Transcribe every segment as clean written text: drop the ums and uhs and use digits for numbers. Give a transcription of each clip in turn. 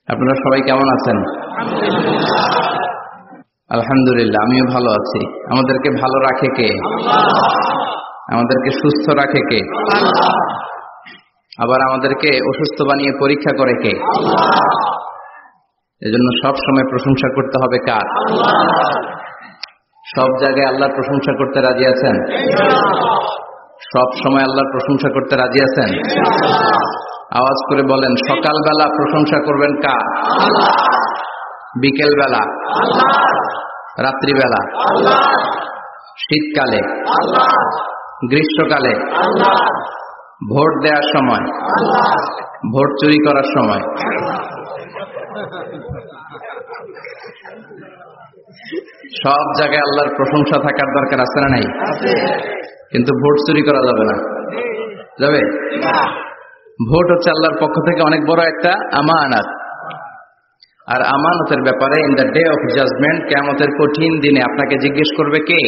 আপনারা সবাই কেমন আছেন? আলহামদুলিল্লাহ, আমিও ভালো আছি। আমাদেরকে ভালো রাখে কে? আমাদেরকে সুস্থ রাখে কে? আবার আমাদেরকে অসুস্থ বানিয়ে পরীক্ষা করে কে? এজন্য সব সময় প্রশংসা করতে হবে কার? সব জায়গায় আল্লাহর প্রশংসা করতে রাজি আছেন? সব সময় আল্লাহর প্রশংসা করতে রাজি আছেন? আওয়াজ করে বলেন, সকালবেলা প্রশংসা করবেন কার? বিকেলবেলা? রাত্রিবেলা? শীতকালে? গ্রীষ্মকালে? ভোট দেওয়ার সময়? ভোট চুরি করার সময়? সব জায়গায় আল্লাহর প্রশংসা থাকার দরকার আছে না নাই? কিন্তু ভোট চুরি করা যাবে না। যাবে? ভোট হচ্ছে আল্লাহর পক্ষ থেকে অনেক বড় একটা আমানত। আর আমানতের ব্যাপারে in the day of judgment, কিয়ামতের কঠিন দিনে আপনাকে জিজ্ঞেস করবে কে?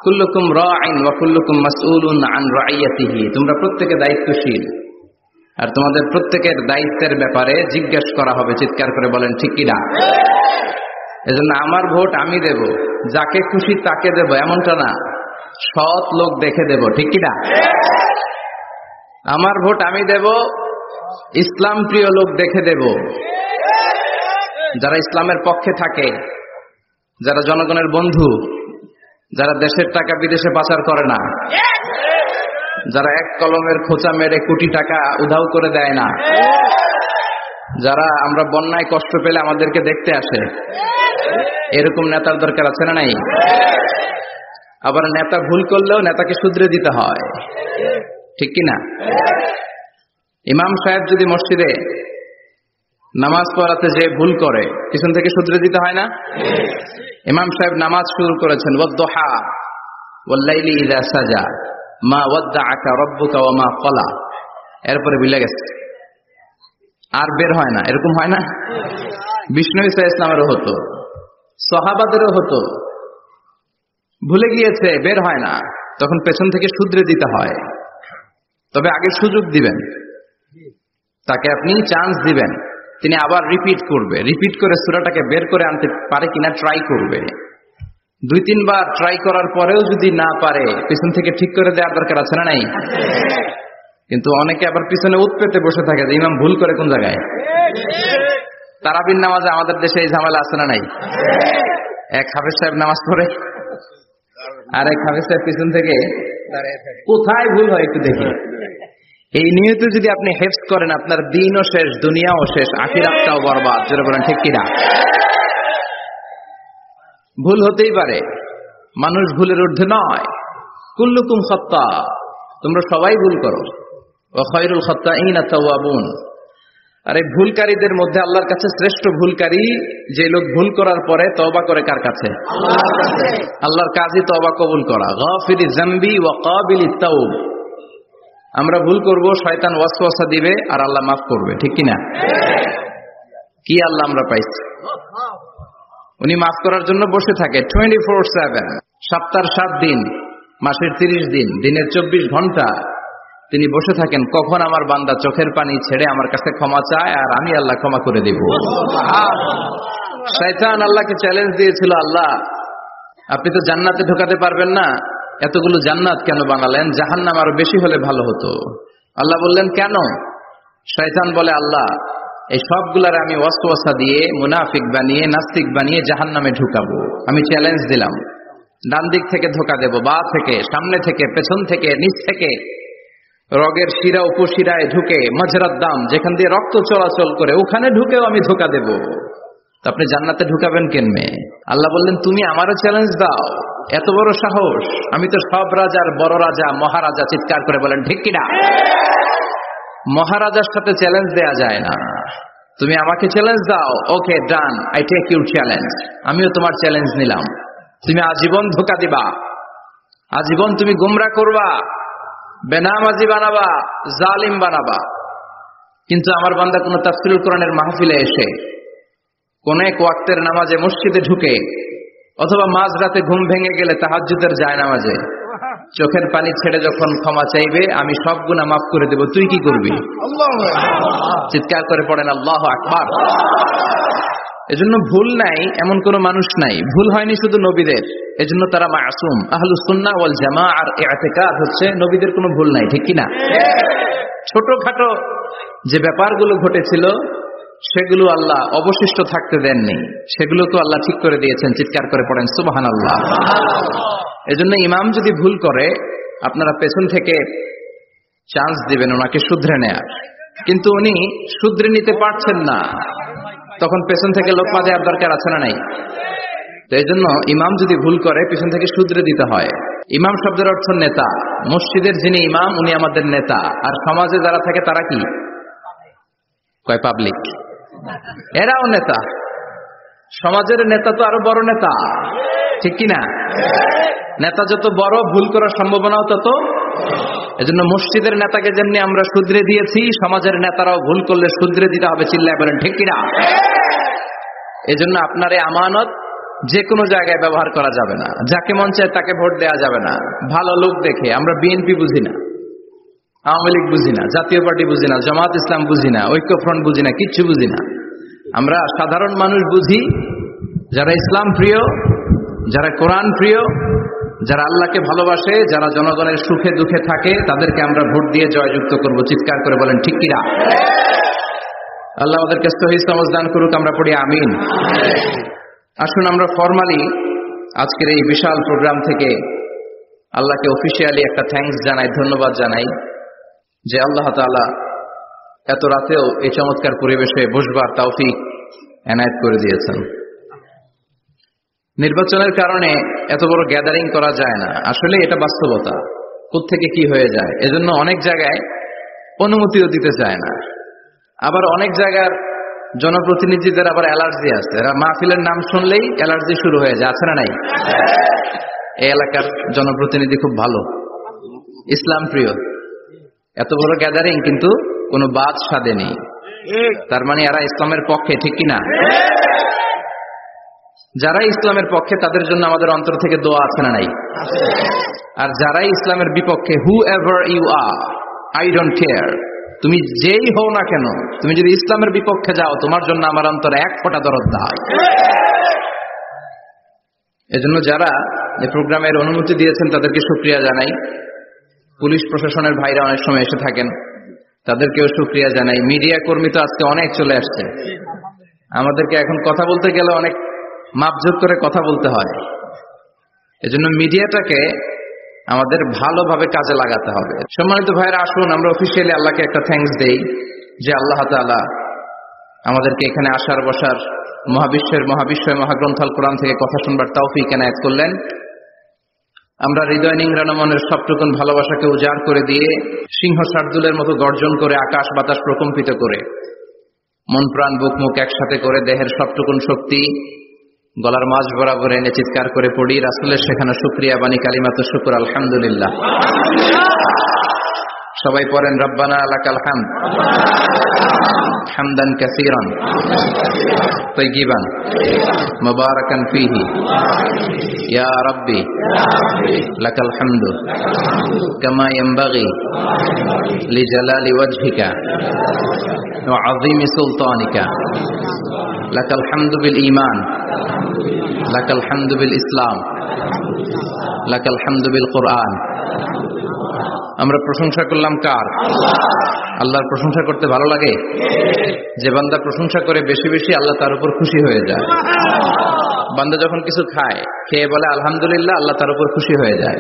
কুল্লুকুম রাঈন ওয়া কুল্লুকুম মাসউলুন আন রাইয়াতিহি। তোমরা প্রত্যেকে দায়িত্বশীল, আর তোমাদের প্রত্যেকের দায়িত্বের ব্যাপারে জিজ্ঞেস করা হবে। চিৎকার করে বলেন ঠিক কি না? এজন্য আমার ভোট আমি দেব, যাকে খুশি তাকে দেব এমনটা না, সৎ লোক দেখে দেব। ঠিক কি না? আমার ভোট আমি দেব, ইসলাম প্রিয় লোক দেখে দেব, যারা ইসলামের পক্ষে থাকে, যারা জনগণের বন্ধু, যারা দেশের টাকা বিদেশে পাচার করে না, যারা এক কলমের খোঁচা মেরে কোটি টাকা উধাও করে দেয় না, যারা আমরা বন্যায় কষ্ট পেলে আমাদেরকে দেখতে আসে, এরকম নেতার দরকার আছে না নাই? আবার নেতা ভুল করলেও নেতাকে শুধরে দিতে হয়। ঠিক কিনা? ইমাম সাহেব যদি মসজিদে নামাজ পড়াতে যে ভুল করে, পিছন থেকে শুধরে দিতে হয় না? ইমাম সাহেব নামাজ শুরু করেছেন, ওয়াদ-দুহা ওয়াল-লাইলি ইযা সাজা মা ওয়াদ্দাআকা রাব্বুকা ওয়া মা ক্বালা, এরপরে ভুলে গেছে, আর বের হয় না। এরকম হয় না? বিষ্ণু ঈসা ইসলামেরও হতো, সাহাবাদেরও হতো। ভুলে গিয়েছে, বের হয় না, তখন পেছন থেকে শুধরে দিতে হয়। তবে আগে সুযোগ দিবেন, তাকে আপনি চান্স দিবেন, তিনি আবার রিপিট করবে, রিপিট করে সূরাটাকে বের করে আনতে পারে কিনা ট্রাই করবে। 2-3 বার ট্রাই করার পরেও যদি না পারে, পিছন থেকে ঠিক করে দেওয়ার দরকার আছে না নাই? কিন্তু অনেকে আবার পিছনে উৎপেতে বসে থাকে যে ইমাম ভুল করে কোন জায়গায়। তারাবির নামাজে আমাদের দেশে এই ঝামেলা আছে না নাই? এক হাফেজ সাহেব নামাজ পড়ে, আর এক হাফেজ সাহেব পিছন থেকে কোথায় ভুল হয় একটু দেখি। এই নিয়তে যদি আপনি হেফজ করেন, আপনার দিনও শেষ, দুনিয়াও শেষ, আখিরাতটাও বরবাদ। জোরে বলেন ঠিক কিনা? ভুল হতেই পারে, মানুষ ভুলের ঊর্ধ্বে নয়। কুল্লুকুম খাত্তা, তোমরা সবাই ভুল করো। ওয়া খায়রুল খাত্তাইনা তাওয়াবুন, আর এই ভুলকারীদের মধ্যে আল্লাহর কাছে শ্রেষ্ঠ ভুলকারী যে লোক ভুল করার পরে তওবা করে। কার কাছে? আল্লাহর কাজই তওবা কবুল করা। গাফিরিজ যামবি ওয়া কাবিলিত তাওব। আমরা ভুল করব, শয়তান ওয়াসওয়াসা দিবে, আর আল্লাহ মাফ করবে। ঠিক কিনা? কি আল্লাহ আমরা পাইছি, উনি মাফ করার জন্য বসে থাকে 24/7, সপ্তাহের 7 দিন, মাসের 30 দিন, দিনের 24 ঘন্টা তিনি বসে থাকেন। কখন আমার বান্দা চোখের পানি ছেড়ে আমার কাছে ক্ষমা চায়, আর আমি আল্লাহ ক্ষমা করে দেব। শয়তান আল্লাহকে চ্যালেঞ্জ দিয়েছিল, আল্লাহ আপনি তো জান্নাতে ঢোকাতে পারবেন না, এতগুলো জান্নাত কেন বানালেন? জাহান্নাম আরো বেশি হলে ভালো হতো। আল্লাহ বললেন কেন? শয়তান বলে, আল্লাহ এই সবগুলার আমি ওয়াসওয়াসা দিয়ে, মুনাফিক বানিয়ে, নাস্তিক বানিয়ে জাহান্নামে ঢুকাবো। আমি চ্যালেঞ্জ দিলাম, ডান দিক থেকে ধোকা দেব, বা থেকে, সামনে থেকে, পেছন থেকে, নিচ থেকে, রগের শিরা উপশিরায় ঢুকে, মাজরাত দাম যেখান দিয়ে রক্ত চলাচল করে, ওখানে ঢুকেও আমি ধোকা দেব। তো আপনি জান্নাতে ঢুকাবেন কেমনে? আল্লাহ বললেন, তুমি আমারও চ্যালেঞ্জ দাও। এত বড় সাহস! আমি তো সব রাজার বড় রাজা, মহারাজা। চিৎকার করে বলেন ঠিক কিনা? মহারাজার সাথে চ্যালেঞ্জ দেয়া যায় না। তুমি আমাকে চ্যালেঞ্জ দাও, ওকে ডান, আই টেক ইউর চ্যালেঞ্জ। আমিও তোমার চ্যালেঞ্জ নিলাম। তুমি আজীবন ধোকা দিবা, আজীবন তুমি গুমরাহ করবা, বেনামাজি বানাবা, জালিম বানাবা। কিন্তু আমার বান্দা কোন তাফসীরুল কোরআনের মাহফিলে এসে, কোন এক ওয়াক্তের নামাজে মসজিদে ঢুকে, অথবা মাঝরাতে ঘুম ভেঙে গেলে তাহাজ্জুদের জায়নামাজে চোখের পানি ছেড়ে যখন ক্ষমা চাইবে আমি সব গুনাহ মাফ করে দেব, তুই কি করবি? চিৎকার করে পড়েন আল্লাহু আকবার। এজন্য ভুল নাই এমন কোন মানুষ নাই, ভুল হয়নি শুধু নবীদের, এজন্য তারা মাসুম। আহলুস সুন্নাহ ওয়াল জামাআর ইতিকাদ হচ্ছে নবীদের কোনো ভুল নাই, ঠিক কি না? ছোটখাটো যে ব্যাপারগুলো ঘটেছিল সেগুলো আল্লাহ অবশিষ্ট থাকতে দেননি, সেগুলো তো আল্লাহ ঠিক করে দিয়েছেন। চিৎকার করে পড়েন সুবহানাল্লাহ। এজন্য ইমাম যদি ভুল করে আপনারা পেছন থেকে চান্স দিবেন ওনাকে শুধরে নেয়ার, কিন্তু উনি শুধরে নিতে পারছেন না, তখন পেছন থেকে লোকমা দেওয়ার দরকার আছে না নাই? তো এই জন্য ইমাম যদি ভুল করে পিছন থেকে শুধরে দিতে হয়। ইমাম শব্দের অর্থ নেতা। মসজিদের যিনি ইমাম উনি আমাদের নেতা, আর সমাজে যারা থাকে তারা কি কয়? পাবলিক। এরাও নেতা। সমাজের নেতা তো আরো বড় নেতা, ঠিক কিনা? নেতা যত বড় ভুল করার সম্ভাবনাও তত। এজন্য মসজিদের নেতাকে যেমনি আমরা শুধরে দিয়েছি, সমাজের নেতারাও ভুল করলে শুধরে দিতে হবে। চিল্লায় বলেন ঠিক কিনা? এজন্য আপনার এই আমানত যে কোনো জায়গায় ব্যবহার করা যাবে না, যাকে মন চায় তাকে ভোট দেওয়া যাবে না। ভালো লোক দেখে, আমরা বিএনপি বুঝি না, আওয়ামী লীগ বুঝি না, জাতীয় পার্টি বুঝি না, জামাত ইসলাম বুঝি না, ঐক্যফ্রন্ট বুঝি না, কিচ্ছু বুঝি না। আমরা সাধারণ মানুষ বুঝি, যারা ইসলাম প্রিয়, যারা কোরআন প্রিয়, যারা আল্লাহকে ভালোবাসে, যারা জনগণের সুখে দুঃখে থাকে, তাদেরকে আমরা ভোট দিয়ে জয়যুক্ত করব। চিৎকার করে বলেন ঠিক কিনা? আল্লাহ আমাদেরকে সহি সমঝ দান করুক, আমরা পড়ি আমিন। আসুন আমরা ফরমালি আজকের এই বিশাল প্রোগ্রাম থেকে আল্লাহকে অফিসিয়ালি একটা থ্যাঙ্কস জানাই, ধন্যবাদ জানাই যে আল্লাহ তাআলা এত রাতেও এই চমৎকার পরিবেশে বসবার তৌফিক এনায়েত করে দিয়েছেন। নির্বাচনের কারণে এত বড় গ্যাদারিং করা যায় না, আসলে এটা বাস্তবতা। কোত্থেকে কি হয়ে যায়, এজন্য অনেক জায়গায় অনুমতিও দিতে চায় না। আবার অনেক জায়গার জনপ্রতিনিধিদের আবার অ্যালার্জি আছে, এরা মাহফিলের নাম শুনলেই অ্যালার্জি শুরু হয়ে যায়, আছে না নাই? এই এলাকার জনপ্রতিনিধি খুব ভালো, ইসলাম প্রিয়, এত বড় গ্যাদারিং কিন্তু কোনো বাদ সাধেনি, তার মানে এরা ইসলামের পক্ষে, ঠিক কিনা? যারা ইসলামের পক্ষে তাদের জন্য আমাদের অন্তর থেকে দোয়া আছে না নাই? আর যারাই ইসলামের বিপক্ষে, whoever you are, I don't care, তুমি যেই হও না কেন, তুমি যদি ইসলামের বিপক্ষে যাও, তোমার জন্য আমার অন্তরে এক ফোঁটা দরদ নাই। এজন্য যারা এই প্রোগ্রামের অনুমতি দিয়েছেন তাদেরকে শুকরিয়া জানাই। পুলিশ প্রশাসনের ভাইরা অনেক সময় এসে থাকেন, তাদেরকেও শুকরিয়া জানাই। মিডিয়া কর্মী তো আজকে অনেক চলে আসছে, আমাদেরকে এখন কথা বলতে গেলে অনেক মাপজোক করে কথা বলতে হয়। এজন্য মিডিয়াটাকে আমাদের ভালোভাবে কাজে লাগাতে হবে। সম্মানিত ভাইরা, আসুন আমরা অফিসিয়ালি আল্লাহকে একটা থ্যাঙ্কস দেই যে আল্লাহ তাআলা আমাদেরকে এখানে আসার বসার, মহাবিশ্বয় মহাগ্রন্থ আল কোরআন থেকে কথা শুনবার তৌফিক এনায়েত করলেন। আমরা হৃদয় নিংড়ানো মনের সবটুকুন ভালোবাসাকে উজাড় করে দিয়ে, সিংহ শার্দুলের মতো গর্জন করে, আকাশ বাতাস প্রকম্পিত করে, মন প্রাণ বুক মুখ একসাথে করে, দেহের সবটুকুন শক্তি গলার মাঝ বরাবর এনে চিৎকার করে পড়ি রাসূলের শেখানো শুকরিয়া বাণী কালিমাতুশ শুকর, আলহামদুলিল্লাহ। সবাই পড়েন রব্বানা লাকাল হামদ হামদান কাসীরান তাইয়িবান মুবারাকান ফীহি ইয়া রাব্বি লাকাল হামদু কামা ইয়ানবাগি লিজালালি ওয়াজহিকা ওয়া আযীমি সুলতানিকা লাকাল হামদু বিল ঈমান লাকাল হামদু বিল ইসলাম লাকাল হামদু বিল কুরআন। আমরা প্রশংসা করলাম কার? আল্লাহর প্রশংসা করতে ভালো লাগে? যে বান্দা প্রশংসা করে বেশি বেশি, আল্লাহ তার উপর খুশি হয়ে যায়। বান্দা যখন কিছু খায়, খেয়ে বলে আলহামদুলিল্লাহ, আল্লাহ তার উপর খুশি হয়ে যায়।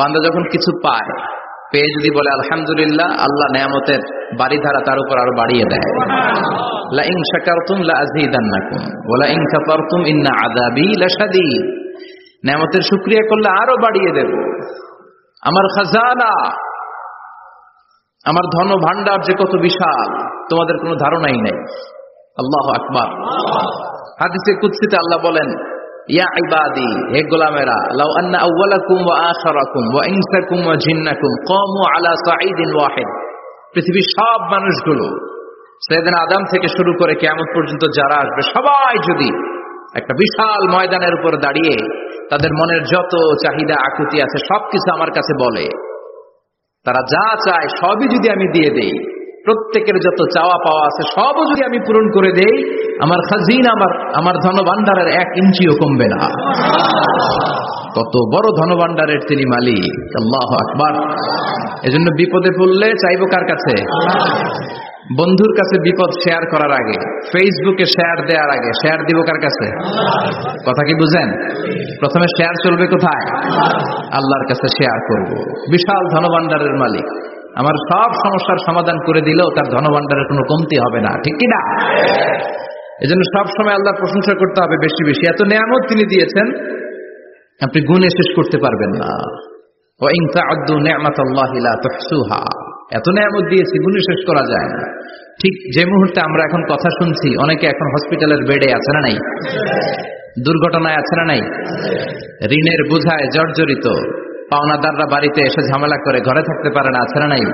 বান্দা যখন কিছু পায়, পেয়ে যদি বলে আলহামদুলিল্লাহ, আল্লাহ নেয়ামতের বাড়িধারা তার উপর আরো বাড়িয়ে দেয়। লা ইন শাকারতুম লা আযীদান্নাকুম ওয়া লা ইন কাফারতুম ইন্না আযাবী লাশাদীদ। নেয়ামতের শুকরিয়া করলে আরো বাড়িয়ে দেব। আমার খাজানা, আমার ধন ভান্ডার যে কত বিশাল, তোমাদের কোনো ধারণাই নেই। আল্লাহু আকবার। হাদিসে কুদসিতে আল্লাহ বলেন, ইয়া ইবাদি, হে গোলামেরা, লাউ আন্না আউওয়ালাকুম ওয়া আখিরাকুম ওয়া ইনসাকুম ওয়া জিন্নাকুম কামু আলা সাঈদিন ওয়াহিদ। পৃথিবীর সব মানুষগুলো, সাইয়েদনা আদম থেকে শুরু করে কিয়ামত পর্যন্ত যারা আসবে, সবাই যদি একটা বিশাল ময়দানের উপর দাঁড়িয়ে তাদের মনের যত চাহিদা আকুতি আছে সবকিছু আমার কাছে বলে। তারা যা চায় সবই যদি আমি দিয়ে দেই, প্রত্যেকের যত চাওয়া পাওয়া আছে সবও যদি আমি পূরণ করে দেই, আমার খাজিনা, আমার ধনভাণ্ডারের 1 ইঞ্চিও কমবে না। কত বড় ধনভাণ্ডারের তিনি মালিক, আল্লাহু আকবার। এজন্য বিপদে পড়লে চাইবো কার কাছে? বন্ধুর কাছে বিপদ শেয়ার করার আগে, ফেসবুকে শেয়ার দেওয়ার আগে শেয়ার দিব কার কাছে? কথা কি বুঝেন? প্রথমে শেয়ার চলবে কোথায়? আল্লাহর কাছে শেয়ার করব। বিশাল ধনভাণ্ডারের মালিক আমার সব সমস্যার সমাধান করে দিলেও তার ধনভাণ্ডারের কোনো কমতি হবে না, ঠিক কি না? এজন্য সবসময় আল্লাহর প্রশংসা করতে হবে বেশি বেশি। এত নেয়ামত তিনি দিয়েছেন, আপনি গুণে শেষ করতে পারবেন না। ওয়া ইন তা'উদ্দু নি'মাতাল্লাহি লা তুহসুহা, এত নেয়ামত দিয়েছি, গুণে শেষ করা যায় না। ঠিক যে মুহূর্তে আমরা এখন কথা শুনছি, অনেকে এখন হসপিটালের বেডে আছে না নাই? দুর্ঘটনায় আছে না নাই? ঋণের বোঝায় জর্জরিত, পাওনাদাররা বাড়িতে এসে ঝামেলা করে ঘরে থাকতে পারে না, আছে না নাই?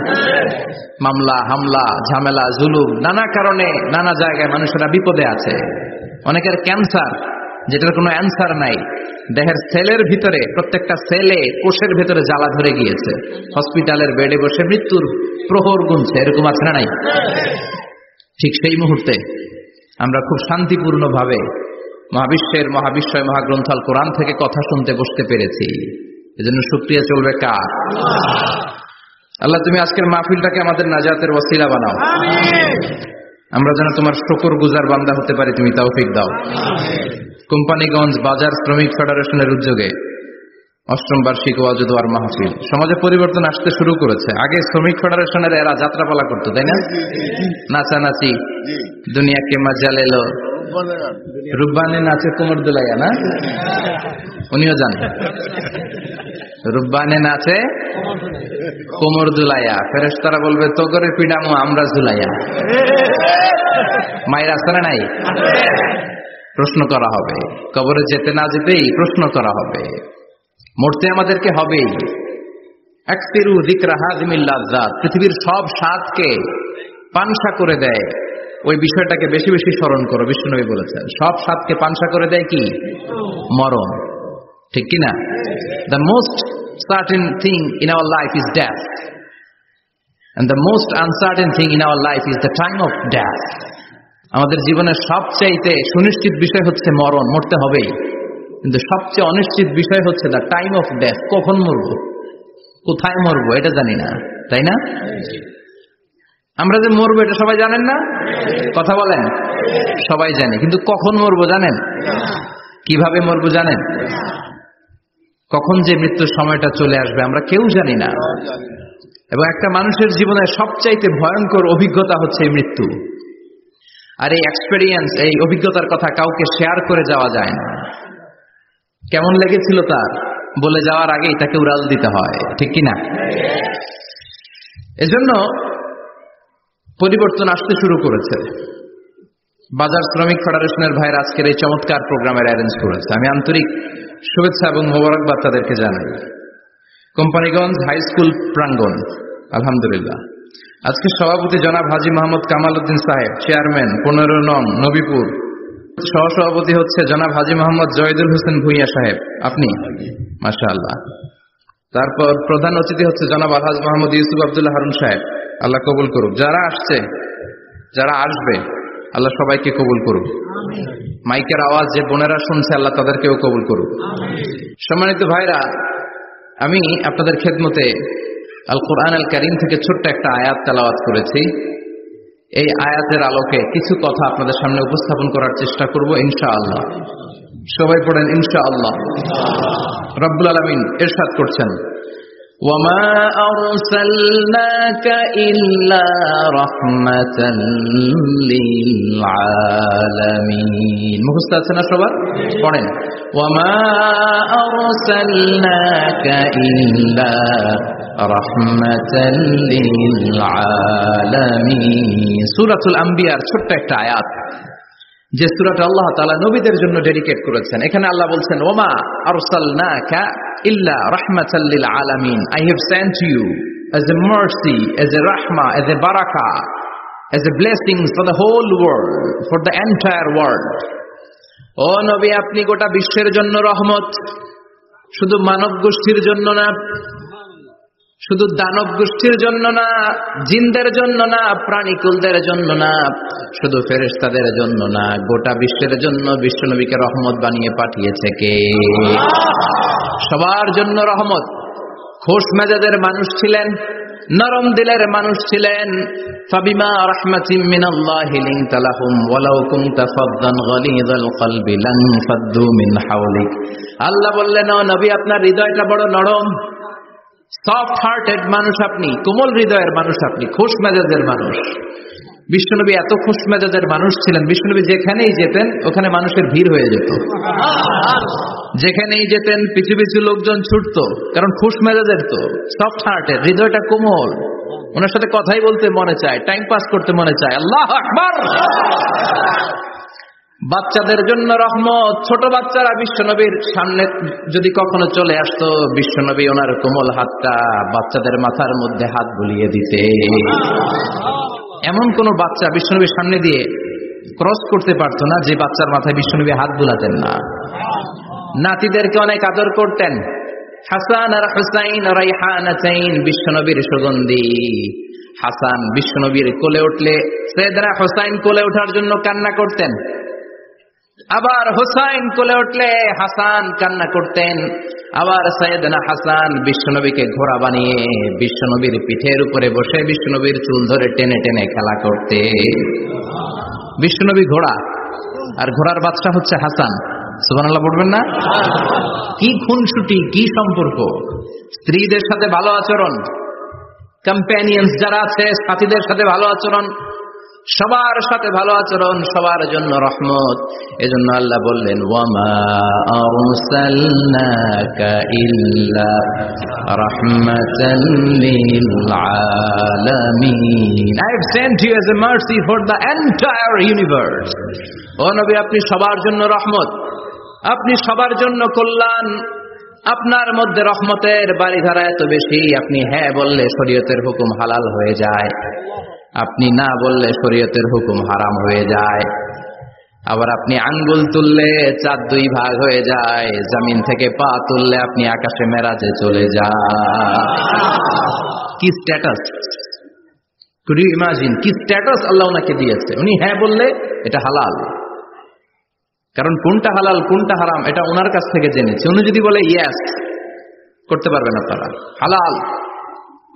মামলা হামলা ঝামেলা জুলুম, নানা কারণে নানা জায়গায় মানুষেরা বিপদে আছে। অনেকের ক্যান্সার, যেটার কোনো অ্যান্সার নাই, দেহের সেলের ভিতরে, প্রত্যেকটা সেলে কোষের ভেতরে জ্বালা ধরে গিয়েছে, হসপিটালের বেডে বসে মৃত্যুর প্রহর গুনছে, এরকম আছে না নাই? ঠিক সেই মুহূর্তে আমরা খুব শান্তিপূর্ণ ভাবে মহাবিশ্বের মহাবিশ্বয় মহাগ্রন্থ আল কোরআন থেকে কথা শুনতে বসতে পেরেছি। এজন্য শুকরিয়া চলবে কার? আল্লাহ, তুমি আজকের মাহফিলটাকে আমাদের নাজাতের ওসিলা বানাও। আমরা যেন তোমার শুকর গুজার বান্দা হতে পারি, তুমি তৌফিক দাও। কোম্পানিগঞ্জ বাজার শ্রমিক ফেডারেশনের উদ্যোগে 8ম বার্ষিক ওয়াজ ও দোয়ার মাহফিল। সমাজে পরিবর্তন আসতে শুরু করেছে। আগে শ্রমিক ফেডারেশনের এরা যাত্রাপালা করতো, তাই না? নাচানাচি, দুনিয়াকে মজা লেলো, রুব্বানি নাচে কোমর দুলাইয়া, না? উনিও জানেন রুব্বানি নাচে কোমর দুলাইয়া, ফেরেশতারা বলবে তো করে পিডামো আমরা ঝুলাইয়া। মায়ের আসরে নাই? প্রশ্ন করা হবে, কবরে যেতে না যেতেই প্রশ্ন করা হবে। মরতে আমাদেরকে হবেই। আকসিরু যিকরা হাযিমিল লাযযাত, পৃথিবীর সব স্বাদকে পানসা করে দেয় ওই বিষয়টাকে বেশি বেশি স্মরণ করো। বিষ্ণুনবী বলেছেন সব স্বাদকে পানসা করে দেয় কি? মরণ, ঠিক কি না? The most certain thing in our life is death, and the most uncertain thing in our life is the time of death. আমাদের জীবনের সবচেয়ে সুনিশ্চিত বিষয় হচ্ছে মরণ, মরতে হবেই। কিন্তু সবচেয়ে অনিশ্চিত বিষয় হচ্ছে দ্য টাইম অফ ডেথ, কখন মরবো, কোথায় মরবো এটা জানি না, তাই না? আমরা যে মরবো এটা সবাই জানেন না? কথা বলেন। সবাই জানে, কিন্তু কখন মরবো জানেন? কিভাবে মরবো জানেন? কখন যে মৃত্যুর সময়টা চলে আসবে আমরা কেউ জানি না। এবং একটা মানুষের জীবনের সবচাইতে ভয়ঙ্কর অভিজ্ঞতা হচ্ছে এই মৃত্যু। আর এই এক্সপেরিয়েন্স, এই অভিজ্ঞতার কথা কাউকে শেয়ার করে যাওয়া যায় না। কেমন লেগেছিল তার বলে যাওয়ার আগেই তাকে উড়াল দিতে হয়, ঠিক কিনা? এজন্য পরিবর্তন আসতে শুরু করেছে। বাজার শ্রমিক ফেডারেশনের ভাইয়ের আজকের এই চমৎকার প্রোগ্রামের অ্যারেঞ্জ করেছে। আমি আন্তরিক শুভেচ্ছা এবং মোবারকবাদ তাদেরকে জানাই। কোম্পানিগঞ্জ হাই স্কুল প্রাঙ্গণ, আলহামদুলিল্লাহ। আজকে সভাপতি জনাব হাজী মোহাম্মদ কামাল উদ্দিন সাহেব, চেয়ারম্যান 15 নং নবীপুর। সহসভাপতি হচ্ছে জনাব হাজী মোহাম্মদ জয়দুল হোসেন ভুঁইয়া সাহেব, আপনি, মাশাআল্লাহ। তারপর প্রধান অতিথি হচ্ছে জনাব আলহাজ মোহাম্মদ ইউসুফ আব্দুল্লাহ হারুন সাহেব, আল্লাহ কবুল করুক। যারা আসছে, যারা আসবে, আল্লাহ সবাইকে কবুল করুক। মাইকের আওয়াজ যে বোনেরা শুনছে, আল্লাহ তাদেরকেও কবুল করুক। সম্মানিত ভাইরা, আমি আপনাদের খেদমতে আল কোরআন আল কারীম থেকে ছোট্ট একটা আয়াত তেলাওয়াত করেছি। এই আয়াতের আলোকে কিছু কথা আপনাদের সামনে উপস্থাপন করার চেষ্টা করব ইনশাআল্লাহ। সবাই পড়েন ইনশাআল্লাহ। রব্বুল আলামিন ইরশাদ করছেন, ওয়ামা আরসালনাকা ইল্লা রাহমাতাল লিল আলামিন। মুখস্থ আছে না সবার? পড়েন, ওয়ামা আরসালনাকা ইল্লা রাহমাতাল লিল আলামিন। সূরাতুল আম্বিয়ার ছোট্ট একটা আয়াত, যে সূরাটা আল্লাহ তাআলা নবীদের জন্য ডেডিকেট করেছেন। এখানে আল্লাহ বলছেন, ওমা আরসালনাকা ইল্লা রাহমাতাল লিল আলামিন, I have sent you as a mercy, as a rahmah, as a barakah, as a blessing for the whole world, for the entire world. ও নবী, আপনি গোটা বিশ্বের জন্য রহমত। শুধু মানব গোষ্ঠীর জন্য না, শুধু দানব গোষ্ঠীর জন্য না, জিনদের জন্য না, প্রাণীকুলদের জন্য না, শুধু ফেরেশতাদের জন্য না, গোটা বিশ্বের জন্য বিশ্বনবীকে রহমত বানিয়ে পাঠিয়েছে কে? সবার জন্য রহমত। খোশ মেজাজের মানুষ ছিলেন, নরম দিলের মানুষ ছিলেন। ফাবিমা রাহমাতিন মিনাল্লাহি লিনতা লাহুম ওয়ালাউ কুনতা ফাদ্দান গালিযাল কলবি লানফাদ্দু মিন হাওলিক। আল্লাহ বললেন, ও নবী, আপনার হৃদয়টা বড় নরম, সফট হার্টেড মানুষ আপনি, কোমল হৃদয়ের মানুষ আপনি, খোশ মেজাজের মানুষ। বিশ্বনবী এত খোশ মেজাজের মানুষ ছিলেন, বিশ্বনবী যেখানেই যেতেন ওখানে মানুষের ভিড় হয়ে যেত। যেখানেই যেতেন পিছু পিছু লোকজন ছুটতো, কারণ খোশ মেজাজের তো, সফট হার্টেড, হৃদয়টা কোমল, ওনার সাথে কথাই বলতে মনে চায়, টাইম পাস করতে মনে চায়। আল্লাহু আকবার। বাচ্চাদের জন্য রহমত। ছোট বাচ্চারা বিশ্বনবীর সামনে যদি কখনো চলে আসতো, বিশ্বনবী ওনার কোমল হাতটা বাচ্চাদের মাথার মধ্যে হাত বুলিয়ে দিতে। এমন কোন বাচ্চা বিশ্বনবীর সামনে দিয়ে ক্রস করতে পারতো না যে বাচ্চার মাথায় বিশ্বনবী হাত বুলাতেন না। নাতিদেরকে অনেক আদর করতেন। হাসান আর হুসাইন রাইহানাতাইন, বিশ্বনবীর সুগন্ধি। হাসান বিশ্বনবীর কোলে উঠলে সাইয়েদনা হুসাইন কোলে ওঠার জন্য কান্না করতেন, আবার হুসাইন কোলে উঠলে হাসান কান্না করতেন। আবার সাইয়েদনা হাসান বিশ্বনবীকে ঘোড়া বানিয়ে বিশ্বনবীর পিঠের উপরে বসে বিশ্বনবীর চুল ধরে টেনে টেনে খেলা করতে। বিশ্বনবী ঘোড়া, আর ঘোড়ার বাদশা হচ্ছে হাসান। সুবহানাল্লাহ পড়বেন না? কি খুনসুটি, কি সম্পর্ক! স্ত্রীদের সাথে ভালো আচরণ, কম্প্যানিয়ন্স যারা আছে সাথীদের সাথে ভালো আচরণ, সবার সাথে ভালো আচরণ, সবার জন্য রহমত। এজন্য আল্লাহ বললেন, ওয়ামা আরসালনাকা ইল্লা রাহমাতাল লিল আলামিন। I have sent you as a mercy for the entire universe. ও নবী, আপনি সবার জন্য রহমত, আপনি সবার জন্য কল্যাণ। আপনার মধ্যে রহমতের বাড়িধারা এত বেশি, আপনি হ্যাঁ বললে শরীয়তের হুকুম হালাল হয়ে যায়, আপনি না বললে শরীয়তের হুকুম হারাম হয়ে যায়। আবার আপনি আঙ্গুল তুললে চাঁদ দুই ভাগ হয়ে যায়, জমিন থেকে পা তুললে আপনি আকাশে মেরাজে চলে যান। কি স্ট্যাটাস! কুড ইউ ইমাজিন কি স্ট্যাটাস আল্লাহ ওনাকে দিয়েছে। উনি হ্যাঁ বললে এটা হালাল, কারণ কোনটা হালাল কোনটা হারাম এটা ওনার কাছ থেকে জেনেছে। উনি যদি বলে ইয়েস, করতে পারবেন আপনারা, হালাল,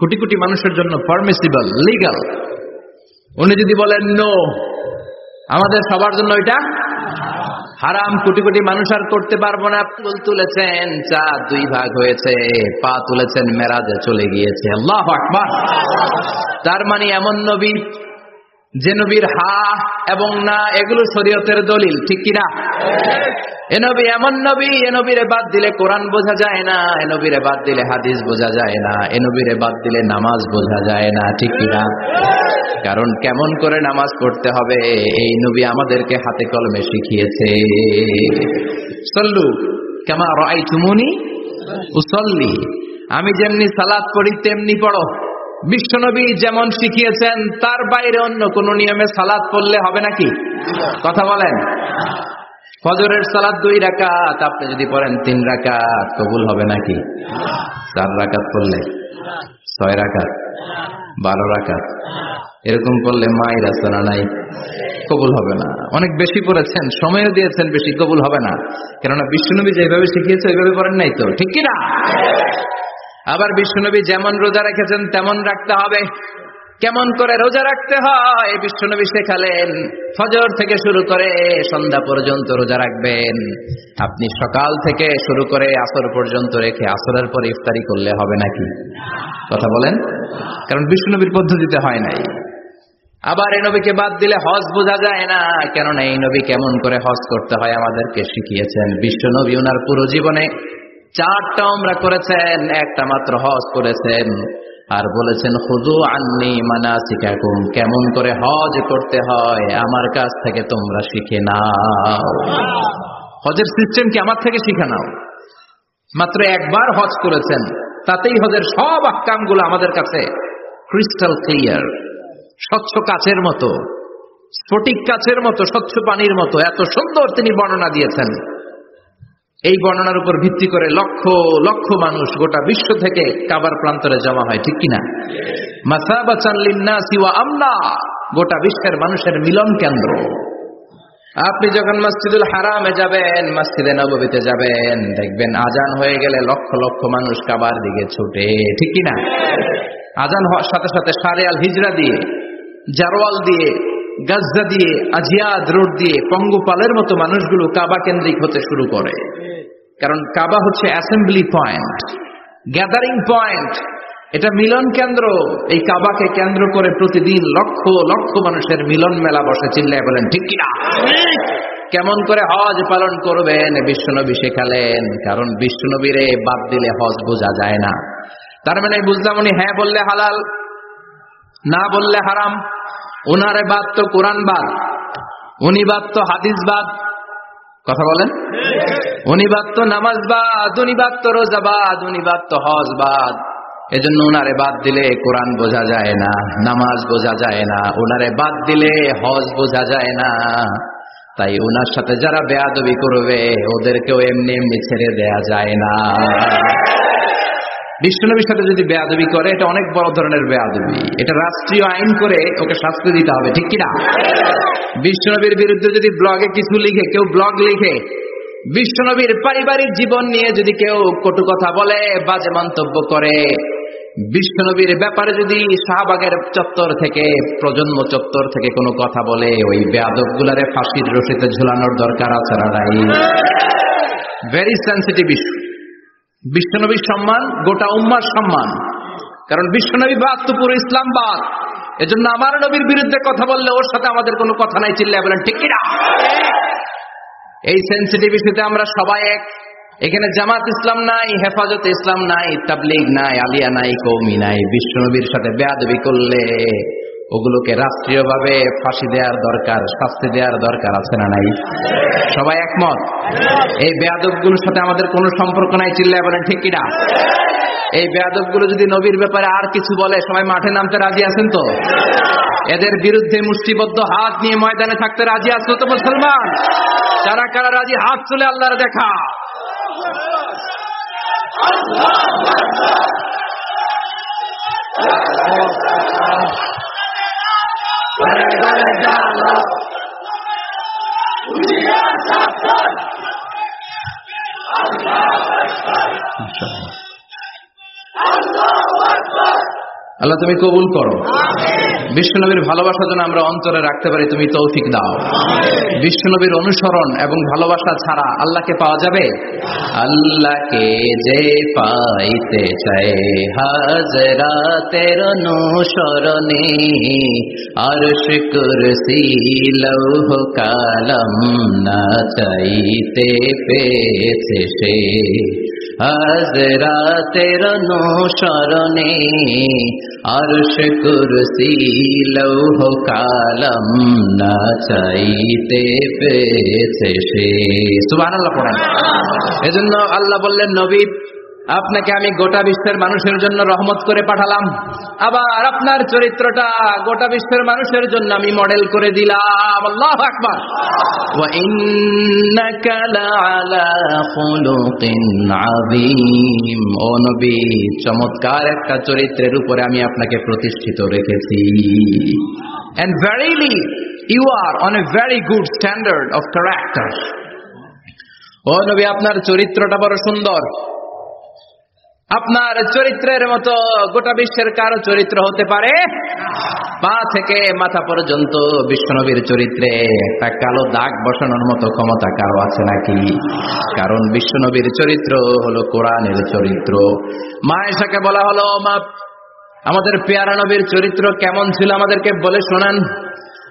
কোটি কোটি মানুষের জন্য পারমিসিবল, লিগাল। উনি যদি বলেন নো, আমাদের সবার জন্য এটা হারাম, কোটি কোটি মানুষ আর করতে পারবো না। ফুল তুলেছেন, চাঁদ দুই ভাগ হয়েছে, পা তুলেছেন, মেরাজে চলে গিয়েছে। আল্লাহু আকবার। তার মানে এমন নবী যে নবীর হা এবং না এগুলো শরীয়তের দলিল, ঠিক কিনা? এ নবী এমন নবী, এ নবীরে বাদ দিলে কোরআন বোঝা যায় না, এ নবীরে বাদ দিলে হাদিস বোঝা যায় না, এ নবীরে বাদ দিলে নামাজ বোঝা যায় না, ঠিক কিনা? কারণ কেমন করে নামাজ পড়তে হবে এই নবী আমাদেরকে হাতে কলমে শিখিয়েছে। সল্লু কামা রাআইতুমুনি উসাল্লি, আমি যেমনি সালাত পড়ি তেমনি পড়ো। বিশ্বনবী যেমন শিখিয়েছেন তার বাইরে অন্য কোন নিয়মে সালাত পড়লে হবে নাকি? কথা বলেন। ফজরের সালাত 2 রাকাত, আপনি যদি পড়েন 3 রাকাত, কবুল হবে নাকি? 4 রাকাত পড়লে, 6 রাকাত, 12 রাকাত, এরকম করলে মায়ের আসনা নাই, কবুল হবে না। অনেক বেশি পড়েছেন, সময়ও দিয়েছেন বেশি, কবুল হবে না। কেননা বিশ্বনবী যেভাবে শিখিয়েছে ওইভাবে পড়েন নাই তো, ঠিক কিনা? আবার বিশ্বনবী যেমন রোজা রেখেছেন তেমন রাখতে হবে। কেমন করে রোজা রাখতে হয় বিশ্বনবী শেখালেন। ফজর থেকে শুরু করে সন্ধ্যা পর্যন্ত রোজা রাখবেন। আপনি সকাল থেকে শুরু করে আসর পর্যন্ত রেখে আসরের পর ইফতারি করলে হবে নাকি? কথা বলেন। কারণ বিশ্বনবীর পদ্ধতিতে হয় নাই। আবার এই নবীকে বাদ দিলে হজ বোঝা যায় না, কেননা এই নবী কেমন করে হজ করতে হয় আমাদেরকে শিখিয়েছেন। বিশ্বনবী ওনার পুরো জীবনে 4টা উমরা করেছেন, একটা মাত্র হজ করেছেন। আর বলেছেন খুযু আন্নী মানাসিকাকুম, কেমন করে হজ করতে হয় আমার কাছ থেকে তোমরা শিখে নাও। হজের সিস্টেম কি আমার থেকে শিখে নাও। মাত্র একবার হজ করেছেন, তাতেই হজের সব আহকামগুলো আমাদের কাছে ক্রিস্টাল ক্লিয়ার, স্বচ্ছ কাচের মতো, স্ফটিক কাচের মতো, স্বচ্ছ পানির মতো, এত সুন্দর তিনি বর্ণনা দিয়েছেন। এই বর্ণনার উপর ভিত্তি করে লক্ষ লক্ষ মানুষ গোটা বিশ্ব থেকে কাবার প্রান্তরে জমা হয়, ঠিক কিনা? মাসাবাতান লিন্নাসি ওয়া আমনা, গোটা বিশ্বের মানুষের মিলন কেন্দ্র। আপনি যখন মসজিদুল হারামে যাবেন, মসজিদে নববীতে যাবেন, দেখবেন আজান হয়ে গেলে লক্ষ লক্ষ মানুষ কাবার দিকে ছুটে, ঠিক কিনা? আজান হওয়ার সাথে সাথে শারে আল হিজরা দিয়ে, জারওয়াল দিয়ে, গাজ্জা দিয়ে, আজিয়াদ রোড দিয়ে পঙ্গপালের মতো মানুষগুলো কাবা কেন্দ্রিক হতে শুরু করে। কারণ কাবা হচ্ছে অ্যাসেম্বলি পয়েন্ট, গ্যাদারিং পয়েন্ট, এটা মিলন কেন্দ্র। এই কাবাকে কেন্দ্র করে প্রতিদিন লক্ষ লক্ষ মানুষের মিলন মেলা বসে, চিল্লায় বলেন ঠিক কিনা? কেমন করে হজ পালন করবেন বিশ্বনবী শেখালেন, কারণ বিশ্বনবীরে বাদ দিলে হজ বোঝা যায় না। তার মানে বুঝলাম উনি হ্যাঁ বললে হালাল, না বললে হারাম। উনারে বাদ তো কোরআন বাদ, উনি বাদ তো হাদিস বাদ, কথা বলেন। উনি বাদ তো নামাজ বাদ, উনি বাদ তো রোজা বাদ, উনি বাদ তো হজ বাদ। এজন্য উনারে বাদ দিলে কোরআন বোঝা যায় না, নামাজ বোঝা যায় না, উনারে বাদ দিলে হজ বোঝা যায় না। তাই উনার সাথে যারা বেয়াদবি করবে ওদেরকেও এমনি এমনি ছেড়ে দেয়া যায় না। বিশ্বনবীর সাথে যদি বেয়াদবি করে এটা অনেক বড় ধরনের বেয়াদবি, এটা রাষ্ট্রীয় আইন করে ওকে শাস্তি দিতে হবে, ঠিক কিনা? বিশ্বনবীর বিরুদ্ধে যদি ব্লগে কিছু লিখে, কেউ ব্লগ লিখে, বিশ্বনবীর পারিবারিক জীবন নিয়ে যদি কেউ কটু কথা বলে, বাজে মন্তব্য করে, বিশ্বনবীর ব্যাপারে যদি শাহবাগের চত্বর থেকে, প্রজন্ম চত্বর থেকে কোনো কথা বলে, ওই বেয়াদবগুলারে ফাঁসির রশিতে ঝুলানোর দরকার আছে না নাই? Very sensitive issue. বিশ্বনবীর সম্মান গোটা উম্মার সম্মান, কারণ বিশ্বনবী বাদ তো পুরো ইসলাম বাদ। এজন্য আমার নবীর বিরুদ্ধে কথা বললে ওর সাথে আমাদের কোনো কথা নাই, চিল্লায় বলেন ঠিক কিনা? এই সেনসিটিভ ইস্যুতে আমরা সবাই এক। এখানে জামাত ইসলাম নাই, হেফাজতে ইসলাম নাই, তাবলীগ নাই, আলিয়া নাই, কওমি নাই। বিশ্বনবীর সাথে বেয়াদবি করলে ওগুলোকে রাষ্ট্রীয়ভাবে ফাঁসি দেওয়ার দরকার, শাস্তি দেওয়ার দরকার আছে না নাই? সবাই একমত? এই বেয়াদবগুলোর সাথে আমাদের কোনো সম্পর্ক নাই, চিল্লায় বলেন ঠিক কিনা? এই বেয়াদবগুলো যদি নবীর ব্যাপারে আর কিছু বলে সবাই মাঠে নামতে রাজি আছেন তো? এদের বিরুদ্ধে মুষ্টিবদ্ধ হাত নিয়ে ময়দানে থাকতে রাজি আছো তো মুসলমান? যারা কারা রাজি হাত তুলে আল্লাহর দেখা। আল্লাহ তুমি কবুল করো। বিশ্বনবীর ভালোবাসা যেন আমরা অন্তরে রাখতে পারি, তুমি তৌফিক দাও। বিশ্বনবীর অনুসরণ এবং ভালোবাসা ছাড়া আল্লাহকে পাওয়া যাবে? আল্লাহকে যে পাইতে চায় হাজরাতের অনুসরণে, আরশ কুরসি লৌহ কালাম না চাইতে পেয়েছে সে। হাজরাতের অনুসরণে আরশ কুরসি লৌহ কালাম না চাইতে পেয়েছে সে। সুবহানাল্লাহ পড়েন। এজন্য আল্লাহ বললেন, নবী আপনাকে আমি গোটা বিশ্বের মানুষের জন্য রহমত করে পাঠালাম, আবার আপনার চরিত্রটা গোটা বিশ্বের মানুষের জন্য আমি মডেল করে দিলাম। আল্লাহু আকবার। ওয়া ইন্নাকা লাআলা খুলুকিন আযীম। ও নবী, চমৎকার একটা চরিত্রের উপরে আমি আপনাকে প্রতিষ্ঠিত রেখেছি। And verily you are on a very good standard of character. ও নবী, আপনার চরিত্রটা বড় সুন্দর। আপনার চরিত্রের মতো গোটা বিশ্বের কারো চরিত্র হতে পারে? পা থেকে মাথা পর্যন্ত বিশ্বনবীর চরিত্রে একটা কালো দাগ বসানোর মতো ক্ষমতা কারো আছে নাকি? কারণ বিশ্বনবীর চরিত্র হলো কোরআনের চরিত্র। মা আয়েশাকে বলা হলো, মা আমাদের পেয়ারা নবীর চরিত্র কেমন ছিল আমাদেরকে বলে শোনান।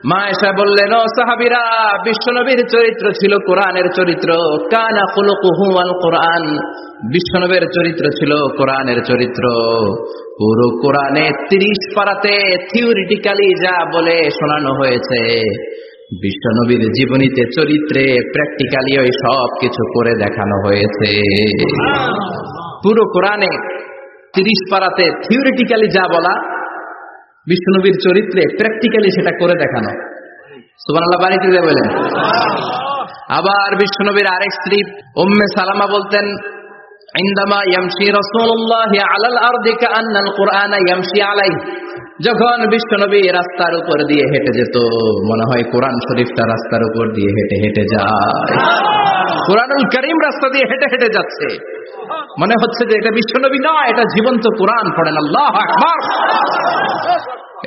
মা আয়েশা বললেন, ও সাহাবীরা, বিশ্বনবীর চরিত্র ছিল কোরআনের চরিত্র। কানা খুলুকুহু আল কোরআন। বিশ্বনবীর চরিত্র ছিল কোরআনের চরিত্র। পুরো কোরআনে 30 পারাতে থিওরিটিক্যালি যা বলে শোনানো হয়েছে, বিশ্বনবীর জীবনীতে চরিত্রে প্র্যাকটিক্যালি ওই সব কিছু করে দেখানো হয়েছে। পুরো কোরআনে 30 পারাতে থিওরিটিক্যালি যা বলা, বিশ্বনবীর চরিত্রে প্র্যাকটিক্যালি সেটা করে দেখানো। সুবহানাল্লাহ, বাড়িতে বলেন। আবার বিশ্বনবীর আরেক স্ত্রী উম্মে সালামা বলতেন, ইনদামা ইয়ামশি রাসূলুল্লাহি আলাল আরদি কাআন্নাল কুরআনা ইয়ামশি আলাইহি, যখন বিশ্বনবী রাস্তার উপর দিয়ে হেঁটে যেত মনে হয় কোরআন শরীফটা রাস্তার উপর দিয়ে হেঁটে হেঁটে যায়। কোরআনুল কারীম রাস্তা দিয়ে হেঁটে হেঁটে যাচ্ছে, মনে হচ্ছে যে এটা বিশ্বনবী না, এটা জীবন্ত কোরআন। পড়েন আল্লাহু আকবার।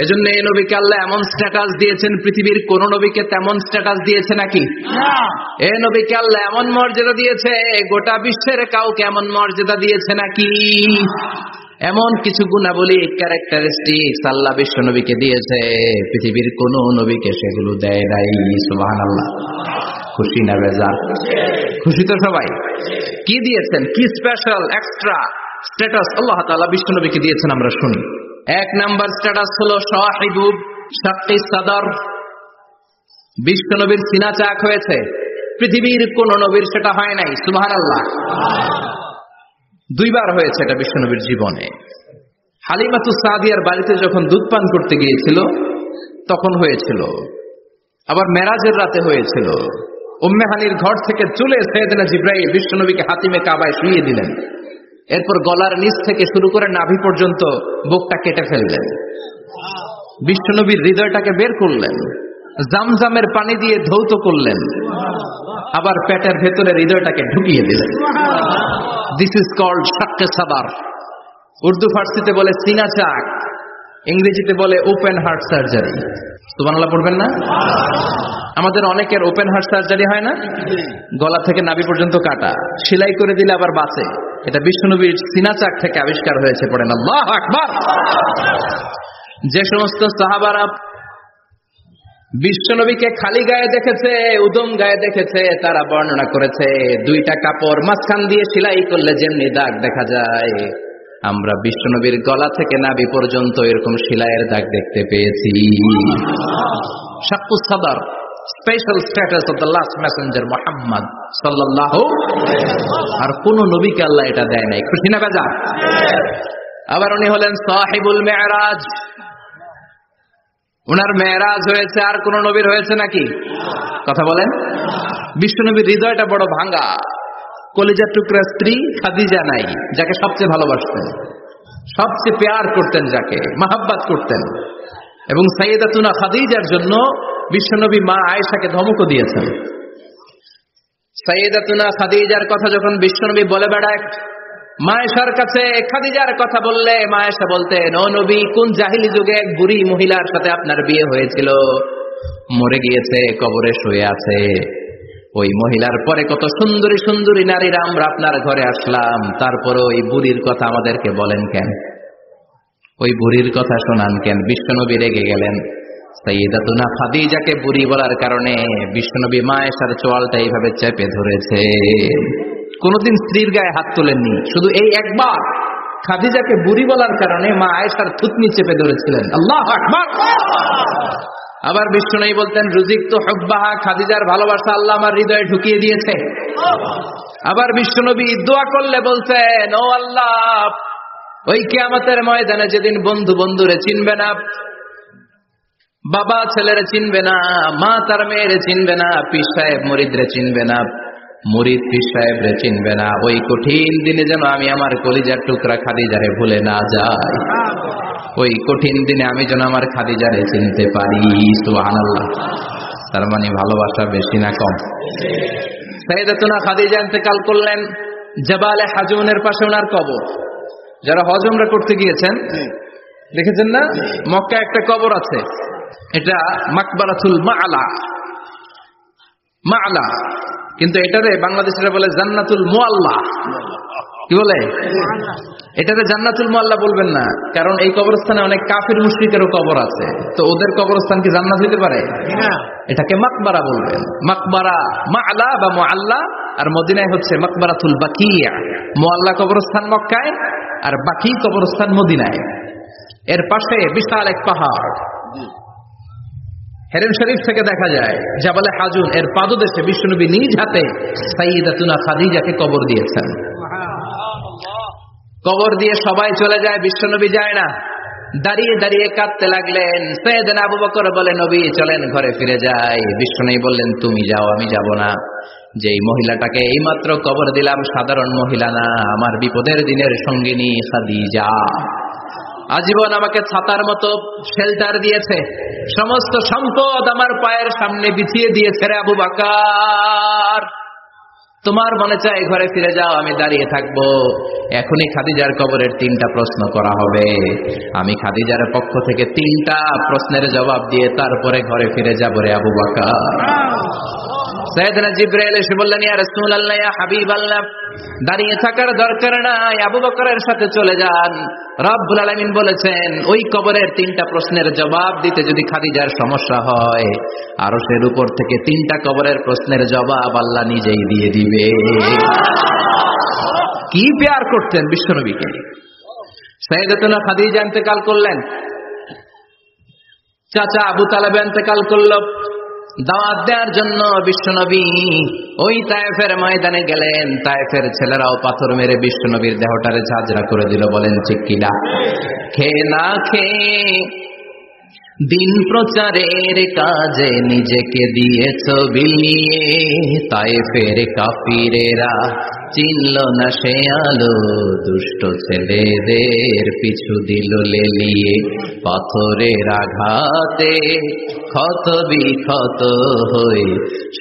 এজন্য এই নবীকে আল্লাহ এমন স্ট্যাটাস দিয়েছেন, পৃথিবীর কোন নবীকে তেমন স্ট্যাটাস দিয়েছে নাকি? এই নবীকে আল্লাহ এমন মর্যাদা দিয়েছে, গোটা বিশ্বের কাউকে এমন মর্যাদা দিয়েছে নাকি? এমন কিছু গুণাবলী, ক্যারেক্টারিস্টিক্স আল্লাহ বিশ্ব নবীকে দিয়েছে, পৃথিবীর কোন নবীকে সেগুলো দেয় নাই। সুবহানাল্লাহ। খুশি না বেজার? খুশি তো সবাই। কি দিয়েছেন, কি স্পেশাল এক্সট্রা স্ট্যাটাস আল্লাহ তাআলা বিশ্ব নবীকে দিয়েছেন আমরা শুনি। এক নাম্বার স্ট্যাটাস হলো সাহিবু শাক্কি সাদর। বিশ্ব নবীর সিনা চাক হয়েছে, পৃথিবীর কোন নবীর সেটা হয় নাই। সুবহানাল্লাহ। দুইবার হয়েছে এটা বিশ্ব নবীর জীবনে। হালিমাতুস সাদিয়ার বাড়িতে যখন দুধ পান করতে গিয়েছিল তখন হয়েছিল, আবার মেরাজের রাতে হয়েছিল। উম্মে হানির ঘর থেকে চলে সাইয়েদনা জিবরাইল বিশ্ব নবীকে হাতিমে কাবায় শুইয়ে দিলেন, এরপর গলার নিচ থেকে শুরু করে নাভি পর্যন্ত বুকটা কেটে ফেললেন, বিশ্ব নবীর হৃদয়টাকে বের করলেন, জামজামের পানি দিয়ে ধৌত করলেন, আবার পেটের ভেতরে হৃদয়টাকে ঢুকিয়ে দিলেন। দিস ইজ কল্ড শাক্কে সাদার। উর্দু ফার্সিতে বলে সিনা চাক, ইংরেজিতে বলে ওপেন হার্ট সার্জারি। সুবহানাল্লাহ পড়বেন না? আমাদের অনেকের ওপেন হার্ট সার্জারি হয় না, গলা থেকে নাভি পর্যন্ত কাটা, সেলাই করে দিলে আবার বাঁচে। এটা বিশ্বনবীর সিনা চাক থেকে আবিষ্কার হয়েছে। পড়েন আল্লাহু আকবার। যে সমস্ত সাহাবারা বিশ্বনবীকে খালি গায়ে দেখেছে, উদম গায়ে দেখেছে, তারা বর্ণনা করেছে দুইটা কাপড় মাঝখান দিয়ে সেলাই করলে যেমনি দাগ দেখা যায়, আমরা বিশ্বনবীর গলা থেকে নাভি পর্যন্ত এরকম সেলাইয়ের দাগ দেখতে পেয়েছি। শাক্কুস সাদর, special status of the last Messenger Muhammad সাল্লাল্লাহু। আর কোন নবীকে আল্লাহ এটা দেয় নাই। খুশি না বেজার? আবার উনি হলেন সাহিবুল মেরাজ। উনার মেরাজ হয়েছে, আর কোন নবীর হয়েছে নাকি? কথা বলেন। বিশ্বনবীর হৃদয়টা বড় ভাঙা, কলিজার টুকরা স্ত্রী খাদিজা নাই, যাকে সবচেয়ে ভালোবাসতেন, সবচেয়ে প্যার করতেন, যাকে মাহাব্বাত করতেন। এবং সাইয়েদাতুনা খাদিজার জন্য বিশ্বনবী মা আয়েশাকে ধমকও দিয়েছেন। সাইয়েদাতুনা খাদিজার কথা যখন বিশ্বনবী বলে বেড়ায় মা আয়েশার কাছে, খাদিজার কথা বললে মা আয়েশা বলতেন, ও নবী, কোন জাহিলি যুগে এক বুড়ি মহিলার সাথে আপনার বিয়ে হয়েছিল, মরে গিয়েছে, কবরে শুয়ে আছে। ওই মহিলার পরে কত সুন্দরী সুন্দরী নারীরা আমরা আপনার ঘরে আসলাম, তারপরে ওই বুড়ির কথা আমাদেরকে বলেন কেন? ওই বুড়ির কথা শোনান কেন? বিশ্বনবী রেগে গেলেন। সাইয়েদাতুনা খাদিজাকে বুড়ি বলার কারণে বিশ্বনবী মা আয়েশার চোয়ালটা এইভাবে চেপে ধরেছে। কোনদিন স্ত্রীর গায়ে হাত তোলেননি, শুধু এই একবার খাদিজাকে বুড়ি বলার কারণে মা আয়েশার থুতনি চেপে ধরেছিলেন। আল্লাহু আকবার। আবার বিশ্বনবী বলতেন, রুজিকতু হুব্বাহা, খাদিজার ভালোবাসা আল্লাহ আমার হৃদয়ে ঢুকিয়ে দিয়েছে। আবার বিশ্বনবী দোয়া করলে বলতেন, ও আল্লাহ, ওই কিয়ামতের ময়দানে যেদিন বন্ধু বন্ধুরে চিনবে না, বাবা ছেলেরে চিনবে না, মা তার মেয়েরে চিনবে না, পীর সাহেব মুরিদরে চিনবে না, মুরিদ পীর সাহেবরে চিনবে না, ওই কঠিন দিনে যেন আমি আমার কলিজার টুকরা খাদিজারে ভুলে না যাই। ওই কঠিন দিনে আমি যেন আমার খাদিজারে চিনতে পারি। সুবহানাল্লাহ। তার মানে ভালোবাসা বেশি না কম? সাইয়েদাতুনা খাদিজা ইন্তেকাল করলেন, জাবালে হাজুনের পাশে ওনার কবর। যারা হজ উমরা করতে গিয়েছেন দেখেছেন না, মক্কায় একটা কবর আছে, এটা মাকবারাতুল মাআলা। মাআলা, কিন্তু এটারে বাংলাদেশিরা বলে জান্নাতুল মুআল্লা। কি বলে? এটাতে জান্নাতুল মুআল্লা বলবেন না, কারণ এই কবরস্থানে অনেক কাফির মুশরিকেরও কবর আছে, তো ওদের কবরস্থান কি জান্নাত হতে পারে? এটাকে মাকবারা বলবেন। মাকবারা মাআলা বা মুআল্লা, আর মদিনায় হচ্ছে মাকবারাতুল বাকিয়া। মুআল্লা কবরস্থান মক্কায়, আর বাকি কবরস্থান মদিনায়। এর পাশে বিশাল এক পাহাড়, হেরেম শরীফ থেকে দেখা যায় জাবালে হাজুন, এর পাদদেশে বিশ্বনবী নিজ হাতে সাইয়েদাতুনা খাদিজাকে কবর দিয়েছেন। কবর দিয়ে সবাই চলে যায়, বিশ্বনবী যায় না। দাঁড়িয়ে দাঁড়িয়ে কাঁদতে লাগলেন। সাইয়েদনা আবু বকর বলে, নবী চলেন ঘরে ফিরে যাই। বিশ্বনবী বললেন, তুমি যাও, আমি যাব না। যেই মহিলাটাকে এইমাত্র কবর দিলাম সাধারণ মহিলা না, আমার বিপদের দিনের সঙ্গিনী খাদিজা। আজীবন আমাকে ছাতার মতো শেল্টার দিয়েছে, সমস্ত সম্পদ আমার পায়ের সামনে বিছিয়ে দিয়েছে রে আবু বকর। তোমার মনে চায় ঘরে ফিরে যাও, আমি দাঁড়িয়ে থাকবো। এখনই খাদিজার কবরের 3টা প্রশ্ন করা হবে। আমি খাদিজার পক্ষ থেকে 3টা প্রশ্নের জবাব দিয়ে তারপরে ঘরে ফিরে যাবো রে আবু বকর। সাইয়েদনা জিবরাইল এসে বললেন, ইয়া রাসূলুল্লাহ, ইয়া হাবিবাল্লাহ, দাঁড়িয়ে থাকার দরকার নাই, আবু বকরের সাথে চলে যান। রব্বুল আলামিন বলেছেন, ওই কবরের 3টা প্রশ্নের জবাব দিতে যদি খাদিজার সমস্যা হয়, আরশের উপর থেকে 3টা কবরের প্রশ্নের জবাব আল্লাহ নিজেই দিয়ে দিবে। কি প্যার করতেন বিশ্বনবীকে। সাইয়েদাতুনা খাদিজা ইন্তেকাল করলেন, চাচা আবু তালেব ইন্তেকাল করল। দাওয়াত দেওয়ার জন্য বিশ্বনবী ওই তায়েফের ময়দানে গেলেন। তায়েফের ছেলেরাও পাথর মেরে বিশ্বনবীর দেহটারে ঝাঁঝরা করে দিল। বলেন ঠিক কিনা? খেয়ে না খেয়ে দিন প্রচারের কাজে নিজেকে দিয়েছ বিলিয়ে, তায়েফের কাফিরেরা চিনল না সে আলো, দুষ্ট ছেলেদের পিছু দিল লেলিয়ে। পাথরের আঘাতে ক্ষত বিক্ষত হয়ে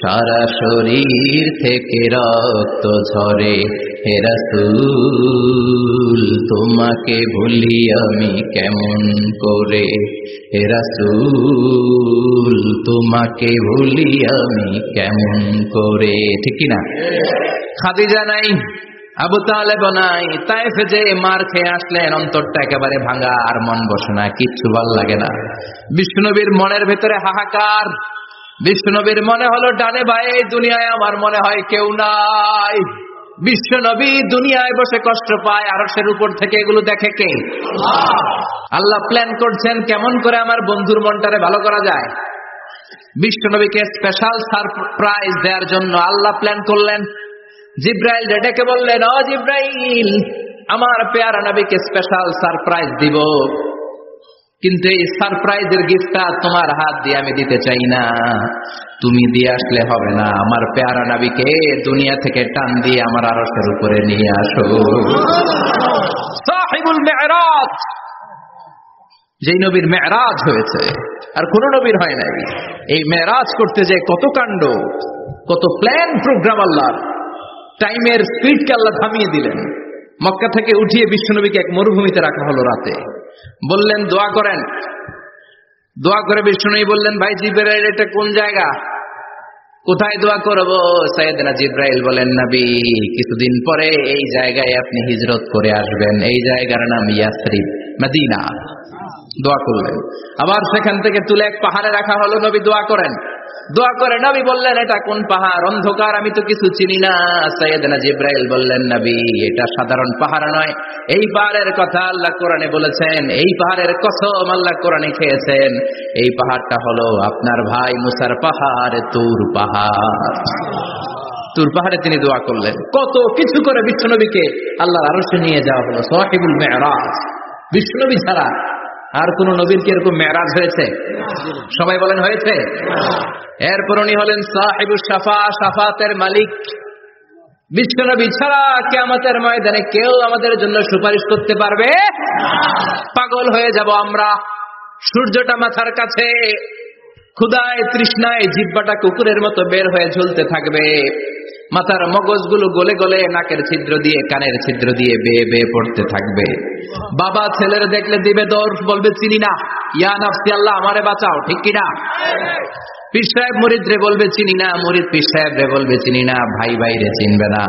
সারা শরীর থেকে রক্ত ঝরে। হে রাসূল তোমাকে ভুলি আমি কেমন করে, হে রাসূল তোমাকে ভুলি আমি কেমন করে। ঠিক কিনা? খাদিজা নাই, আবু তালেব নাই, তায়েফে যে মার খেয়ে আসলেন, অন্তরটা একেবারে ভাঙা, আর মন বসে না, কিচ্ছু ভাল লাগে না। বিশ্বনবীর মনের ভেতরে হাহাকার। বিশ্বনবীর মনে হলো, ডানে বায়ে দুনিয়ায় আমার মনে হয় কেউ নাই। বিশ্বনবী দুনিয়ায় বসে কষ্ট পায়, আরশের উপর থেকে এগুলো দেখে কে? আল্লাহ প্ল্যান করছেন কেমন করে আমার বন্ধুর মনটারে ভালো করা যায়। বিশ্বনবীকে স্পেশাল সারপ্রাইজ দেওয়ার জন্য আল্লাহ প্ল্যান করলেন। জিব্রাইল ডেকে বললেন, ও জিব্রাইল, আমার পেয়ারা নবীকে স্পেশাল সারপ্রাইজ দিব, কিন্তু এই সারপ্রাইজের গিফটটা তোমার হাত দিয়ে আমি দিতে চাই না, তুমি দিয়ে আসলে হবে না। আমার পেয়ারা নবীকে দুনিয়া থেকে টান দিয়ে আমার আরশের উপরে নিয়ে আসো। সাহিবুল মেরাজ, যেই নবীর মেরাজ হয়েছে আর কোন নবীর হয় নাই। এই মেরাজ করতে যে কত কাণ্ড, কত প্ল্যান প্রোগ্রাম আল্লাহর। টাইমের স্পিডকে আল্লাহ থামিয়ে দিলেন। মক্কা থেকে উঠিয়ে বিশ্বনবীকে এক মরুভূমিতে রাখা হলো রাতে। বললেন দোয়া করেন। দোয়া করে বিশ্বনবী বললেন, ভাই জিবরাইল, এটা কোন জায়গা, কোথায় দোয়া করবো? সাইয়েদনা জিবরাইল বলেন, নবী কিছুদিন পরে এই জায়গায় আপনি হিজরত করে আসবেন, এই জায়গার নাম ইয়াসরিব, মদিনা। দোয়া করলেন। আবার সেখান থেকে তুলে এক পাহাড়ে রাখা হলো। নবী দোয়া করেন। দোয়া করে নবী বললেন, এটা কোন পাহাড়? অন্ধকার, আমি তো কিছু চিনি না। সাইয়েদনা জিবরাইল বললেন, নবী এটা সাধারণ পাহাড় নয়, এই পাহাড়ের কথা আল্লাহ কোরআনে বলেছেন, এই পাহাড়ের কসম আল্লাহ কোরআনে খেয়েছেন। এই পাহাড়টা হলো আপনার ভাই মুসার পাহাড়, তুর পাহাড়। তুর পাহাড়ে তিনি দোয়া করলেন। কত কিছু করে বিশ্বনবীকে আল্লাহর আরশে নিয়ে যাওয়া হলো। সাহিবুল মেরাজ। বিশ্বনবী ছাড়া আর কোন নবীর কি এরকম মেরাজ হয়েছে? সবাই বলেন হয়েছে। এরপর উনি হলেন সাহিবুস শাফা, শাফাতের মালিক। বিশ্বনবী ছাড়া কিয়ামতের ময়দানে কেউ আমাদের জন্য সুপারিশ করতে পারবে? পাগল হয়ে যাব আমরা। সূর্যটা মাথার কাছে, ক্ষুধায় তৃষ্ণায় জিহ্বাটা কুকুরের মতো বের হয়ে ঝুলতে থাকবে। মাথার মগজগুলো গলে গলে নাকের ছিদ্র দিয়ে কানের ছিদ্র দিয়ে বেয়ে বেয়ে পড়তে থাকবে। বাবা ছেলের দেখলে দিবে দৌড়, বলবে চিনি না, ইয়া নাফসি আল্লাহ আমারে বাঁচাও। ঠিক কিনা? পীর সাহেব মুরিদ রে বলবে চিনি না, মুরিদ পীর সাহেব রে বলবে চিনি না, ভাই ভাইরে চিনবে না।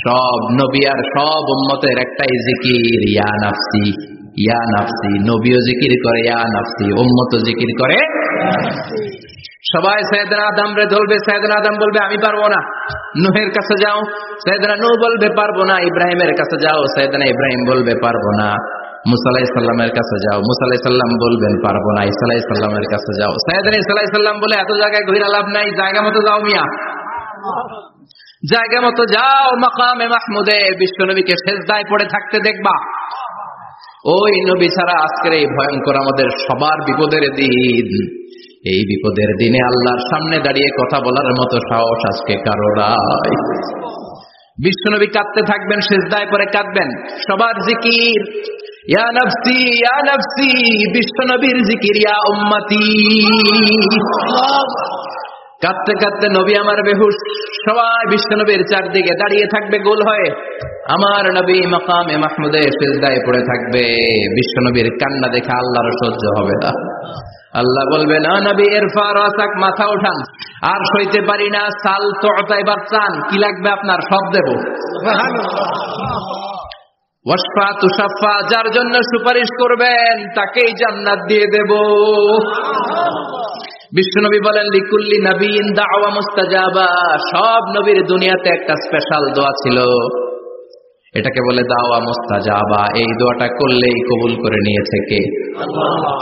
সব নবী আর সব উম্মতের একটাই জিকির, ইয়া নাফসি ইয়া নাফসি। নবীও জিকির করে ইয়া নাফসি, উম্মতও জিকির করে। সবাই সাইয়েদনা আদম রে ধরবে, সাইয়েদনা আদম বলবে আমি পারবো না। নূহের কাছে যাও, সাইয়েদনা নূহ বলবে পারবো না। ইব্রাহিমের কাছে যাও, সাইয়েদনা ইব্রাহিম বলবে পারবো না। মুসা আলাইহিস সালামের কাছে যাও, মুসা আলাইহিস সালাম বলবেন পারবো না। ঈসা আলাইহিস সালামের কাছে যাও, সাইয়েদনা ঈসা আলাইহিস সালাম বলে এত জায়গায় ঘুরে লাভ নাই, জায়গা মতো যাও মিয়া, জায়গা মতো যাও। মাকামে মাহমুদে বিশ্বনবীকে সেজদায় পড়ে থাকতে দেখবা। ওই নবী ছাড়া আজকের এই ভয়ঙ্কর আমাদের সবার বিপদের দিন। এই বিপদের দিনে আল্লাহর সামনে দাঁড়িয়ে কথা বলার মতো সাহস আজকে কারো নাই। বিশ্বনবী কাঁদতে থাকবেন, সিজদায় পড়ে কাঁদবেন। সবার জিকির ইয়া নফসি ইয়া নফসি, বিশ্বনবীর জিকির ইয়া উম্মতি। কাঁদতে কাঁদতে নবী আমার বেহুশ, সবাই বিশ্বনবীর চারদিকে দাঁড়িয়ে থাকবে গোল হয়ে। আমার নবী মাকামে মাহমুদে সিজদায় পড়ে থাকবে। বিশ্বনবীর কান্না দেখে আল্লাহর সহ্য হবে না। আল্লাহ বলবে, না নবী ইরফা রাসাক, মাথা ওঠান, আর সইতে পারি না, সাল তুতা, এবার চান, কি লাগবে আপনার সব দেব। ওয়াশফা তুশাফা, যার জন্য সুপারিশ করবেন তাকেই জান্নাত দিয়ে দেব। বিশ্বনবী বলেন, লিকুল্লি নবীন দাওয়া মুস্তাজাবা, সব নবীর দুনিয়াতে একটা স্পেশাল দোয়া ছিল, এটাকে বলে দাওয়া মুস্তাজাবা। এই দোয়াটা করলেই কবুল করে নিয়েছে কে?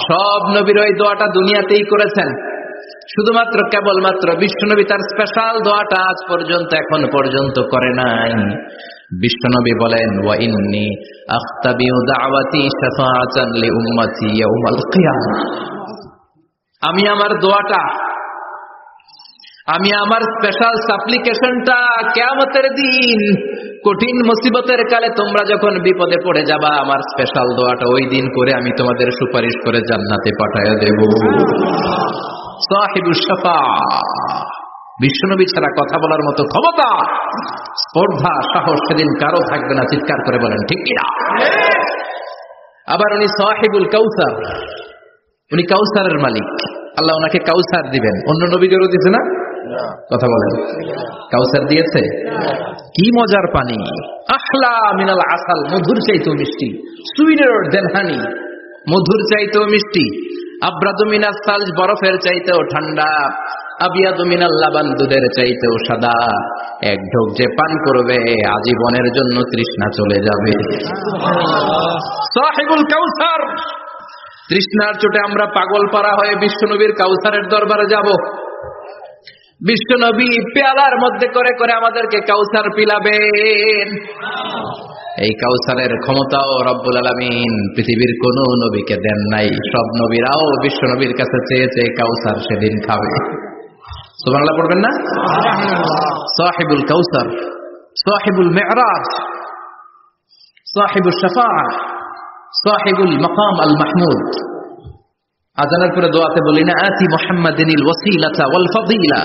সব নবীর ওই দোয়াটা দুনিয়াতেই করেছেন, শুধুমাত্র কেবলমাত্র বিশ্বনবী তার স্পেশাল দোয়াটা আজ পর্যন্ত এখন পর্যন্ত করে নাই। বিশ্বনবী বলেন, ওয়া ইন্নী আখতাবিউ দাওয়াতি শাফাআতান লি উম্মতি ইয়াউমাল কিয়ামা, আমি আমার দোয়াটা, আমি আমার স্পেশাল সাপ্লিকেশনটা কিয়ামতের দিন কঠিন মুসিবতের কালে তোমরা যখন বিপদে পড়ে যাবা, আমার স্পেশাল দোয়াটা ওই দিন করে আমি তোমাদের সুপারিশ করে জান্নাতে পাঠায়া দেব। সাহিবুশ শাফাআহ, বিশ্বনবী ছাড়া কথা বলার মতো ক্ষমতা, স্পর্ধা, সাহস সেদিন কারো থাকবে না। চিৎকার করে বলেন ঠিক কিনা? আবার উনি সাহিবুল কাউসার, উনি কাউসারের মালিক। আল্লাহ ওনাকে কাউসার দিবেন। অন্য নবীদেরও দিয়েছে না? কথা বলেন, কাউসার দিয়েছে। কি মজার পানি, আহলা মিনাল আসাল, মধুর চাইতেও মিষ্টি, সুইটার দেন হানি, মধুর চাইতেও মিষ্টি। আব্রাদু মিনাস সালজ, বরফের চাইতেও ঠান্ডা। আবিয়াদু মিনাল লাবান, দুধের চাইতেও সাদা। এক ঢোক যে পান করবে আজীবনের জন্য তৃষ্ণা চলে যাবে। সাহিবুল কাউসার, তৃষ্ণার চোটে আমরা পাগল পারা হয়ে বিশ্বনবীর কাউসারের দরবারে যাব। বিশ্বনবী পেয়ালার মধ্যে করে করে আমাদেরকে কাউসার পিলাবেন। এই কাউসারের ক্ষমতাও রব্বুল আলামিন পৃথিবীর কোন নবীকে দেন নাই। সব নবীরাও বিশ্বনবীর কাছে চেয়েছে কাউসার সেদিন খাবে। সুবহানাল্লাহ পড়বেন না? সাহিবুল কাউসার, সাহিবুল মি'রাজ, সাহিবুশ শাফাআহ, সাহিবুল মাকাম আল মাহমুদ। আজানের পরে দোয়াতে বলি না, আতি মুহাম্মাদিনিল ওয়াসিলাতা ওয়াল ফাদিলা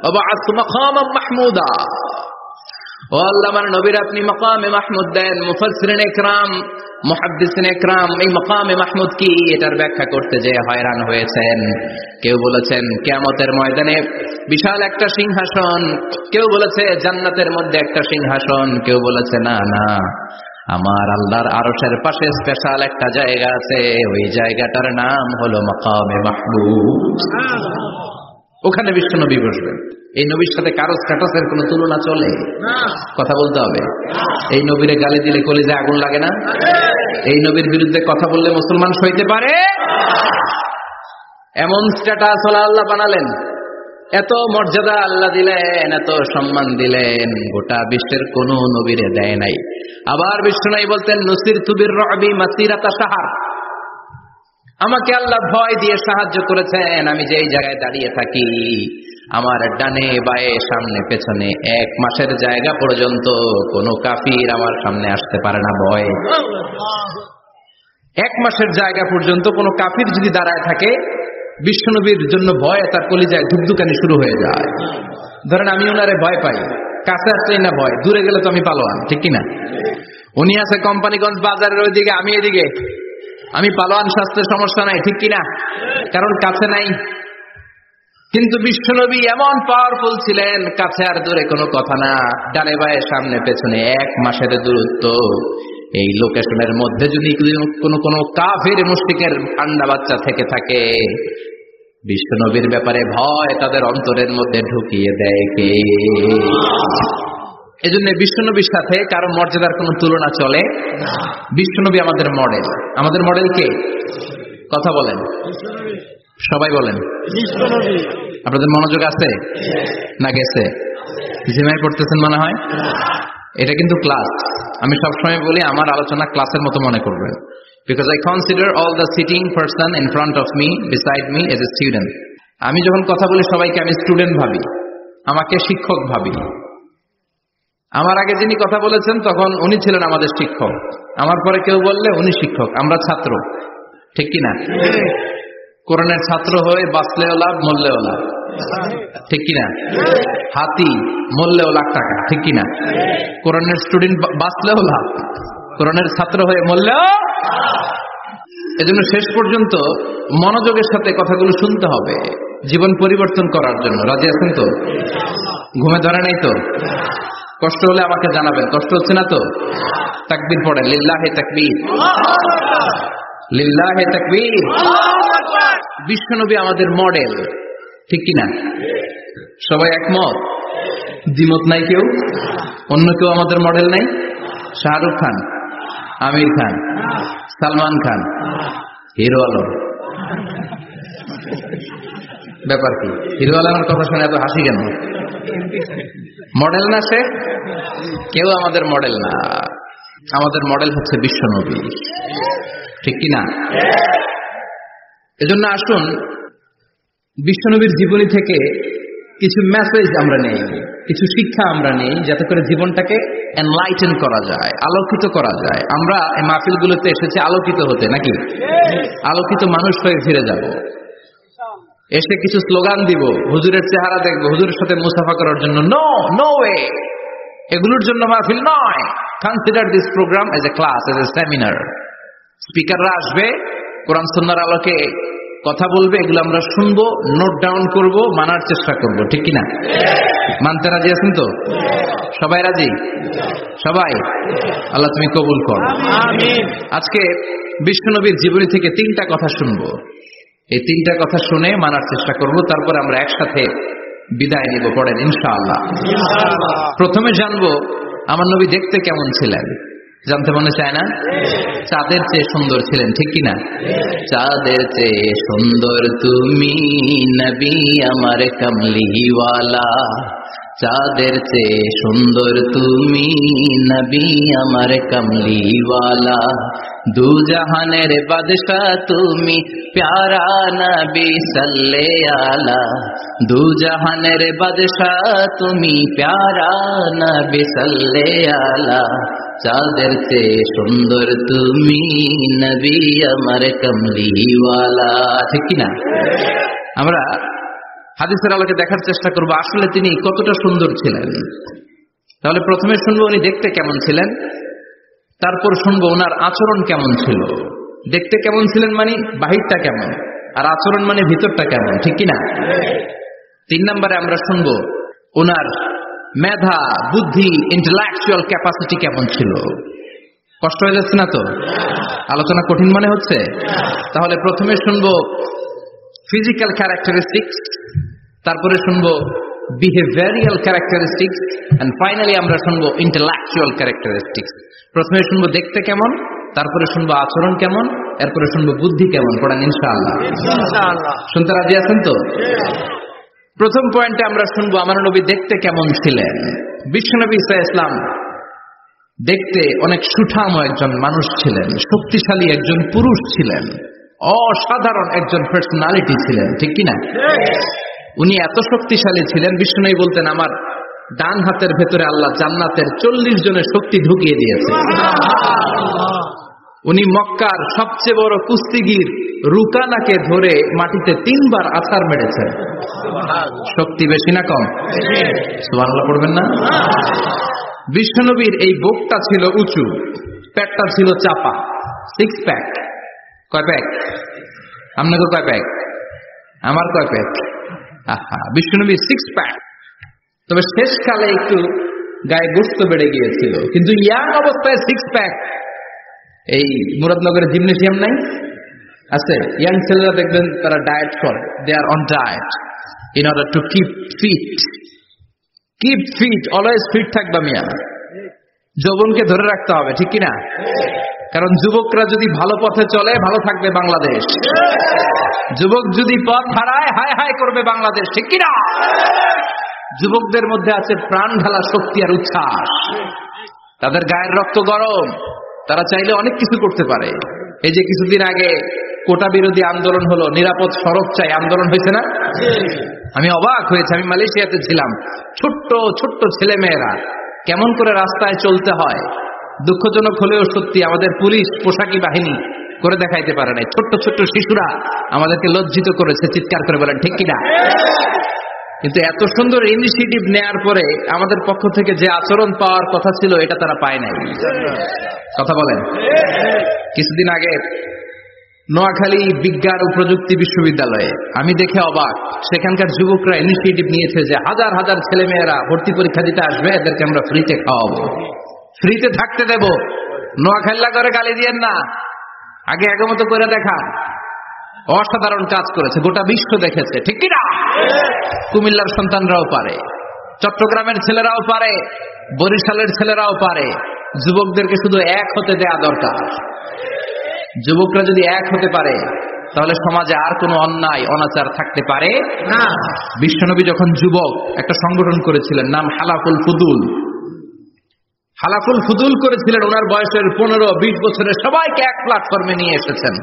ওয়া বা'আথ মাকামান মাহমুদা। ও আল্লাহ, আমার নবীর আপনি মাকামে মাহমুদ দেন। মুফাসসিরিন ইকরাম, মুহাদ্দিসিন ইকরাম এই মাকামে মাহমুদ কি, এটার ব্যাখ্যা করতে যে হয়রান হয়েছেন। কেউ বলেছেন কিয়ামতের ময়দানে বিশাল একটা সিংহাসন, কেউ বলেছে জান্নাতের মধ্যে একটা সিংহাসন, কেউ বলেছে না না, আমার আল্লাহর আরশের পাশে স্পেশাল একটা জায়গা আছে, ওই জায়গাটার নাম হলো মাকামে মাহমুদ। ওখানে বিশ্বনবী বসবেন। এই নবীর সাথে কারো স্ট্যাটাসের কোনো তুলনা চলে? কথা বলতে হবে। এই নবীরে গালি দিলে কলিজায় আগুন লাগে না? এই নবীর বিরুদ্ধে কথা বললে মুসলমান সইতে পারে? এমন স্ট্যাটাস হলো আল্লাহ বানালেন, এত মর্যাদা আল্লাহ দিলেন, এত সম্মান দিলেন, গোটা বিশ্বের কোন নবীরে দেয় নাই। আবার বিষ্ণু বলতেন, নুসিরতু বির-রু'বি মাসিরাতা শাহর, আমাকে আল্লাহ ভয় দিয়ে সাহায্য করেছেন। আমি যেই জায়গায় দাঁড়িয়ে থাকি, আমার ডানে বায়ে সামনে পেছনে 1 মাসের জায়গা পর্যন্ত কোনো কাফির আমার সামনে আসতে পারে না ভয়। 1 মাসের জায়গা পর্যন্ত কোনো কাফির যদি দাঁড়ায় থাকে, বিশ্বনবীর জন্য ভয় তার কলিজায় ধুকধুকানি শুরু হয়ে যায়। ধরেন আমি ওনারে ভয় পাই, কাছে আসলেই না ভয়, দূরে গেলে তো আমি পালোয়ান, ঠিক কিনা? উনি আছে কোম্পানিগঞ্জ বাজারের ওইদিকে, আমি এদিকে, আমি পালোয়ান, স্বাস্থ্যের সমস্যা নাই, ঠিক কিনা? কারণ কাছে নাই। কিন্তু বিশ্বনবী এমন পাওয়ারফুল ছিলেন, কাছে আর দূরে কোনো কথা না, ডানে বায়ে সামনে পেছনে 1 মাসের দূরত্ব। এই লোকেশনের মধ্যে যদি কোনো কাফির মুশরিকের ঠান্ডা বাচ্চা থেকে থাকে, বিশ্বনবীর ব্যাপারে ভয় তাদের অন্তরের মধ্যে ঢুকিয়ে দেয় কে? এজন্য বিশ্বনবীর সাথে কারো মর্যাদার কোনো তুলনা চলে? বিশ্বনবী আমাদের মডেল। আমাদের মডেল কে? কথা বলেন, সবাই বলেন। আপনাদের মনোযোগ আছে না গেছে? জিমাই পড়তেছেন মনে হয়। এটা কিন্তু ক্লাস। আমি সবসময় বলি আমার আলোচনা ক্লাসের মতো মনে করবেন, because I consider all the sitting person in front of me, beside me as a student. আমি যখন কথা বলি সবাইকে আমি স্টুডেন্ট ভাবি, আমাকে শিক্ষক ভাবি। আমার আগে যিনি কথা বলেছেন তখন উনি ছিলেন আমাদের শিক্ষক, আমার পরে কেউ বললে উনি শিক্ষক, আমরা ছাত্র, ঠিক কিনা? কোরআনের ছাত্র হয়ে বাঁচলেও লাভ, মরলেও লাভ, ঠিক কিনা? হাতি মরলেও লাখ টাকা, ঠিক কিনা? কোরআনের স্টুডেন্ট বাঁচলেও লাভ, কোরআনের ছাত্র হয়ে মরলেও। এজন্য শেষ পর্যন্ত মনোযোগের সাথে কথাগুলো শুনতে হবে জীবন পরিবর্তন করার জন্য। রাজি আছেন তো? ঘুমে ধরে নাই তো? কষ্ট হলে আমাকে জানাবেন, কষ্ট হচ্ছে না তো? তাকবীর পড়েন, লিল্লাহে তাকবীর, লিল্লাহে তাকবীর। বিশ্বনবী আমাদের মডেল, ঠিক কিনা? সবাই একমত? দ্বিমত নাই কেউ? অন্য কেউ আমাদের মডেল নাই? শাহরুখ খান, আমির খান, সালমান খান, হিরো আলম। ব্যাপার কি? হিরো আলমের কথা শুনে এত হাসি কেন? মডেল না সে? কেউ আমাদের মডেল না। আমাদের মডেল হচ্ছে বিশ্বনবী, ঠিক কিনা? এজন্য আসুন বিশ্বনবীর জীবনী থেকে কিছু মেসেজ আমরা নেই, কিছু শিক্ষা আমরা নেই, যাতে করে জীবনটাকে এনলাইটেন করা যায়, আলোকিত করা যায়। আমরা এই মাহফিলগুলোতে এসেছি আলোকিত হতে, নাকি? আলোকিত মানুষ হয়ে ফিরে যাব। এসে কিছু স্লোগান দিব, হুজুরের চেহারা দেখবো, হুজুরের সাথে মুসাফা করার জন্য, নো নো ওয়ে, এগুলোর জন্য মাহফিল নয়। Consider this program as a class, as a seminar. স্পিকাররা আসবে, কোরআন সুন্নাহর আলোকে কথা বলবে, এগুলো আমরা শুনবো, নোট ডাউন করব, মানার চেষ্টা করব, ঠিক কিনা? মানতে রাজি আছেন তো? সবাই রাজি? সবাই? আল্লাহ তুমি কবুল কর। আজকে বিশ্বনবীর জীবনী থেকে 3টা কথা শুনবো। এই 3টা কথা শুনে মানার চেষ্টা করব, তারপর আমরা একসাথে বিদায় নিব। পড়েন ইনশাআল্লাহ। প্রথমে জানবো আমার নবী দেখতে কেমন ছিলেন। জানতে মনে চায় না? চাঁদের চেয়ে সুন্দর ছিলেন, ঠিক কিনা? চাঁদের চেয়ে সুন্দর তুমি নবী আমার কামলিওয়ালা, চাঁদের চেয়ে সুন্দর তুমি নবী আমার কামলিওয়ালা, দু জাহানের বাদশাহ তুমি প্যারা নবী সাল্লে আলা, দু জাহানের বাদশাহ তুমি প্যারা নবী সাল্লে আলা, চাঁদের চেয়ে সুন্দর তুমি নবী আমার কামলিওয়ালা, ঠিক কিনা? আমরা হাদিসের আলোকে দেখার চেষ্টা করব আসলে তিনি কতটা সুন্দর ছিলেন। তাহলে প্রথমে শুনবো উনি দেখতে কেমন ছিলেন, তারপর শুনবো ওনার আচরণ কেমন ছিল। দেখতে কেমন ছিলেন মানে বাহিরটা কেমন, আর আচরণ মানে ভিতরটা কেমন, ঠিক কিনা? 3 নম্বরে আমরা শুনবো ওনার মেধা, বুদ্ধি, ইন্টেলেকচুয়াল ক্যাপাসিটি কেমন ছিল। কষ্ট হয়ে যাচ্ছে না তো? আলোচনা কঠিন মনে হচ্ছে? তাহলে প্রথমে শুনবো ফিজিক্যাল ক্যারেক্টারিস্টিক্স, তারপরে শুনবো বিহেভিয়ারিয়াল ক্যারেক্টারিস্টিক্স, এন্ড ফাইনালি আমরা শুনবো ইন্টেলেকচুয়াল ক্যারেক্টারিস্টিক্স। প্রথমে শুনবো দেখতে কেমন, তারপরে শুনবো আচরণ কেমন, এরপরে শুনবো বুদ্ধি কেমন। পড়েন ইনশাআল্লাহ। শুনতে রাজি আছেন তো? প্রথম পয়েন্টে আমরা শুনবো আমার নবী দেখতে কেমন ছিলেন। বিশ্বনবী সাল্লাল্লাহু আলাইহি ওয়াসাল্লাম দেখতে অনেক সুঠাম একজন মানুষ ছিলেন, শক্তিশালী একজন পুরুষ ছিলেন, অসাধারণ একজন পার্সোনালিটি ছিলেন, ঠিক কিনা? উনি এত শক্তিশালী ছিলেন, বিশ্বনবী বলতেন আমার ডান হাতের ভেতরে আল্লাহ জান্নাতের 40 জনের শক্তি ঢুকিয়ে দিয়েছে। উনি মক্কার সবচেয়ে বড় কুস্তিগির রুকানাকে ধরে মাটিতে 3 বার আছাড় মেরেছেন। শক্তি বেশি না কম? সুবহানাল্লাহ পড়বেন না? বিশ্বনবীর এই বুকটা ছিল উঁচু, পেটটা ছিল চাপা, 6 প্যাক। কয় প্যাক? আপনাকে কয় প্যাক? আমার কয় প্যাক? বিশ্বনবীর 6 প্যাক। তবে শেষকালে একটু গায়ে গোস্ত বেড়ে গিয়েছিল, কিন্তু ইয়াং অবস্থায় 6 প্যাক। এই মুরাদনগরে জিমনেশিয়াম নাই? আছে। ইয়াং ছেলেরা দেখবেন তারা ডায়েট করে, they are on diet in order to keep fit. Keep fit, always fit থাকবা মিয়া। যৌবনকে ধরে রাখতে হবে, ঠিক কিনা? কারণ যুবকরা যদি ভালো পথে চলে ভালো থাকবে বাংলাদেশ, যুবক যদি পথ হারায় হায় হায় করবে বাংলাদেশ, ঠিক কিনা? যুবকদের মধ্যে আছে প্রাণ ঢালা শক্তি আর উচ্ছ্বাস, তাদের গায়ের রক্ত গরম, তারা চাইলে অনেক কিছু করতে পারে। এই যে কিছুদিন আগে কোটা বিরোধী আন্দোলন হলো, নিরাপদ সড়ক চাই আন্দোলন হয়েছে না? আমি অবাক হয়েছে। আমি মালয়েশিয়াতে ছিলাম, ছোট্ট ছোট্ট ছেলে মেয়েরা কেমন করে রাস্তায় চলতে হয়, দুঃখজনক হলেও সত্যি, আমাদের পুলিশ পোশাকি বাহিনী করে দেখাইতে পারে নাই। ছোট্ট ছোট্ট শিশুরা আমাদেরকে লজ্জিত করেছে, চিৎকার করে বলেন ঠিক কিনা? কিন্তু এত সুন্দর ইনিশিয়েটিভ নেয়ার পরে আমাদের পক্ষ থেকে যে আচরণ পাওয়ার কথা ছিল এটা তারা পায় নাই। কথা বলেন। কিছুদিন আগে নোয়াখালী বিজ্ঞান ও প্রযুক্তি বিশ্ববিদ্যালয়ে আমি দেখে অবাক, সেখানকার যুবকরা ইনিশিয়েটিভ নিয়েছে যে হাজার হাজার ছেলে মেয়েরা ভর্তি পরীক্ষা দিতে আসবে, এদেরকে আমরা ফ্রিতে খাওয়াবো, ফ্রিতে থাকতে দেব। নোয়াখালী করে গালি দিয়েন না, আগে একমত করে দেখা। অসাধারণ কাজ করেছে, গোটা বিশ্ব দেখেছে, ঠিক কিনা? কুমিল্লার সন্তানরাও পারে, চট্টগ্রামের ছেলেরাও পারে, বরিশালের ছেলেরাও পারে। যুবকদেরকে শুধু এক হতে দেয়া দরকার। যুবকরা যদি এক হতে পারে তাহলে সমাজে আর কোনো অন্যায় অনাচার থাকতে পারে না। বিশ্বনবী যখন যুবক একটা সংগঠন করেছিলেন, নাম হালাফুল ফুদুল। হালাফুল ফুদুল করেছিলেন, ওনার বয়সের 15-20 বছরের সবাইকে এক প্ল্যাটফর্মে নিয়ে এসেছেন,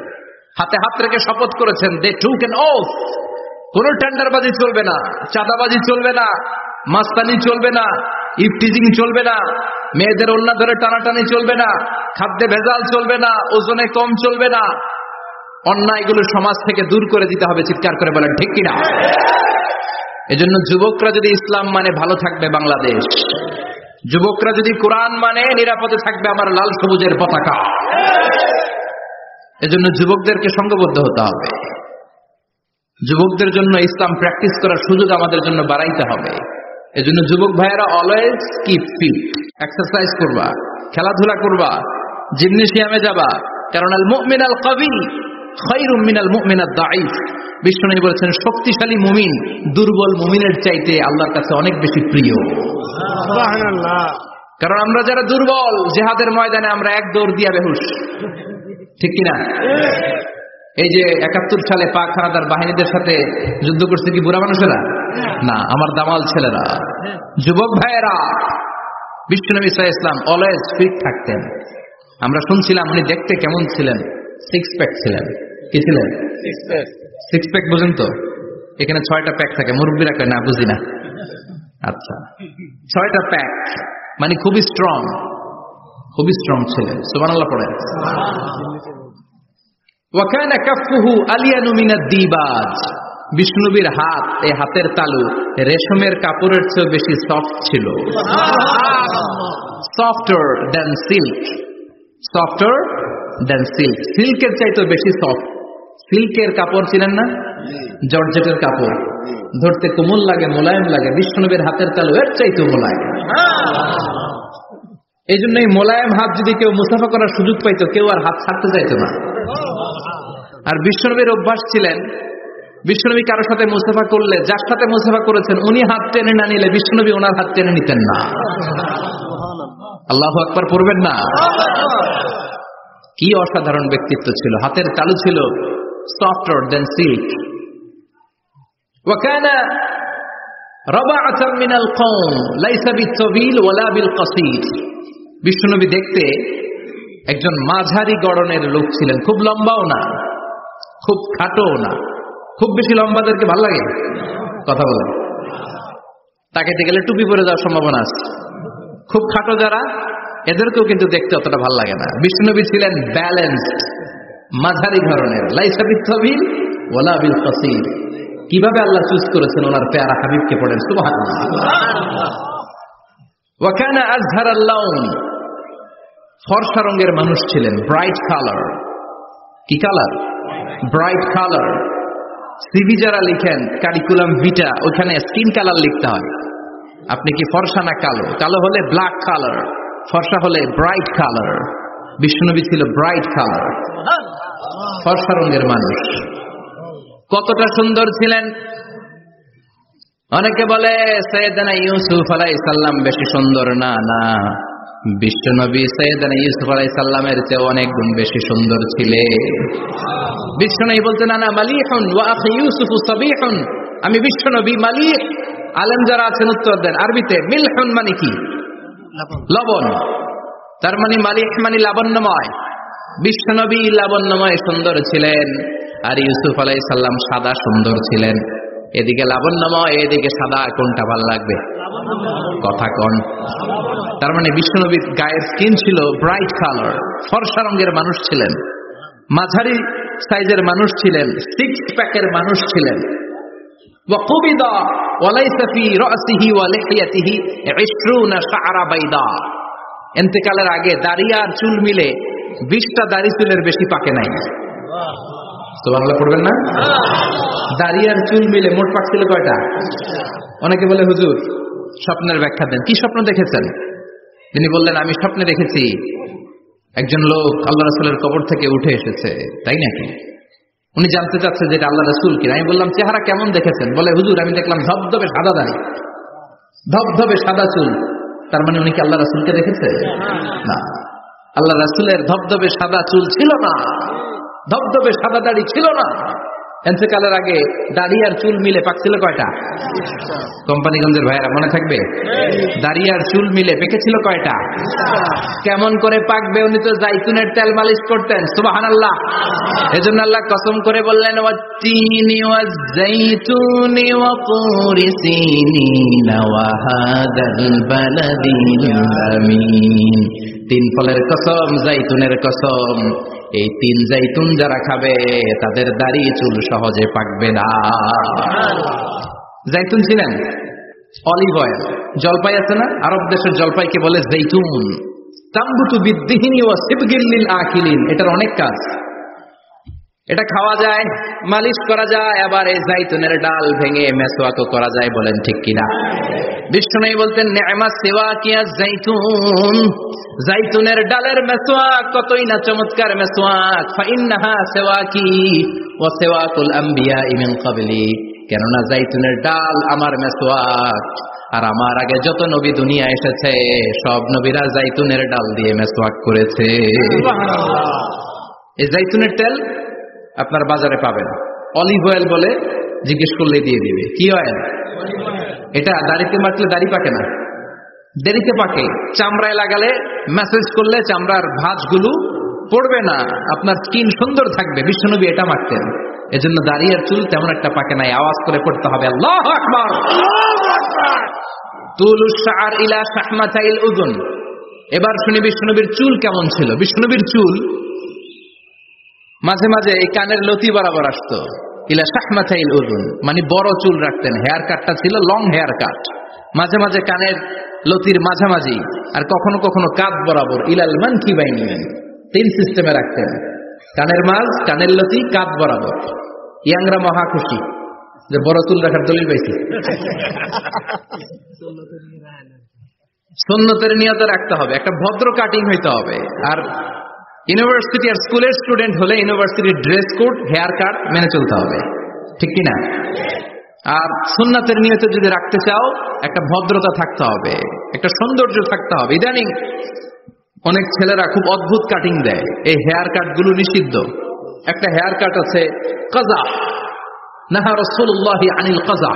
হাতে হাত রেখে শপথ করেছেন, দে টুক অ্যান ওথ, কোনো টেন্ডারবাজি চলবে না, চাঁদাবাজি চলবে না, মাস্তানি চলবে না, ইফটিজিং চলবে না, মেয়েদের ওড়না ধরে টানাটানি চলবে না, খাদ্যে ভেজাল চলবে না, ওজনে কম চলবে না, অন্যায়গুলো সমাজ থেকে দূর করে দিতে হবে। চিৎকার করে বলেন ঠিক কিনা? এজন্য যুবকরা যদি ইসলাম মানে ভালো থাকবে বাংলাদেশ, যুবকরা যদি কোরআন মানে নিরাপদে থাকবে আমার লাল সবুজের পতাকা। এজন্য যুবকদেরকে সংঘবদ্ধ হতে হবে, যুবকদের জন্য ইসলাম প্র্যাকটিস করার সুযোগ আমাদের জন্য বাড়াইতে হবে। এজন্য যুবক ভাইয়েরা অলওয়েজ কিপ ফিট, এক্সারসাইজ করবা, খেলাধুলা করবা, জিমনেশিয়ামে যাবা, কারণ আল মুমিন আল কবি খায়রুম মিনাল মুমিন আদ দাঈফ। বিশ্বনবী বলেছেন শক্তিশালী মুমিন দুর্বল মুমিনের চাইতে আল্লাহর কাছে অনেক বেশি প্রিয়। সুবহানাল্লাহ। কারণ আমরা যারা দুর্বল, জিহাদের ময়দানে আমরা এক দৌড় দিয়া বেহুশ, ঠিক কিনা? এই যে 71 সালে পাক হানাদার বাহিনীদের সাথে যুদ্ধ করছে কি বুড়া মানুষেরা? না, আমার দামাল ছেলেরা, যুবক ভাইয়েরা। বিশ্বনবী সাল্লাল্লাহু আলাইহি ওয়াসাল্লাম অলওয়েজ ফিট থাকতেন। আমরা শুনছিলাম উনি দেখতে কেমন ছিলেন, 6 প্যাক ছিলেন। কি ছিলেন? 6 প্যাক। বুঝেন তো, এখানে 6টা প্যাক থাকে, মুরব্বীরা কয় না বুঝি না। আচ্ছা, 6টা প্যাক মানে খুবই স্ট্রং, খুবই স্ট্রং ছিলেন। সুবহানাল্লাহ পড়েন। ওয়াকানা কাফফুহু আলিয়ানু মিনাদ দিবাজ। বিষ্ণুবীর হাত, এই হাতের তালু রেশমের কাপড়ের চেয়ে বেশি সফট ছিল। Softer than silk, softer than silk, সিল্কের চাইতে বেশি সফট। সিল্কের কাপড় ছিলেন না, জর্জেটের কাপড়, ধরতে কোমল লাগে, মোলায়েম লাগে। বিষ্ণুবীর হাতের তালু এর চাইতে মোলায়েম। এই জন্য এই মোলায়েম হাত যদি কেউ মুসাফা করার সুযোগ পাইতো, কেউ আর হাত ছাড়তে চাইতো না। আর বিশ্বনবীর অভ্যাস ছিলেন, বিশ্বনবী কারোর সাথে মুসাফা করলে, যার সাথে মুসাফা করেছেন উনি হাত টেনে না নিলে বিশ্বনবী ওনার হাত টেনে নিতেন না। আল্লাহু আকবার পড়বেন না? কি অসাধারণ ব্যক্তিত্ব ছিল, হাতের তালু ছিল সফটার দেন সিল্ক। ওয়াকানা রাবাআতান মিনাল কওম লাইসা বিতাবিল ওয়ালা বিল কাসীর। বিশ্বনবী দেখতে একজন মাঝারি গড়নের লোক ছিলেন, খুব লম্বাও না, খুব খাটোও না। খুব বেশি লম্বাদেরকে ভালো লাগে? কথা বলেন। তাকাইতে গেলে টুপি পরে যাওয়ার সম্ভাবনা আছে। খুব খাটো যারা, এদেরকেও কিন্তু দেখতে অতটা ভালো লাগে না। বিষ্ণুনবী ছিলেন ব্যালেন্সড, মাঝারি ধরনের। লাইসা বিতাবিল ওয়ালা বিল কাসীর। কিভাবে আল্লাহ চুজ করেছেন ওনার পেয়ারা হাবিবকে, পড়েন সুবহানাল্লাহ। ওয়া কানা আযহারাল লাউন, ফর্সা রঙের মানুষ ছিলেন, ব্রাইট কালার। কি কালার? Bright colour. সিভি যারা লিখেন কারিকুলাম ভিটা, ওখানে স্কিন কালার লিখতে হয়। আপনি কি ফর্সা না কালো? কালো হলে ব্ল্যাক কালার, ফর্সা হলে ব্রাইট কালার। বিষ্ণুনবী ছিল ব্রাইট কালার, ফর্সা রঙের মানুষ। কতটা সুন্দর ছিলেন! অনেকে বলে সাইয়েদনা ইউসুফ আলাইহিস সালাম বেশি সুন্দর। না না, বিশ্বনবী সাইয়েদনা ইউসুফ আলাইহিস সালামের চেয়ে অনেক গুণ বেশি সুন্দর ছিলেন। বিশ্বনবী বলতেন আনা মালিহুন ওয়া আখি ইউসুফ সাবিহুন। আমি বিশ্বনবী মালিহ। আলেম যারা আছেন উত্তর দেন আরবিতে। মিলহুন মানে কি? লবণ। তার মানে মালিহ মানে লাবণ্যময়। বিশ্বনবী লাবণ্যময় সুন্দর ছিলেন, আর ইউসুফ আলাইহিস সালাম সাদা সুন্দর ছিলেন। এদিকে লাবণ্যময়, এদিকে সাদা, কোনটা ভালো লাগবে? কথা কোন? তার মানে বিশ্বনবীর গায়ের স্কিন ছিল ব্রাইট কালার, ফর্সা রঙের মানুষ ছিলেন, মাঝারি সাইজের মানুষ ছিলেন, সিক্স প্যাকের মানুষ ছিলেন। ওয়াকুবিদা ওয়ালাইসা ফি রাসিহি ওয়া লিহিয়াতিহি 20 শাআরা বাইদা। ইন্তেকালের আগে দাড়ি আর চুল মিলে 20টা দাড়ি চুলের বেশি পাকে নাই। সুবহানাল্লাহ পড়বেন না? দাড়ি আর চুল মিলে মোট পাকছিল কয়টা? অনেকে বলে হুজুর স্বপ্নের ব্যাখ্যা দেন, কি স্বপ্ন দেখেছেন? তিনি বললেন, আমি স্বপ্নে দেখেছি একজন লোক আল্লাহ রাসূলের কবর থেকে উঠে এসেছে। তাই নাকি? উনি জানতে চাচ্ছে যে এটা আল্লাহ রাসূল কিনা। আমি বললাম, চেহারা কেমন দেখেছেন? বলে, হুজুর আমি দেখলাম ধবধবে সাদা দাড়ি, ধবধবে সাদা চুল। তার মানে উনি কি আল্লাহ রাসূলকে দেখেছে? না, আল্লাহ রাসূলের ধবধবে সাদা চুল ছিল না, ধবধবে সাদা দাড়ি ছিল না। ইন্তেকালের আগে দাড়ি আর চুল মিলে পাকছিল কয়টা? কোম্পানিগঞ্জের ভাইয়েরা মনে থাকবে? দাড়ি আর চুল মিলে পেকেছিল কয়টা? কেমন করে পাকবে? উনি তো জাইতুনের তেল মালিশ করতেন। সুবহানাল্লাহ। এজন্য আল্লাহ কসম করে বললেন, ওয়াত্তিনি ওয়াজ-জাইতুনি ওয়া তুরি সিনিন ওয়া হাদাল বালাদিল আমিন। তিন ফলের কসম, জাইতুনের কসম, এই তিন জাইতুন যারা খাবে তাদের দাড়ি চুল সহজে পাকবে না। জাইতুন ছিলেন অলিভ অয়েল, জলপাই আছে না, আরব দেশের জলপাইকে বলে জাইতুন। তাম্বুতু বিদ্দিহিনি ওয়া সিবগিল লিল আকিলিন। এটার অনেক কাজ, এটা খাওয়া যায়, মালিশ করা যায়, আবার এই জাইতুনের ডাল ভেঙে মেসওয়াকও করা যায়। বলেন ঠিক কিনা? বিষ্ণু বলতেন, নি'মা সিওয়াকিয়া জাইতুন, জাইতুনের ডালের মেসওয়াক কতই না চমৎকার মেসওয়াক। ফাইন্নাহা সিওয়াকি ওয়া সিওয়াকুল আমবিয়া মিন ক্বাবলি। কেননা জাইতুনের ডাল আমার মেসওয়াক, আর আমার আগে যত নবী দুনিয়া এসেছে সব নবীরা জাইতুনের ডাল দিয়ে মেসওয়াক করেছে। এই জাইতুনের তেল আপনার বাজারে পাবেন, অলিভ অয়েল বলে, জিজ্ঞেস করলে দিয়ে দিবে। কি অয়েল? এটা দাড়িতে মাখলে দাড়ি পাকে না, দেরিতে পাকে। চামড়ায় লাগালে, ম্যাসেজ করলে চামড়ার ভাঁজগুলো পড়বে না, আপনার স্কিন সুন্দর থাকবে। বিশ্বনবী এটা মাখতেন, এজন্য দাড়ি আর চুল তেমন একটা পাকে নাই। আওয়াজ করে পড়তে হবে আল্লাহু আকবার। তুলুশ শাআর ইলা শাহমাতাইল উযুন। এবার শুনি বিশ্বনবীর চুল কেমন ছিল। বিশ্বনবীর চুল মাঝে মাঝে এই কানের লতি বরাবর আসতো। ইলা শাহমাতাইল উযুন মানে বড় চুল রাখতেন। হেয়ার কাটটা ছিল লং হেয়ার কাট, মাঝে মাঝে কানের লতির মাঝামাঝি, আর কখনো কখনো কাঁধ বরাবর। ইলাল মানকিবাইনি, তিন সিস্টেমে রাখতেন, কানের মাঝ, কানের লতি, কাঁধ বরাবর। ইয়াংরা মহা খুশি যে বড় চুল রাখার দলিল পাইছি। সুন্নতের নিয়তে রাখতে হবে, একটা ভদ্র কাটিং হইতে হবে। আর ইউনিভার্সিটি আর স্কুলের স্টুডেন্ট হলে ইউনিভার্সিটির ড্রেস কোড, হেয়ার কাট মেনে চলতে হবে, ঠিক কিনা? আর সুন্নাতের নিয়তে যদি রাখতে চাও, একটা ভদ্রতা থাকতে হবে, একটা সৌন্দর্য থাকতে হবে। ইদানিং অনেক ছেলেরা খুব অদ্ভুত কাটিং দেয়, এই হেয়ার কাট গুলো নিষিদ্ধ। একটা হেয়ার কাট আছে কাজা, নাহা রাসূলুল্লাহ আনিল কাজা।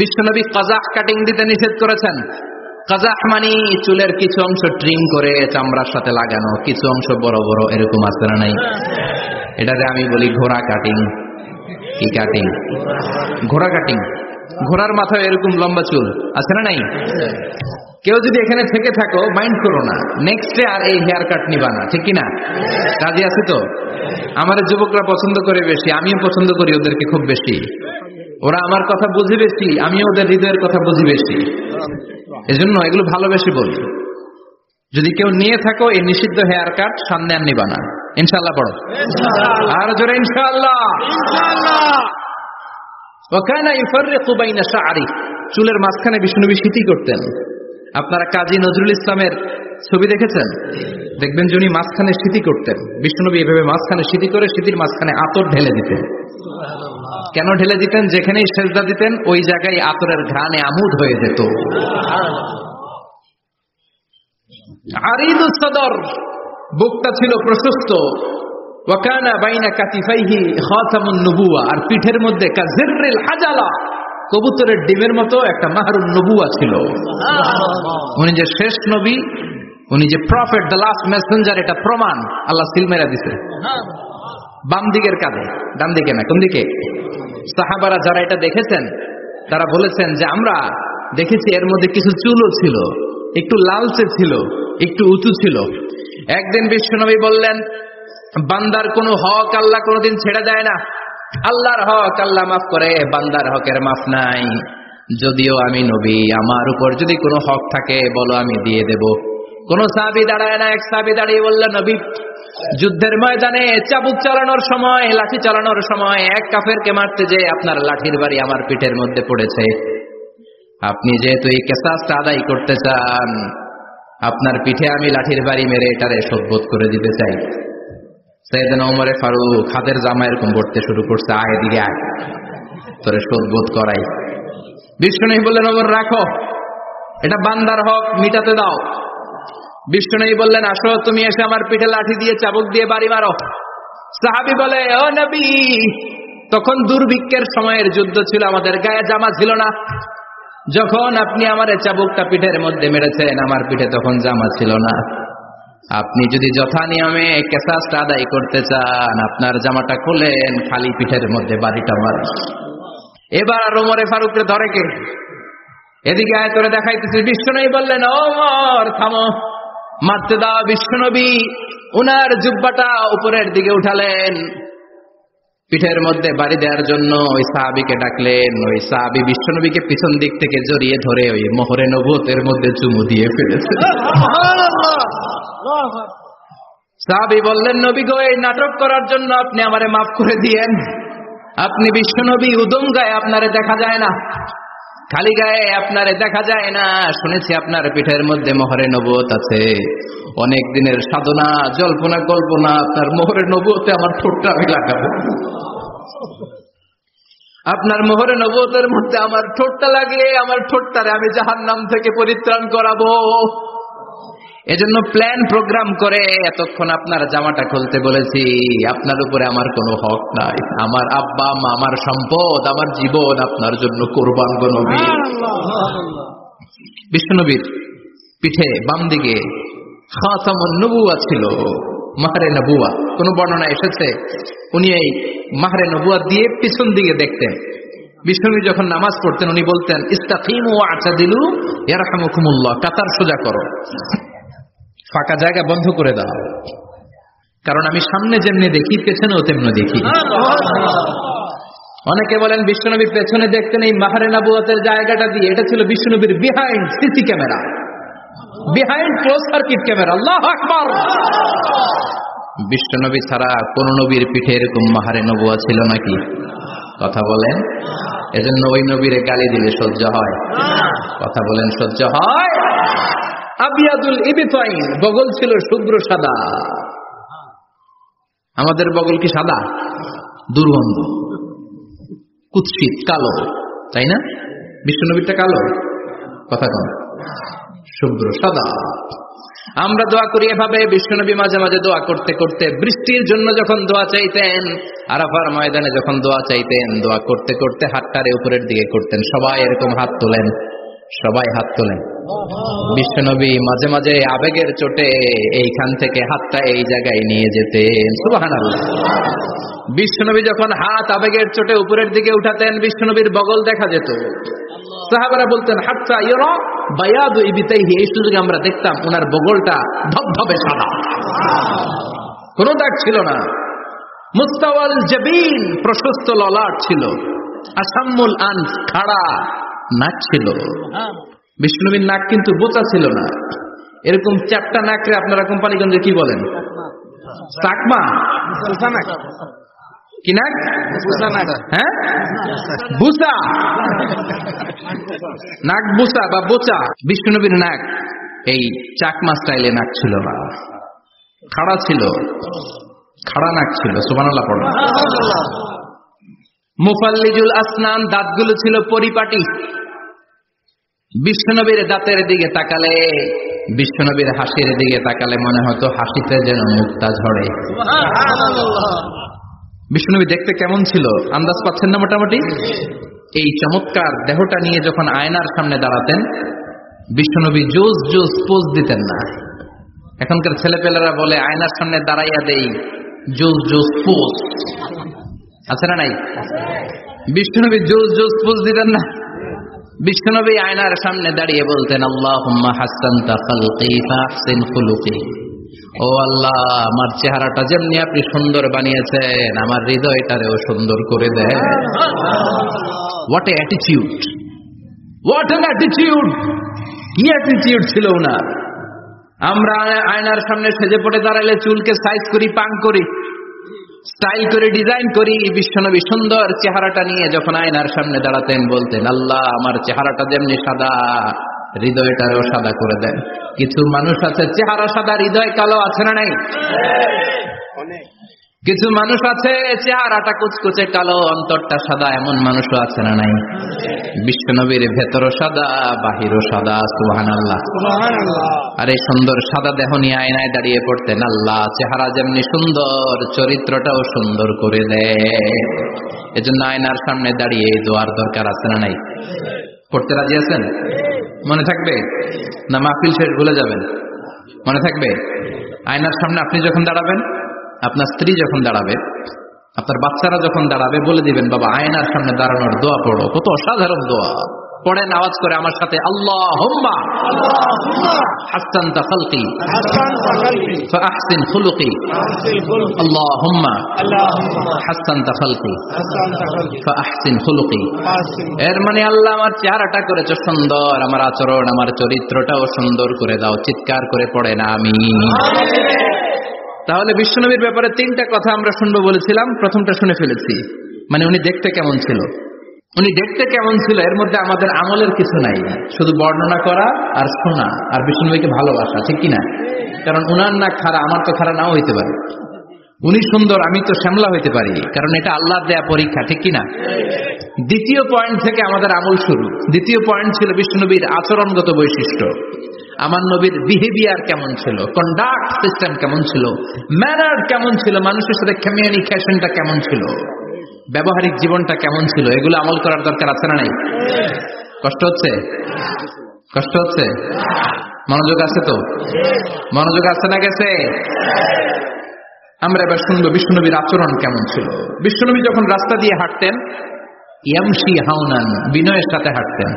বিশ্বনবী কাজা কাটিং দিতে নিষেধ করেছেন। কাজা মানে চুলের কিছু অংশ ট্রিম করে চামড়ার সাথে লাগানো, কিছু অংশ বড় বড়, এরকম আছে না নাই? এটাতে আমি বলি ঘোড়া কাটিং। কি কাটিং? ঘোড়া কাটিং। ঘোড়ার মাথায় এরকম লম্বা চুল আছে না নাই? কেউ যদি এখানে থেকে থাকো, মাইন্ড করো না, নেক্সট ডে আর এই হেয়ার কাট নিবা না, ঠিক কিনা? রাজি আছে তো? আমার যুবকরা পছন্দ করে বেশি, আমিও পছন্দ করি ওদেরকে খুব বেশি। ওরা আমার কথা বুঝে বেশি, আমিও ওদের হৃদয়ের কথা বুঝি বেশি, এজন্য এগুলো ভালোবেসে বলি। যদি কেউ নিয়ে থাকো এই নিষিদ্ধ হেয়ার কাট, সামনে আর নিবা না, ইনশাআল্লাহ। পড়ো আর জোরে ইনশাআল্লাহ। ওয়া কানা ইফাররিকু বাইনা শা'রি। চুলের মাঝখানে বিষ্ণুনবী সিটি করতেন। আপনারা কাজী নজরুল ইসলামের ছবি দেখেছেন? দেখবেন যে উনি মাঝখানে সিটি করতেন। বিষ্ণুনবী এভাবে মাঝখানে সিটি করে সিটির মাঝখানে আতর ঢেলে দিতেন। কেন ঢেলে দিতেন? যেখানেই সেজদা দিতেন ওই জায়গায় আতরের ঘ্রাণে আমোদ হয়ে যেত। আরিদুস সদর, বুকটা ছিল প্রশস্ত। ওয়া কানা বাইনা কাতিফাইহি খাতামুন নবুওয়া, আর পিঠের মধ্যে কাযিররিল হাজালা, কবুতরের ডিমের মতো একটা মাহরুন নবুওয়া ছিল। উনি যে শেষ নবী উনি যে প্রফেট, দ্য লাস্ট মেসেঞ্জার, এটা প্রমাণ আল্লাহ সিল মেরা দিছে বাম দিকের কাঁধে, ডান দিকে না। কোন দিকে? সাহাবারা যারা এটা দেখেছেন তারা বলেছেন যে আমরা দেখেছি এর মধ্যে কিছু চুলও ছিল, একটু লালচে ছিল, একটু উঁচু ছিল। একদিন বিশ্বনবী বললেন, বান্দার কোনো হক আল্লাহ কোনোদিন ছেড়ে দেয় না। আল্লাহর হক আল্লাহ মাফ করে, বান্দার হকের মাফ নাই। যদিও আমি নবী, আমার উপর যদি কোনো হক থাকে বলো, আমি দিয়ে দেব। কোন সাহাবী দাঁড়ায় না। এক সাহাবী দাঁড়িয়ে বললেন, নবী, যুদ্ধের ময়দানে চাবুক চালানোর সময়, লাঠি চালানোর সময় এক কাফেরকে মারতে যে আপনার লাঠির বাড়ি আমার পিঠের মধ্যে পড়েছে। আপনি যেহেতু এই কিসাসটা আদায় করতে চান, আপনার পিঠে আমি লাঠির বাড়ি মেরে এটারে শোধবোধ করে দিতে চাই। সাইয়েদনা ওমর ফারুক হাতের জামা এরকম পড়তে শুরু করছে, আয় এদিকে আয়, তোরে শোধবোধ করাই। বিষ্ণুনবী বললেন, ওমর রাখো, এটা বান্দার হক, মিটাতে দাও। বিষ্ণুনবী বললেন, আসো তুমি এসে আমার পিঠে লাঠি দিয়ে চাবুক দিয়ে বাড়ি মারো। সাহাবী বলে, ও নবী, তখন দুর্ভিক্ষের সময়ের যুদ্ধ ছিল, আমাদের গায়ে জামা ছিল না। যখন আপনি আমার চাবুকটা পিঠের মধ্যে মেরেছেন, আমার পিঠে তখন জামা ছিল না। আপনি যদি যথা নিয়মে কিসাসটা আদায় করতে চান, আপনার জামাটা খুলেন, খালি পিঠের মধ্যে বাড়িটা মারেন। এবার আর ওমরে ফারুককে ধরে কে? এদিকে আয়, তোরে দেখাইতেছি। বিষ্ণুনবী বললেন, ওমর থামো, মারতে দাও। বিষ্ণুনবী উনার জুব্বাটা উপরের দিকে উঠালেন, পিঠের মধ্যে বাড়ি দেওয়ার জন্য ওই সাহাবীকে ডাকলেন। ওই সাহাবী বিষ্ণুনবীকে পিছন দিক থেকে জড়িয়ে ধরে ওই মোহরে নবুয়তের মধ্যে চুমু দিয়ে ফেলেছে। সাহাবী বললেন, নবী গো, এই নাটক করার জন্য আপনি আমারে মাফ করে দিয়েন। আপনি বিশ্বনবী, উদম গায়ে আপনারে দেখা যায় না, খালি গায়ে আপনারে দেখা যায় না। শুনেছি আপনার পিঠের মধ্যে মোহরে নবুয়ত আছে। অনেক দিনের সাধনা, জল্পনা কল্পনা, আপনার মোহরে নবুয়তে আমার ঠোঁটটা আমি লাগাবো। আপনার মোহরে নবুয়তের মধ্যে আমার ঠোঁটটা লাগিয়ে আমার ঠোঁটটারে আমি জাহান্নাম থেকে পরিত্রাণ করাবো। এজন্য প্ল্যান প্রোগ্রাম করে এতক্ষণ আপনার জামাটা খুলতে বলেছি। আপনার উপরে আমার কোনো হক নাই। আমার আব্বা মা, আমার সম্পদ, আমার জীবন আপনার জন্য কোরবান গো নবী। বিশ্বনবীর পিঠে বাম দিকে খাতামুন নবুওয়া ছিল, মাহরে নবুওয়া। কোন বর্ণনা এসেছে উনি এই মাহরে নবুওয়া দিয়ে পিছন দিকে দেখতেন। বিশ্বনবী যখন নামাজ পড়তেন উনি বলতেন, ইস্তাকিমু ওয়া'তাদিলু ইয়ারহামুকুমুল্লাহ, কাতার সোজা করো, ফাঁকা জায়গা বন্ধ করে দাও, কারণ আমি সামনে যেমনি দেখি পেছনেও তেমনি দেখি। অনেকে বলেন বিশ্বনবী পেছনে দেখতেন এই মাহরে নবুয়তের জায়গাটা দিয়ে। এটা ছিল বিশ্বনবীর behind CC camera, behind close circuit camera. আল্লাহু আকবার। বিশ্বনবী ছাড়া কোন নবীর পিঠে এরকম মাহরে নবুয়া ছিল নাকি? কথা বলেন। এজন্য ওই নবীরে গালি দিলে সহ্য হয়? কথা বলেন, সহ্য হয়? আবিয়াদুল ইবতাইন, বগল ছিল শুভ্র সাদা। আমাদের বগল কি সাদা? দুর্গন্ধ, কুৎসিত, কালো, তাই না? বিশ্বনবীরটা কালো? কথা কম, শুভ্র সাদা। আমরা দোয়া করি এভাবে। বিশ্বনবী মাঝে মাঝে দোয়া করতে করতে, বৃষ্টির জন্য যখন দোয়া চাইতেন, আরাফার ময়দানে যখন দোয়া চাইতেন, দোয়া করতে করতে হাতটারে উপরের দিকে করতেন। সবাই এরকম হাত তোলেন, সবাই হাত তোলেন। বিশ্বনবী মাঝে মাঝে আবেগের চোটে এইখান থেকে হাতটা এই জায়গায় নিয়ে যেতেন। সুবহানাল্লাহ। বিশ্বনবী যখন হাত আবেগের চোটে উপরের দিকে উঠাতেন, বিশ্বনবীর বগল দেখা যেত। সাহাবারা বলতেন, হাত্তা ইরা বায়াদু ইবতাইহি, এই সুযোগে আমরা দেখতাম ওনার বগলটা ধবধবে সাদা, কোনো দাগ ছিল না। মুস্তাওয়াল জাবিন, প্রশস্ত ললাট ছিল। আসাম্মুল আনফ, খাড়া নাক ছিল। বিষ্ণুবীর নাক কিন্তু বোচা ছিল না। এরকম চারটা নাকরে আপনারা কোম্পানিগঞ্জে কি বলেন? চাকমা? কি নাক? হ্যাঁ, বুসা। নাক বুসা বা বোচা। বিষ্ণুনবীর নাক এই চাকমা স্টাইলে নাক ছিল না, খাড়া ছিল, খাড়া নাক ছিল। সুবহানাল্লাহ পড়ো। মুফাল্লিজুল আসনান, দাঁতগুলো ছিল পরিপাটি। বিশ্বনবীর দাঁতের দিকে তাকালে, বিশ্বনবীর হাসির দিকে তাকালে মনে হতো হাসিতে যেন মুক্তা ঝরে। বিশ্বনবী দেখতে কেমন ছিল আন্দাজ পাচ্ছেন না মোটামুটি? এই চমৎকার দেহটা নিয়ে যখন আয়নার সামনে দাঁড়াতেন, বিশ্বনবী জোস জোস পোজ দিতেন না। এখনকার ছেলেপেলেরা বলে আয়নার সামনে দাঁড়াইয়া দেই জোস জোস পোজ, আছে না নাই? বিশ্বনবী জোস জোস পোজ দিতেন না? বিশ্বনবী আয়নার সামনে দাঁড়িয়ে বলতেন, আল্লাহুম্মা হাসসানতা খালকি ফাহসিন খুলুকি। ও আল্লাহ, আমার চেহারাটা যেমনি আপনি সুন্দর বানিয়েছেন, আমার হৃদয়টারেও সুন্দর করে দেন। What a attitude, what an attitude! কি অ্যাটিটিউড ছিল ওনার! আমরা আয়নার সামনে সেজে পড়ে দাঁড়াইলে চুলকে সাইজ করি, পাং করি, স্টাইল করে ডিজাইন করি। বিশ্বনবী সুন্দর চেহারাটা নিয়ে যখন আয়নার সামনে দাঁড়াতেন বলতেন, আল্লাহ, আমার চেহারাটা যেমনি সাদা, হৃদয়টারও সাদা করে দেন। কিছু মানুষ আছে চেহারা সাদা, হৃদয় কালো, আছে না নাই? কিছু মানুষ আছে চেহারাটা কুচকুচে কালো, অন্তরটা সাদা, এমন মানুষও আছে না নাই? বিশ্বনবীর ভেতরও সাদা, বাহিরও সাদা। সুবহানাল্লাহ। আর এই সুন্দর সাদা দেহ নিয়ে আয়নায় দাঁড়িয়ে পড়তেন, আল্লাহ, চেহারা যেমনি সুন্দর, চরিত্রটাও সুন্দর করে দেয়। এজন্য আয়নার সামনে দাঁড়িয়ে এই দোয়ার দরকার, আছে না নাই? পড়তে রাজি আছেন? মনে থাকবে না মাহফিল শেষ ভুলে যাবেন? মনে থাকবে? আয়নার সামনে আপনি যখন দাঁড়াবেন, আপনার স্ত্রী যখন দাঁড়াবে, আপনার বাচ্চারা যখন দাঁড়াবে, বলে দিবেন, বাবা, আয়নার সামনে দাঁড়ানোর দোয়া পড়ো। কত অসাধারণ দোয়া! পড়েন আওয়াজ করে আমার সাথে, আল্লাহুম্মা হাসসানতা খালকি ফাহসিন খুলুকি। আল্লাহুম্মা হাসসানতা খালকি ফাহসিন খুলুকি। এর মানে, আল্লাহ, আমার চেহারাটা করেছো সুন্দর, আমার আচরণ, আমার চরিত্রটাও সুন্দর করে দাও। চিৎকার করে পড়েন আমিন। তাহলে বিশ্বনবীর ব্যাপারে তিনটা কথা আমরা শুনবো বলেছিলাম, প্রথমটা শুনে ফেলেছি। মানে উনি দেখতে কেমন ছিল, উনি দেখতে কেমন ছিল, এর মধ্যে আমাদের আমলের কিছু নাই, শুধু বর্ণনা করা আর শোনা আর বিশ্বনবীকে ভালোবাসা, ঠিক কিনা? কারণ উনার না খাড়া, আমার তো খাড়া নাও হইতে পারে। উনি সুন্দর, আমি তো শ্যামলা হইতে পারি, কারণ এটা আল্লাহর দেয়া পরীক্ষা, ঠিক কিনা? দ্বিতীয় পয়েন্ট থেকে আমাদের আমল শুরু। দ্বিতীয় পয়েন্ট ছিল বিশ্বনবীর আচরণগত বৈশিষ্ট্য। আমার নবীর বিহেভিয়ার কেমন ছিল, কন্ডাক্ট সিস্টেম কেমন ছিল, ম্যানার কেমন ছিল, মানুষের সাথে কমিউনিকেশনটা কেমন ছিল, ব্যবহারিক জীবনটা কেমন ছিল, এগুলো আমল করার দরকার, আছে না নাই? কষ্ট হচ্ছে? কষ্ট হচ্ছে? মনোযোগ আছে তো? মনোযোগ আছে না গেছে? আমরা এবার শুনবো বিশ্বনবীর আচরণ কেমন ছিল। বিশ্বনবী যখন রাস্তা দিয়ে হাঁটতেন, ইয়ামশি হাউনান, বিনয়ের সাথে হাঁটতেন।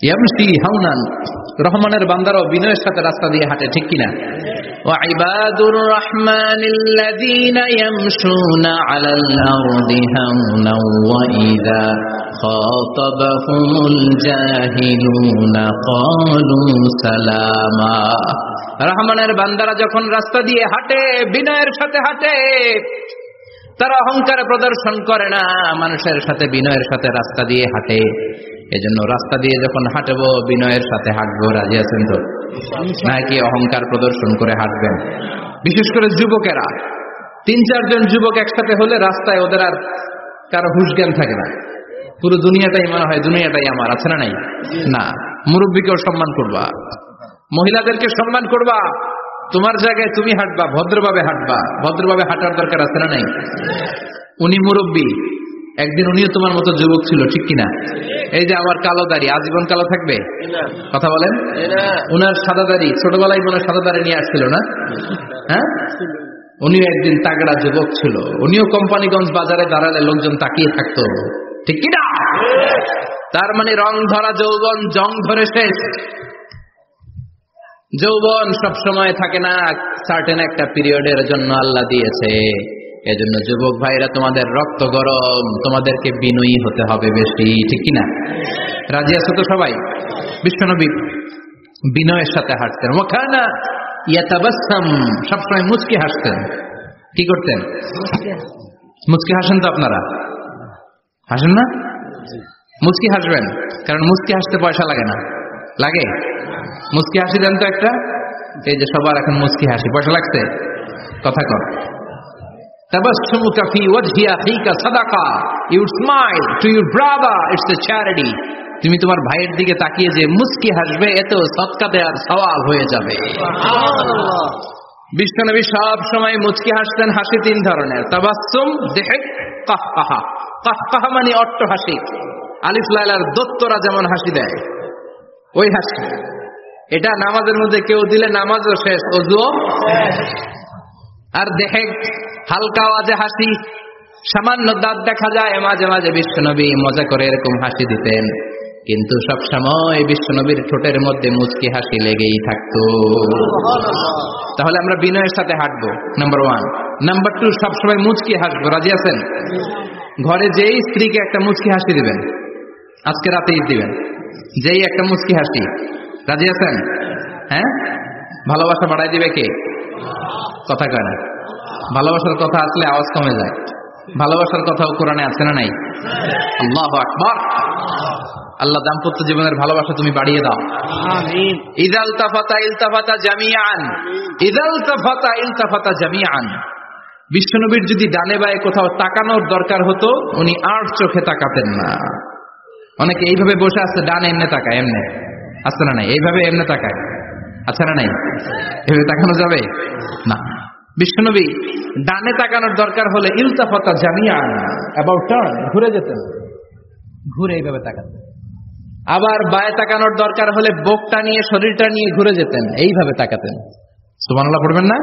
ইয়ামশি হাউনান, রহমানের বান্দারাও বিনয়ের সাথে রাস্তা দিয়ে হাঁটে, ঠিক কিনা? ওয়া ইবাদুর রাহমানিল্লাযীনা ইয়ামশুনা আলাল আরদি হাওনা ওয়া ইযা খাতাবাহুমুল জাহিলুনা ক্বালু সালামা। রহমানের বান্দারা যখন রাস্তা দিয়ে হাঁটে, বিনয়ের সাথে হাঁটে, তারা অহংকার প্রদর্শন করে না, মানুষের সাথে বিনয়ের সাথে রাস্তা দিয়ে হাঁটে। এজন্য রাস্তা দিয়ে যখন হাঁটবো, বিনয়ের সাথে হাঁটবো। রাজি আছেন তো? নাকি অহংকার প্রদর্শন করে হাঁটবেন? বিশেষ করে যুবকেরা, 3-4 জন যুবক একসাথে হলে রাস্তায় ওদের আর কারো হুঁশ জ্ঞান থাকে না, পুরো দুনিয়াটাই মনে হয় দুনিয়াটাই আমার, আছে না নাই? না, মুরব্বীকেও সম্মান করবা, মহিলাদেরকে সম্মান করবা, তোমার জায়গায় তুমি হাঁটবা, ভদ্রভাবে হাঁটবা। ভদ্রভাবে হাঁটার দরকার, আছে না নাই? উনি মুরব্বী, একদিন উনিও তোমার মতো যুবক ছিল, ঠিক কিনা? এই যে আমার কালো দাড়ি, আজীবন কালো থাকবে? কথা বলেন। উনার সাদা দাড়ি, ছোটবেলায় মনে সাদা দাড়ি নিয়ে আসছিল না? হ্যাঁ, উনিও একদিন তাগড়া যুবক ছিল। উনিও কোম্পানিগঞ্জ বাজারে দাঁড়ালে লোকজন তাকিয়ে থাকতো, ঠিক কিনা? তার মানে রং ধরা যৌবন জং ধরে শেষ। যৌবন সব সময় থাকে না, সার্টেন একটা পিরিয়ডের জন্য আল্লাহ দিয়েছে। এজন্য যুবক ভাইরা, তোমাদের রক্ত গরম, তোমাদেরকে বিনয়ী হতে হবে বেশি, ঠিক কিনা? রাজি আছো তো সবাই? বিশ্বনবী বিনয়ের সাথে হাঁটতেন। ওয়াকানা ইয়াতাবাসসাম, সবসময় মুচকি হাসতেন। কি করতেন? মুচকি হাসেন তো আপনারা? হাসেন না? মুচকি হাসবেন, কারণ মুচকি হাসতে পয়সা লাগে না। লাগে? মুচকি হাসি দেন তো একটা। এই যে সবার এখন মুচকি হাসি, পয়সা লাগছে? কথা কর। তাবাসসুমুকা ফি ওয়াজহি আখিকা সাদাকা, you smile to your brother, it's a charity. তুমি তোমার ভাইয়ের দিকে তাকিয়ে যে মুচকি হাসবে, এতে সদকা দেওয়ার সওয়াব হয়ে যাবে। সুবহানাল্লাহ। বিশ্বনবী সব সময় মুচকি হাসতেন। হাসি 3 ধরনের, তাবাসসুম, যিহক, কাহকাহা। কাহকাহা মানে অট্ট হাসি, আলিফ লাইলার দত্তরা যেমন হাসি দেয়, ওই হাসি। এটা নামাজের মধ্যে কেউ দিলে নামাজও শেষ, ওযুও শেষ। আর দেখে হালকা আওয়াজে হাসি, সামান্য দাঁত দেখা যায়, মাঝে মাঝে বিশ্বনবী মজা করে এরকম হাসি দিতেন, কিন্তু সব সময় বিশ্বনবীর ঠোঁটের মধ্যে মুচকি হাসি লেগেই থাকতো। তাহলে আমরা বিনয়ের সাথে হাঁটবো, নাম্বার 1। নাম্বার 2, সবসময় মুচকি হাসবো। রাজি আছেন? ঘরে যেই স্ত্রীকে একটা মুচকি হাসি দিবেন, আজকে রাতেই দিবেন, যেই একটা মুচকি হাসি। রাজি আছেন? হ্যাঁ, ভালোবাসা বাড়াই দিবে কে? কথা কয় না। ভালোবাসার কথা আসলে আওয়াজ কমে যায়। ভালোবাসার কথাও কোরআনে আছে না নাই? আল্লাহু আকবার। আল্লাহ দাম্পত্য জীবনের ভালোবাসা তুমি বাড়িয়ে দাও। আমিন। ইযাল তাফাতা ইলতাফাতা জামিআন, ইযাল তাফাতা ইলতাফাতা জামিআন। বিশ্বনবীর যদি ডানে বায়ে কোথাও তাকানোর দরকার হতো, উনি আর চোখে তাকাতেন না। অনেকে এইভাবে বসে আছে, ডানে এমনে তাকায়, এমনে আছে না নাই? এইভাবে এমনে তাকায়, আছে না নাই? এভাবে তাকানো যাবে না। বিশ্বনবী ডানে তাকানোর দরকার হলে ইলতাফাতা জামিআন, অ্যাবাউট টার্ন, ঘুরে যেতেন, ঘুরে এইভাবে তাকাতেন। আবার বায়ে তাকানোর দরকার হলে বুকটা নিয়ে, শরীরটা নিয়ে ঘুরে যেতেন, এইভাবে তাকাতেন। সুবহানাল্লাহ পড়বেন না?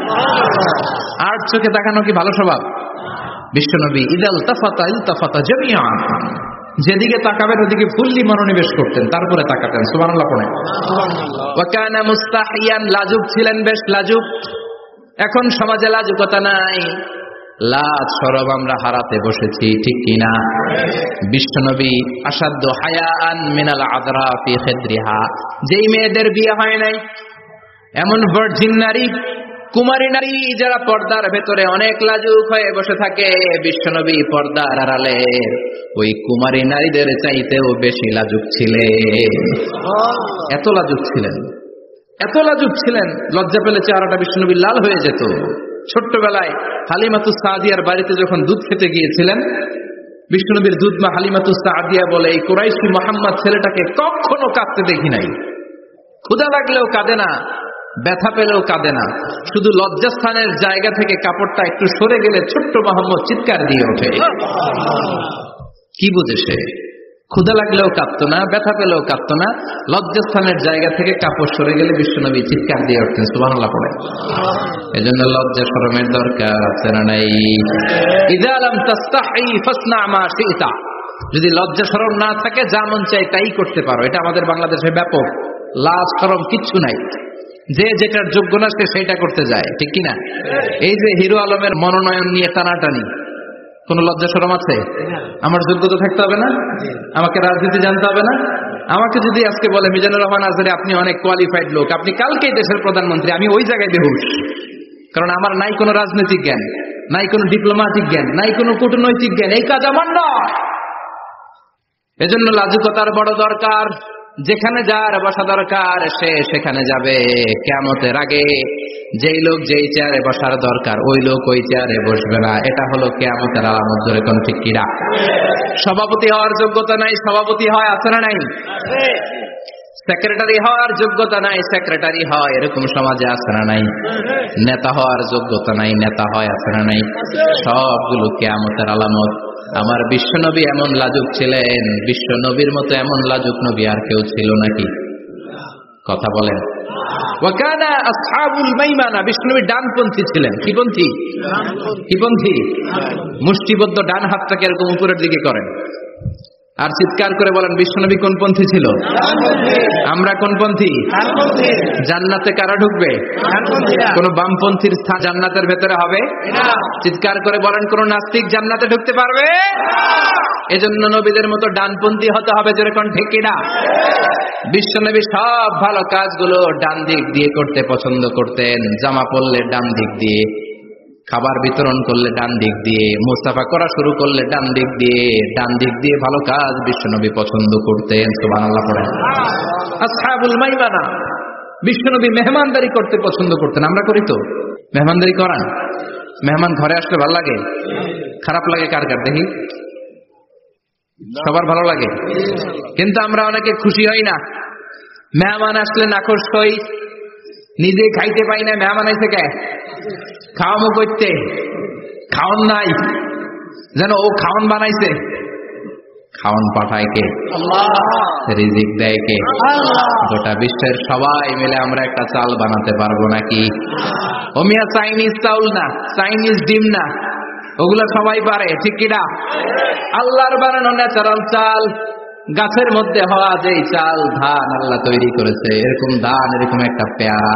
আর চোখে তাকানো কি ভালো স্বভাব? বিশ্বনবী ইদাল তাফাতা ইলতাফাতা জামিআন, যেদিকে তাকাবেন ওদিকে ফুল্লি মনোনিবেশ করতেন, তারপরে তাকাতেন। সুবহানাল্লাহ পড়েন। ওয়া কানা মুস্তাহিয়ান, লাজুক ছিলেন, বেশ লাজুক। এখন সমাজে লাজুকতা নাই, লাজ শরম আমরা হারাতে বসেছি, ঠিক কিনা? বিশ্বনবী আসাদ্দ হায়াআন মিনাল আযরা ফি খিদরিহা, যেই মেয়েদের বিয়ে হয় নাই, এমন ভার্জিন নারী, কুমারী নারী যারা পর্দার ভেতরে অনেক লাজুক হয়ে বসে থাকে, বিশ্বনবী পর্দার আড়ালে ওই কুমারী নারীদের চাইতেও বেশি লাজুক ছিলেন। এত লাজুক ছিলেন, এত লাজুক ছিলেন, লজ্জা পেলে চেহারাটা বিশ্বনবী লাল হয়ে যেত। ছোট্টবেলায় হালিমাতুস সাদিয়ার বাড়িতে যখন দুধ খেতে গিয়েছিলেন, বিশ্বনবীর দুধমা হালিমাতুস সাদিয়া বলে, এই কুরাইশি মুহাম্মদ ছেলেটাকে কখনো কাঁদতে দেখি নাই। ক্ষুধা লাগলেও কাঁদে না, ব্যথা পেলেও কাঁদে না, শুধু লজ্জাস্থানের জায়গা থেকে কাপড়টা একটু সরে গেলে ছোট্ট মোহাম্মদ চিৎকার দিয়ে ওঠে। কি বুঝে সে? ক্ষুধা লাগলেও কাঁদতো না, ব্যথা পেলেও কাঁদতো না, লজ্জাস্থানের জায়গা থেকে কাপড় সরে গেলে বিশ্বনবী চিৎকার দিয়ে উঠতেন। সুবহানাল্লাহ পড়ে। এজন্য লজ্জা শরমের দরকার আছে না নাই? ইযা লাম তাস্তাহি ফাসনা মা শিতা, যদি লজ্জা শরম না থাকে, যা মন চাই তাই করতে পারো। এটা আমাদের বাংলাদেশে ব্যাপক। লাজ শরম কিচ্ছু নাই, যে যেটার যোগ্য না সে সেটা করতে যায়, ঠিক কিনা? এই যে হিরো আলমের মনোনয়ন নিয়ে টানাটানি, কোন লজ্জা শরম আছে? আমার যোগ্যতা থাকতে হবে না? আমাকে রাজনীতি জানতে হবে না? আমাকে যদি আজকে বলে মিজানুর রহমান আজহারি আপনি অনেক কোয়ালিফাইড লোক, আপনি কালকেই দেশের প্রধানমন্ত্রী, আমি ওই জায়গায় বেহুশ, কারণ আমার নাই কোনো রাজনৈতিক জ্ঞান, নাই কোনো ডিপ্লোম্যাটিক জ্ঞান, নাই কোনো কূটনৈতিক জ্ঞান, এই কাজ আমার নয়। এজন্য লাজুকতার বড় দরকার। যেখানে যার বসা দরকার সে সেখানে যাবে। কিয়ামতের আগে যেই লোক যেই চেয়ারে বসার দরকার ওই লোক ওই চেয়ারে বসবে না। এটা হলো কিয়ামতের আলামত। ধরে কোন ঠিক কিনা? সভাপতি হওয়ার যোগ্যতা নাই, সভাপতি হয়, আছে না নাই? সেক্রেটারি হওয়ার যোগ্যতা নাই, সেক্রেটারি হয়, এরকম সমাজে আছে না নাই? নেতা হওয়ার যোগ্যতা নাই, নেতা হয়, আছে না নাই? সবগুলো কিয়ামতের আলামত। আমার বিশ্বনবী এমন লাজুক ছিলেন, বিশ্বনবীর মতো এমন লাজুক নবী আর কেউ ছিল নাকি? কথা বলেন। ওয়াকানা আসহাবুল মাইমানা, বিশ্বনবী ডানপন্থী ছিলেন। কি পন্থী? কি পন্থী? মুষ্টিবদ্ধ ডান হাতটাকে এরকম উপরের দিকে করেন আর চিৎকার করে বলেন, বিশ্বনবী কোন পন্থী ছিল? আমরা কোন পন্থী? জান্নাতে কারা ঢুকবে? কোন বামপন্থীর স্থান জান্নাতের ভেতরে হবে? চিৎকার করে বলেন, কোন নাস্তিক জান্নাতে ঢুকতে পারবে? এজন্য নবীদের মতো ডানপন্থী হতে হবে। জোরে কোন ঠিক কিনা? বিশ্বনবী সব ভালো কাজগুলো ডান দিক দিয়ে করতে পছন্দ করতেন। জামা পরলে ডান দিক দিয়ে, খাবার বিতরণ করলে ডান দিক দিয়ে, মুস্তাফা করা শুরু করলে ডান দিক দিয়ে, ডান দিক দিয়ে ভালো কাজ বিশ্বনবী পছন্দ করতেন। সুবহানাল্লাহ পড়েন। আসহাবুল মাইমানা, বিশ্বনবী মেহমানদারি করতে পছন্দ করতেন। আমরা করি তো? মেহমানদারি করান? মেহমান ঘরে আসলে ভালো লাগে? খারাপ লাগে কার কার দেখি? সবার ভালো লাগে, কিন্তু আমরা অনেকে খুশি হই না। মেহমান আসলে নাখোশ হই, নিজে খাইতে পাই না। মেহমান আইছে কে? খাওয়ামো করতে, খাওয়ান নাই, যেন ও খাওয়ান বানাইছে। খাওয়ান পাঠায় কে? রিজিক দেয় কে? গোটা বিশ্বের সবাই মিলে আমরা একটা চাল বানাতে পারবো নাকি? ও মিয়া চাইনিজ চাউল না, চাইনিজ ডিম না, ওগুলো সবাই পারে, ঠিক কিনা? আল্লাহর বানানো ন্যাচারাল চাল, গাছের মধ্যে হওয়া যেই চাল, ধান আল্লাহ তৈরি করেছে, এরকম ধান, এরকম একটা পেয়ারা,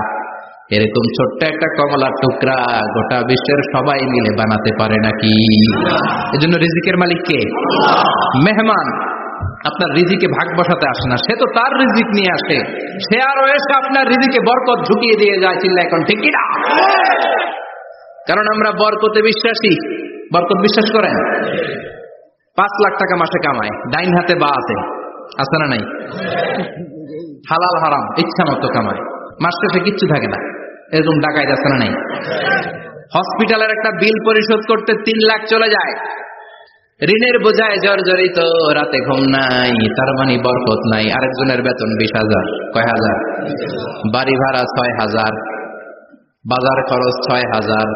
এরকম ছোট্ট একটা কমলার টুকরা গোটা বিশ্বের সবাই মিলে বানাতে পারে নাকি? এজন্য রিজিকের মালিক কে? মেহমান আপনার রিজিকে ভাগ বসাতে আসে না, সে তো তার রিজিক নিয়ে আসে, সে আরো এসে আপনার রিজিকে বরকত ঢুকিয়ে দিয়ে যায়। চিল্লা এখন ঠিক কিনা? কারণ আমরা বরকতে বিশ্বাসী। বরকত বিশ্বাস করেন? 5 লাখ টাকা মাসে কামায়, ডাইন হাতে বা হাতে, আছে না নাই? হালাল হারাম ইচ্ছা মতো কামায়, মাস শেষে কিচ্ছু থাকে না, এরকম ডাকায় যাচ্ছে না নাই? হসপিটালের একটা বিল পরিশোধ করতে 3 লাখ চলে যায়, ঋণের বোঝায় জর্জরিত, রাতে ঘুম নাই, তার মানে বরকত নাই। আরেকজনের বেতন 20,000, কয় হাজার? বাড়ি ভাড়া 6,000, বাজার খরচ 6,000,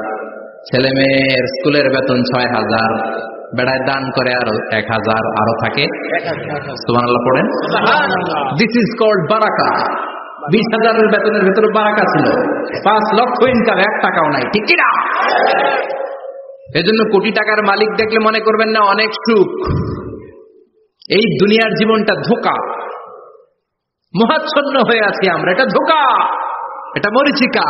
ছেলে মেয়ের স্কুলের বেতন 6,000, বেড়ায় দান করে আরো 1,000, আরো থাকে। সুবহানাল্লাহ পড়েন। দিস ইজ কল্ড বারাকা। 20,000 বেতনের ভেতরে বারাকা ছিল, 5 লক্ষ ইনকাম, 1 টাকাও নাই, ঠিক কিনা? এজন্য কোটি টাকার মালিক দেখলে মনে করবেন না অনেক সুখ। এই দুনিয়ার জীবনটা ধোঁকা, মহাচ্ছন্ন হয়ে আছি আমরা, এটা ধোঁকা, এটা মরিচিকা,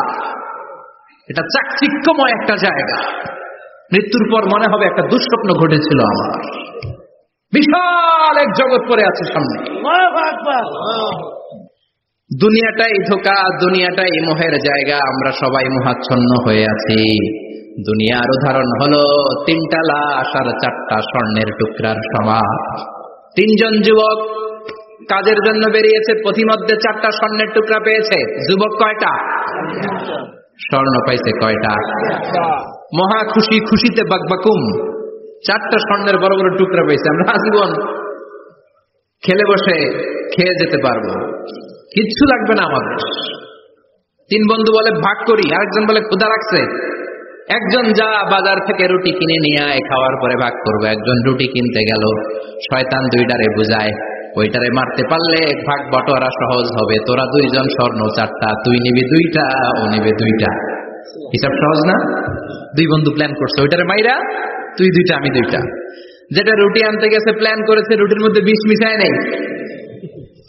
এটা চাকচিক্যময় একটা জায়গা। মৃত্যুর পর মনে হবে একটা দুঃস্বপ্ন ঘটেছিল আমার, বিশাল এক জগৎ পড়ে আছে সামনে। দুনিয়াটাই ধোঁকা, দুনিয়াটাই মোহের জায়গা, আমরা সবাই মোহাচ্ছন্ন হয়ে আছি। দুনিয়ার উদাহরণ হলো 3টা লাশ আর 4টা স্বর্ণের টুকরার সমান। 3 জন যুবক কাজের জন্য বেরিয়েছে, পথিমধ্যে 4টা স্বর্ণের টুকরা পেয়েছে। যুবক কয়টা? স্বর্ণ পাইছে কয়টা? মহা খুশি, খুশিতে বাকবাকুম, 4টা স্বর্ণের বড় বড় টুকরা পেয়েছে। আমরা আজীবন খেলে বসে খেয়ে যেতে পারবো, কিচ্ছু লাগবে না আমাদের। 3 বন্ধু বলে ভাগ করি, আরেকজন বলে ক্ষুধা লাগছে, একজন যা বাজার থেকে রুটি কিনে নিয়ে আয়, খাওয়ার পরে ভাগ করবো। একজন রুটি কিনতে গেল, শয়তান 2টারে বুঝায়, ওইটারে মারতে পারলে ভাগ বটোয়ারা সহজ হবে, তোরা 2 জন স্বর্ণ 4টা, তুই নিবি 2টা, ও নিবে 2টা, হিসাব সহজ না? 2 বন্ধু প্ল্যান করছে, ওইটারে মাইরা তুই 2টা, আমি 2টা। যেটা রুটি আনতে গেছে প্ল্যান করেছে, রুটির মধ্যে বিষ মিশায় নেই,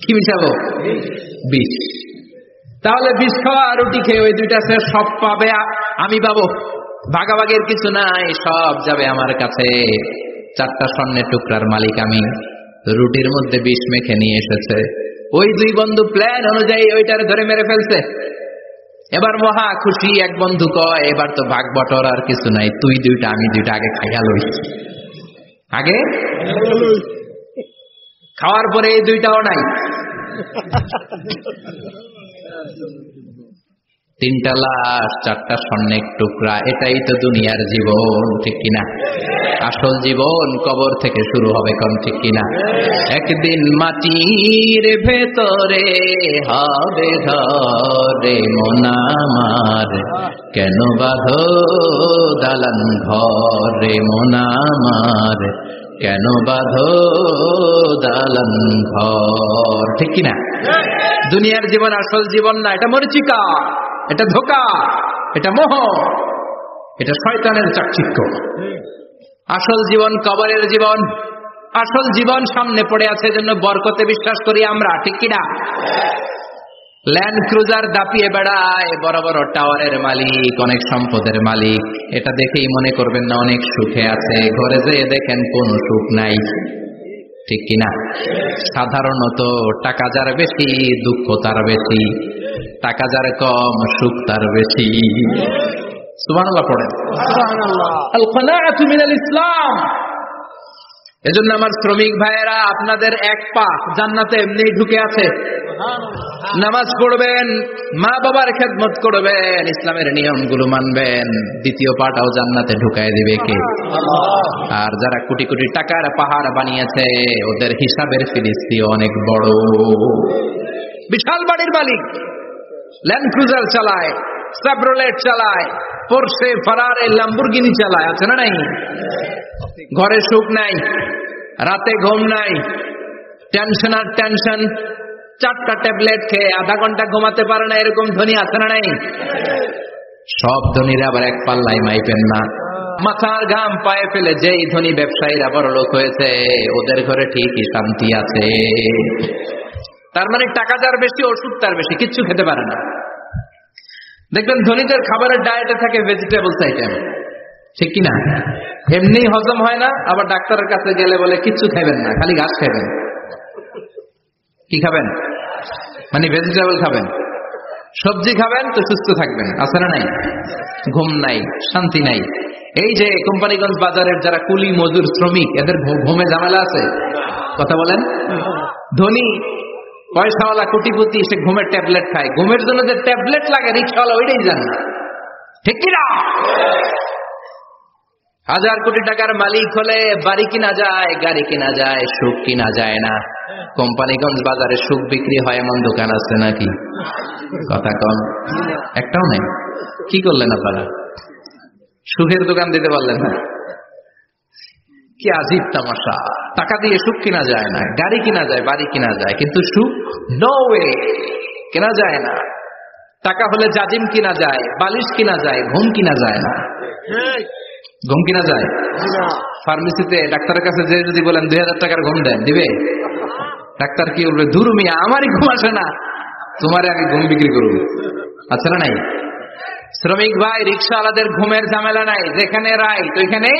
কি মিশাবো? বিষ। তাহলে বিষ খাওয়া রুটি খেয়ে ওই 2টা সে সব পাবে, আমি পাবো, ভাগাভাগির কিছু নাই, সব যাবে আমার কাছে। 4টা স্বর্ণের টুকরার মালিক আমি, রুটির মধ্যে বিষ মেখে নিয়ে এসেছে। ওই 2 বন্ধু প্ল্যান অনুযায়ী ওইটার ধরে মেরে ফেলছে। এবার মহা খুশি, এক বন্ধু কয় এবার তো ভাগ বটর আর কিছু নাই, তুই 2টা, আমি 2টা, আগে খাইয়া লই। আগে খাওয়ার পরে এই 2টাও নাই। 3টা লাশ, 4টা স্বর্ণের টুকরা, এটাই তো দুনিয়ার জীবন, ঠিক কিনা? আসল জীবন কবর থেকে শুরু হবে, কোন ঠিক কিনা? একদিন মাটির ভেতরে হবে ঘরে মন আমার, কেন বাঁধো দালান ঘরে মন আমার, কেন বাঁধো দালান ঘর, ঠিক কিনা? দুনিয়ার জীবন আসল জীবন না, এটা মরিচিকা, এটা ধোঁকা, এটা মোহ, এটা শয়তানের চাকচিক্য। আসল জীবন কবরের জীবন, আসল জীবন সামনে পড়ে আছে, জন্য বরকতে বিশ্বাস করি আমরা, ঠিক কিনা? ল্যান্ড ক্রুজার দাপিয়ে বেড়ায়, বড় বড় টাওয়ারের মালিক, অনেক সম্পদের মালিক, এটা দেখেই মনে করবেন না অনেক সুখে আছে, ঘরে যেয়ে দেখেন কোনো সুখ নাই, ঠিক কিনা? সাধারণত টাকা যার বেশি দুঃখ তার বেশি, টাকা যার কম সুখ তার বেশি। সুবহানাল্লাহ পড়েন। আল কানাআতু মিনাল ইসলাম। এজন্য আমার শ্রমিক ভাইয়েরা, আপনাদের 1 পা জান্নাতে এমনি ঢুকে আছে। নামাজ পড়বেন, মা বাবার খেদমত করবেন, ইসলামের নিয়মগুলো মানবেন, 2য় পাটাও জান্নাতে ঢুকায় দিবে কে? আর যারা কোটি কোটি টাকার পাহাড় বানিয়েছে, ওদের হিসাবের ফিরিস্তি অনেক বড়। বিশাল বাড়ির মালিক, ল্যান্ড ক্রুজার চালায়, সাবরোলেট চালায়, পোরশে, ফারারে, ল্যাম্বরগিনি চালায়, আছে না নাই? ঘরে সুখ নাই, রাতে ঘুম নাই, টেনশন আর টেনশন, 4টা ট্যাবলেট খেয়ে আধা ঘন্টা ঘুমাতে পারে না, এরকম ধনী আছে না নাই? সব ধনীরা আবার এক পাল্লায় মাইপেন না। মাথার ঘাম পায়ে ফেলে যেই ধনী ব্যবসায়ীরা বড় লোক হয়েছে, ওদের ঘরে ঠিকই শান্তি আছে। তার মানে টাকা যার বেশি, ওষুধ তার বেশি, কিচ্ছু খেতে পারে না। দেখবেন ধনীদের খাবারের ডায়েটে থাকে ভেজিটেবলস আইটেম, ঠিক কিনা? এমনি হজম হয় না, আবার ডাক্তারের কাছে গেলে বলে কিচ্ছু খাবেন না, খালি ঘাস খাবেন। কি খাবেন? মানে ভেজিটেবল খাবেন, সবজি খাবেন তো সুস্থ থাকবেন, আছে না নাই? ঘুম নাই, শান্তি নাই। এই যে কোম্পানিগঞ্জ বাজারের যারা কুলি মজুর শ্রমিক, এদের ঘুমে ঝামেলা আছে? কথা বলেন। ধনী পয়সাওয়ালা কোটিপতি সে ঘুমের ট্যাবলেট খায়, ঘুমের জন্য যে ট্যাবলেট লাগে রিক্সাওয়ালা ওইটাই জানে না, ঠিক কিনা? 1000 কোটি টাকার মালিক হলে বাড়ি কিনা যায়, গাড়ি কিনা যায়, সুখ কিনা যায় না। কোম্পানিগঞ্জ বাজারে সুখ বিক্রি হয় এমন দোকান আছে নাকি? কথা কম, একটাও নেই। কি করলেন আপনারা? সুখের দোকান দিতে পারলেন না? কি আজীব তামাশা। টাকা দিয়ে সুখ কিনা যায় না, গাড়ি কিনা যায়, বাড়ি কিনা যায়, কিন্তু সুখ নো ওয়ে, কেনা যায় না। টাকা হলে জাজিম কিনা যায়, বালিশ কিনা যায়, ঘুম কিনা যায় না। ঘুম কিনা যায়? ফার্মেসিতে ডাক্তারের কাছে যে যদি বলেন 2000 টাকার ঘুম দেন, দিবে? ডাক্তার কি বলবে? দূর মিয়া, আমারই ঘুম আসে না, তোমারে আমি ঘুম বিক্রি করব। আচ্ছা না নাই? শ্রমিক ভাই, রিক্সাওয়ালাদের ঘুমের ঝামেলা নাই, যেখানে রায় তো এখানে,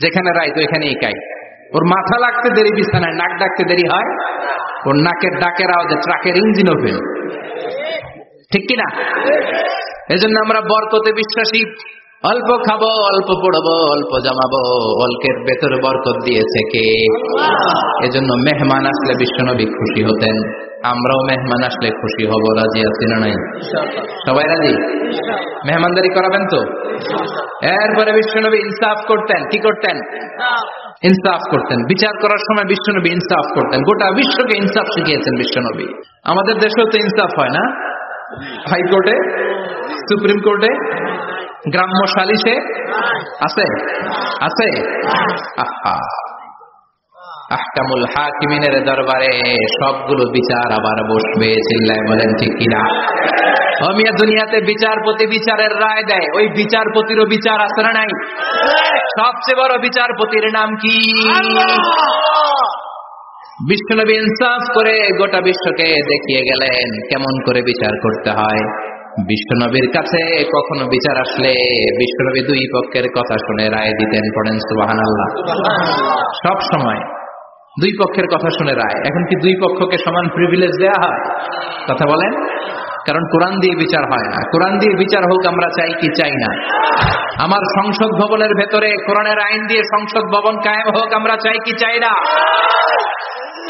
যেখানে রায় তো এখানেই কাই। ওর মাথা লাগতে দেরি বিছানায়, নাক ডাকতে দেরি হয়, ওর নাকের ডাকের আওয়াজে ট্রাকের ইঞ্জিন ওপেন, ঠিক কিনা? এজন্য আমরা বরকতে বিশ্বাসী। অল্প খাবো, অল্প পড়বো, অল্প জমাবো, অল্পের ভেতর বরকত দিয়েছে কে? এজন্য মেহমান আসলে বিশ্বনবী খুশি হতেন, আমরাও মেহমান আসলে খুশি হব। রাজি আছি না নাই? সবাই রাজি? মেহমানদারি করাবেন তো? এরপরে বিশ্বনবী ইনসাফ করতেন। কি করতেন? ইনসাফ করতেন। বিচার করার সময় বিশ্বনবী ইনসাফ করতেন। গোটা বিশ্বকে ইনসাফ শিখিয়েছেন বিশ্বনবী। আমাদের দেশেও তো ইনসাফ হয় না? হাইকোর্টে, সুপ্রিম কোর্টে, গ্রাম্য সালিশে আছে? আছে? আহকামুল হাকিমিনের দরবারে সবগুলো বিচার আবার বসবে। চিল্লায় বলেন ঠিক কিনা? মিয়া, দুনিয়াতে বিচারপতি বিচারের রায় দেয়, ওই বিচারপতিরও বিচার আছে না নাই? সবচেয়ে বড় বিচারপতির নাম কি? বিশ্বনবী ইনসাফ করে গোটা বিশ্বকে দেখিয়ে গেলেন কেমন করে বিচার করতে হয়। বিশ্বনবীর কাছে কখনো বিচার আসলে বিশ্বনবী দুই পক্ষের কথা শুনে রায় দিতেন। পড়েন সুবহানাল্লাহ। সব সময় দুই পক্ষের কথা শুনে রায়। এখন কি দুই পক্ষকে সমান প্রিভিলেজ দেয়া হয়? কথা বলেন। কারণ কোরআন দিয়ে বিচার হয় না। কোরআন দিয়ে বিচার হোক আমরা চাই কি চাই না? আমার সংসদ ভবনের ভেতরে কোরআনের আইন দিয়ে সংসদ ভবন কায়েম হোক আমরা চাই কি চাই না?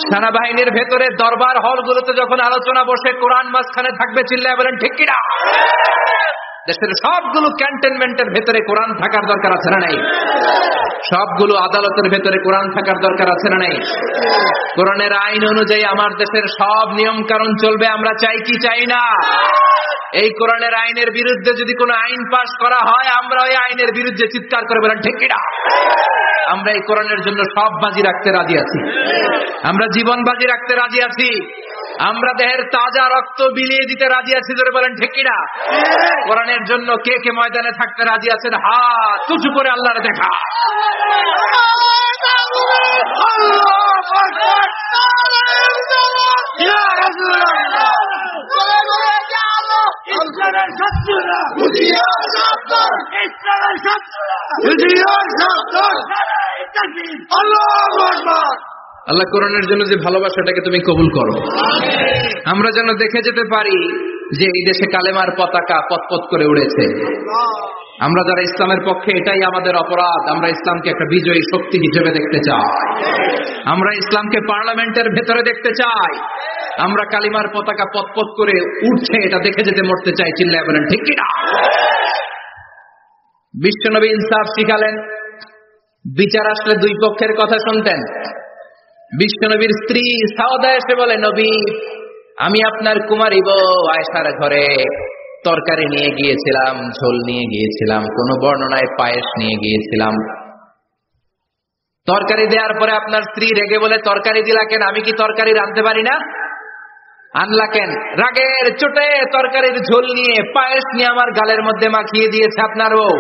সেনাবাহিনীর ভেতরে দরবার হলগুলোতে যখন আলোচনা বসে কোরআন মাঝখানে থাকবে। চিল্লায় বলেন ঠিক কিনা? দেশের সবগুলো ক্যান্টনমেন্টের ভেতরে কোরআন থাকার দরকার আছে না নাই? সবগুলো আদালতের ভেতরে কোরআন থাকার দরকার আছে না নাই? কোরআনের আইন অনুযায়ী আমার দেশের সব নিয়ম কানুন চলবে আমরা চাই কি চাই না? এই কোরআনের আইনের বিরুদ্ধে যদি কোনো আইন পাশ করা হয় আমরা ওই আইনের বিরুদ্ধে চিৎকার করে বলেন ঠিক কিনা? আমরা এই কোরআনের জন্য সব বাজি রাখতে রাজি আছি। আমরা জীবন বাজি রাখতে রাজি আছি। আমরা দেহের তাজা রক্ত বিলিয়ে দিতে রাজি আছি। ধরে বলেন ঠিক কিনা? কোরআনের জন্য কে কে ময়দানে থাকতে রাজি আছেন? হাত উঁচু করে আল্লাহর দেখা। আল্লাহ কোরআনের জন্য যে ভালোবাসাটাকে তুমি কবুল করো। আমরা যেন দেখে যেতে পারি যে এই দেশে কালেমার পতাকা পতপত করে উড়েছে। আমরা যারা ইসলামের পক্ষে, এটাই আমাদের অপরাধ। আমরা ইসলামকে একটা বিজয়ী শক্তি হিসেবে দেখতে চাই। আমরা ইসলামকে পার্লামেন্টের ভেতরে দেখতে চাই। আমরা কালিমার পতাকা পতপত করে উঠছে এটা দেখে যেতে মরতে চাই। চিল্লায় বলেন ঠিক কিনা? বিশ্বনবী ইনসাফ শিখালেন। বিচার আসলে দুই পক্ষের কথা শুনতেন। বিশ্বনবীর স্ত্রী সাওদা এসে বলে, নবী, আমি আপনার কুমারী বউ আয়েশার ঘরে তরকারি নিয়ে গিয়েছিলাম, ঝোল নিয়ে গিয়েছিলাম, কোন বর্ণনায় পায়েস নিয়ে গিয়েছিলাম। তরকারি দেওয়ার পরে আপনার স্ত্রী রেগে বলে, তরকারি দিলা কেন? আমি কি তরকারি রাঁধতে পারি না? আনলা কেন? রাগের চোটে তরকারির ঝোল নিয়ে, পায়েস নিয়ে আমার গালের মধ্যে মাখিয়ে দিয়েছে আপনার বউ।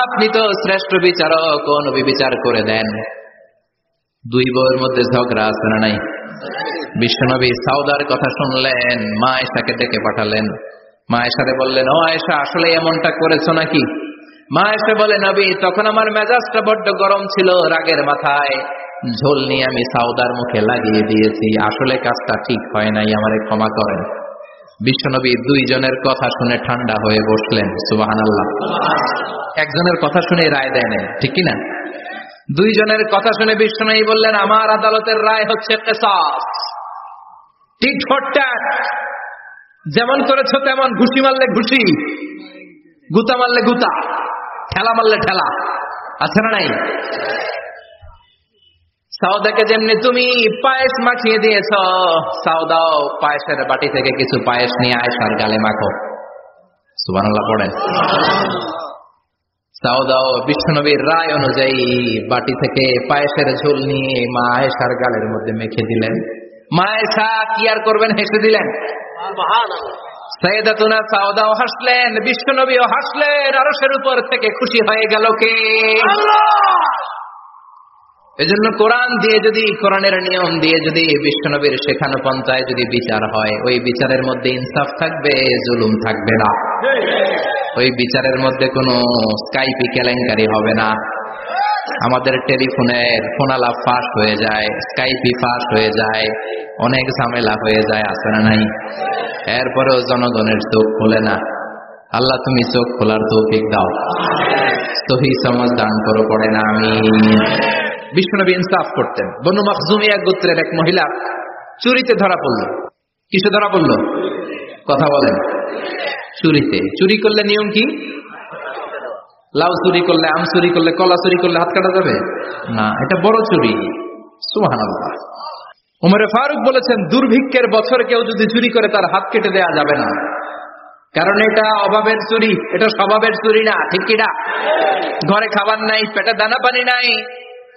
আপনি তো শ্রেষ্ঠ বিচারক, ও নবী বিচার করে দেন। দুই বউয়ের মধ্যে ঝগড়া আছে না নাই? বিশ্বনবী সাউদার কথা শুনলেন, মা আয়েশাকে ডেকে পাঠালেন। মা আয়েশারে বললেন, ও আয়েশা, আসলে এমনটা করেছো নাকি? মা আয়েশা বলে, নবী, তখন আমার মেজাজটা বড্ড গরম ছিল, রাগের মাথায় ঝোল নিয়ে আমি সাউদার মুখে লাগিয়ে দিয়েছি, আসলে কাজটা ঠিক হয় নাই, আমারে ক্ষমা করেন। বিশ্বনবী দুইজনের কথা শুনে ঠান্ডা হয়ে বসলেন। সুবহানাল্লাহ। একজনের কথা শুনে রায় দেয় নাই, ঠিক কিনা? দুইজনের কথা শুনে বিশ্বনবী বললেন, আমার আদালতের রায় হচ্ছে কিসাস, টিট ফর ট্যাট। যেমন করেছো তেমন, ঘুষি মারলে ঘুষি, গুতা মারলে গুতা, ঠেলা মারলে ঠেলা, আছে না নাই? সাউদাকে যেমনি তুমি পায়েস মাখিয়ে দিয়েছ, সাউদাও পায়েসের বাটি থেকে কিছু পায়েস নিয়ে আয়েশার গালে মাখো। সুবহানাল্লাহ পড়েন। সাউদাও বিশ্বনবীর রায় অনুযায়ী বাটি থেকে পায়েসের ঝোল নিয়ে মা আয়েশার গালের মধ্যে মেখে দিলেন। মা আয়েশা কি আর করবেন, হেসে দিলেন। সাইয়েদাতুনা সাউদাও হাসলেন, বিশ্বনবীও হাসলেন। আরশের উপর থেকে খুশি হয়ে গেল কে? আল্লাহ। এজন্য কোরআন দিয়ে যদি, কোরআনের নিয়ম দিয়ে যদি বিশ্বনবীর শেখানো পন্থায় যদি বিচার হয়, ওই বিচারের মধ্যে ইনসাফ থাকবে, জুলুম থাকবে না। ওই বিচারের মধ্যে কোনো স্কাইপি কেলেঙ্কারি হবে না। আমাদের টেলিফোনের ফোনালাপ ফাঁস হয়ে যায়, স্কাইপি ফাঁস হয়ে যায়, অনেক ঝামেলা হয়ে যায়, আছে না নাই? এরপরেও জনগণের চোখ খোলে না। আল্লাহ তুমি চোখ খোলার তৌফিক দাও, সহি সমাজ দান করো, পড়ে না আমি। বিশ্বনবী ইনসাফ করতেন। বনু মাখজুমিয়া গোত্রের এক মহিলা চুরিতে ধরা পড়ল। কিসে ধরা পড়ল? কথা বলেন। চুরিতে। চুরি করলে নিয়ম কি? লাউ চুরি করলে, আম চুরি করলে, কলা চুরি করলে হাত কাটা যাবে না, এটা বড় চুরি। সুবহানাল্লাহ। ওমর ফারুক বলেছেন, দুর্ভিক্ষের বছর কেউ যদি চুরি করে তার হাত কেটে দেয়া যাবে না, কারণ এটা অভাবের চুরি, এটা স্বভাবের চুরি না, ঠিক কিনা? ঘরে খাবার নাই, পেটে দানা পানি নাই,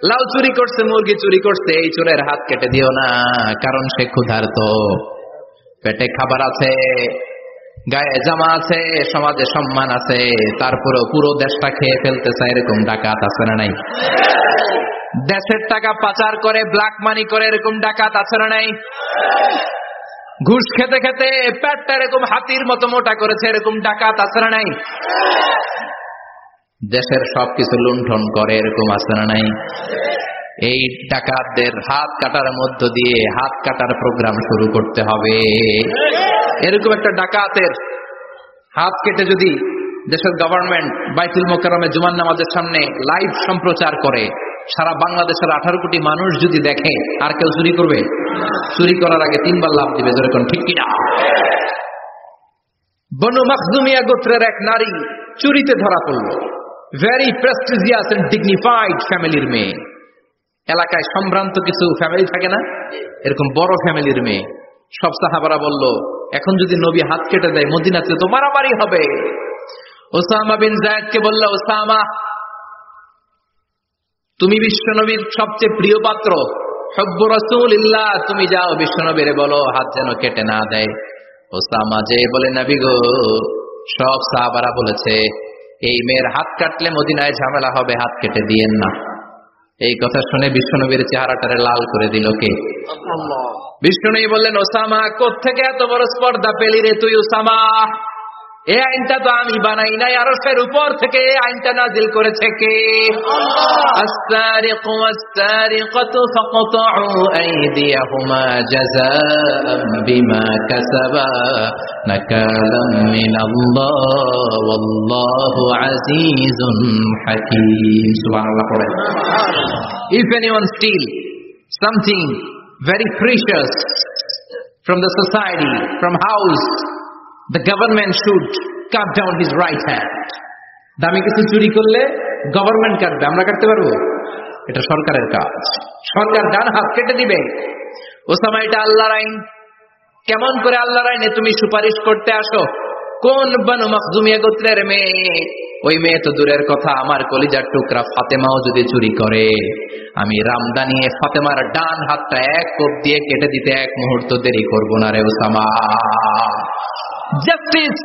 লাউ চুরি করছে, মুরগি চুরি করছে, এই চোরের হাত কেটে দিও না, কারণ সে ক্ষুধার্ত, পেটে খাবার আছে, গায়ে জামা আছে, সমাজে সম্মান আছে, তারপরেও পুরো দেশটা খেয়ে ফেলতেছে, এরকম ডাকাত আছে না নাই? দেশের টাকা পাচার করে, ব্ল্যাক মানি করে, এরকম ডাকাত আছে না নাই? ঘুষ খেতে খেতে পেটটা এরকম হাতির মতো মোটা করেছে, এরকম ডাকাত আছে না নাই? দেশের সবকিছু লুণ্ঠন করে, এরকম আছে না নাই? এই ডাকাতদের হাত কাটার মধ্য দিয়ে হাত কাটার প্রোগ্রাম শুরু করতে হবে। এরকম একটা ডাকাতের হাত কেটে যদি দেশের গভর্নমেন্ট বাইতুল মোকাররমে জুমার নামাজের সামনে লাইভ সম্প্রচার করে, সারা বাংলাদেশের 18 কোটি মানুষ যদি দেখে, আর কেউ চুরি করবে? চুরি করার আগে 3 বার লাভ দিবে, যেরকম, ঠিক কিনা? বনু মাখজুমিয়া গোত্রের এক নারী চুরিতে ধরা পড়ল। ভেরি প্রেস্টিজিয়াস এন্ড ডিগনিফাইড ফ্যামিলির মেয়ে। এলাকায় সম্ভ্রান্ত কিছু ফ্যামিলি থাকে না, এরকম বড় ফ্যামিলির মেয়ে। সব সাহাবারা বলল, এখন যদি নবী হাত কেটে দেয় মদিনাতে তো মারামারি হবে। ওসামা বিন যায়েদকে বলল, ওসামা, তুমি বিশ্বনবীর সবচেয়ে প্রিয় পাত্র, হুব্বু রাসূলিল্লাহ, তুমি যাও বিশ্বনবীর বলো হাত যেন কেটে না দেয়। ওসামা যে বলে, নবী গো, সব সাহাবারা বলেছে এই মেয়ের হাত কাটলে মদিনায় ঝামেলা হবে, হাত কেটে দিয়েন না। এই কথা শুনে বিশ্বনবীর চেহারাটারে লাল করে দিল কে? আল্লাহ। বিশ্বনবী বললেন, ওসামা, কোত্থেকে এত বড় স্পর্ধা পেলি রে তুই ওসামা? এই আইনটা তো আমি বানাই নাই, আরশের উপর থেকে এই আইনটা নাজিল করেছে কে? আস-সারিকু ওয়াস-সারিকাতু ফাকতাউ আইদিয়াহুমা জাযাআন বিমা কাসাবা নাকালাম মিনাল্লাহ ওয়াল্লাহু আজিজুন হাকীম। সুবহানাল্লাহ পড়েন। If anyone steal something very precious from the society, from house, the government should cut down his right hand. দামি কিছু চুরি করলে গভর্নমেন্ট কাটবে, আমরা কাটতে পারবো? এটা সরকারের কাজ, সরকার ডান হাত কেটে দিবে। ওসামা, এটা আল্লাহর আইন। কেমন করে আল্লাহর আইনে তুমি সুপারিশ করতে আসো? কোন বানু মাখজুমিয়া গোত্রের মেয়ে? ওই মেয়ে তো দূরের কথা, আমার কলিজার টুকরা ফাতেমাও যদি চুরি করে, আমি রামদানিয়ে ফাতেমার ডান হাতটা এক কোপ দিয়ে কেটে দিতে এক মুহূর্ত দেরি করবো না রে ওসামা। জাস্টিস,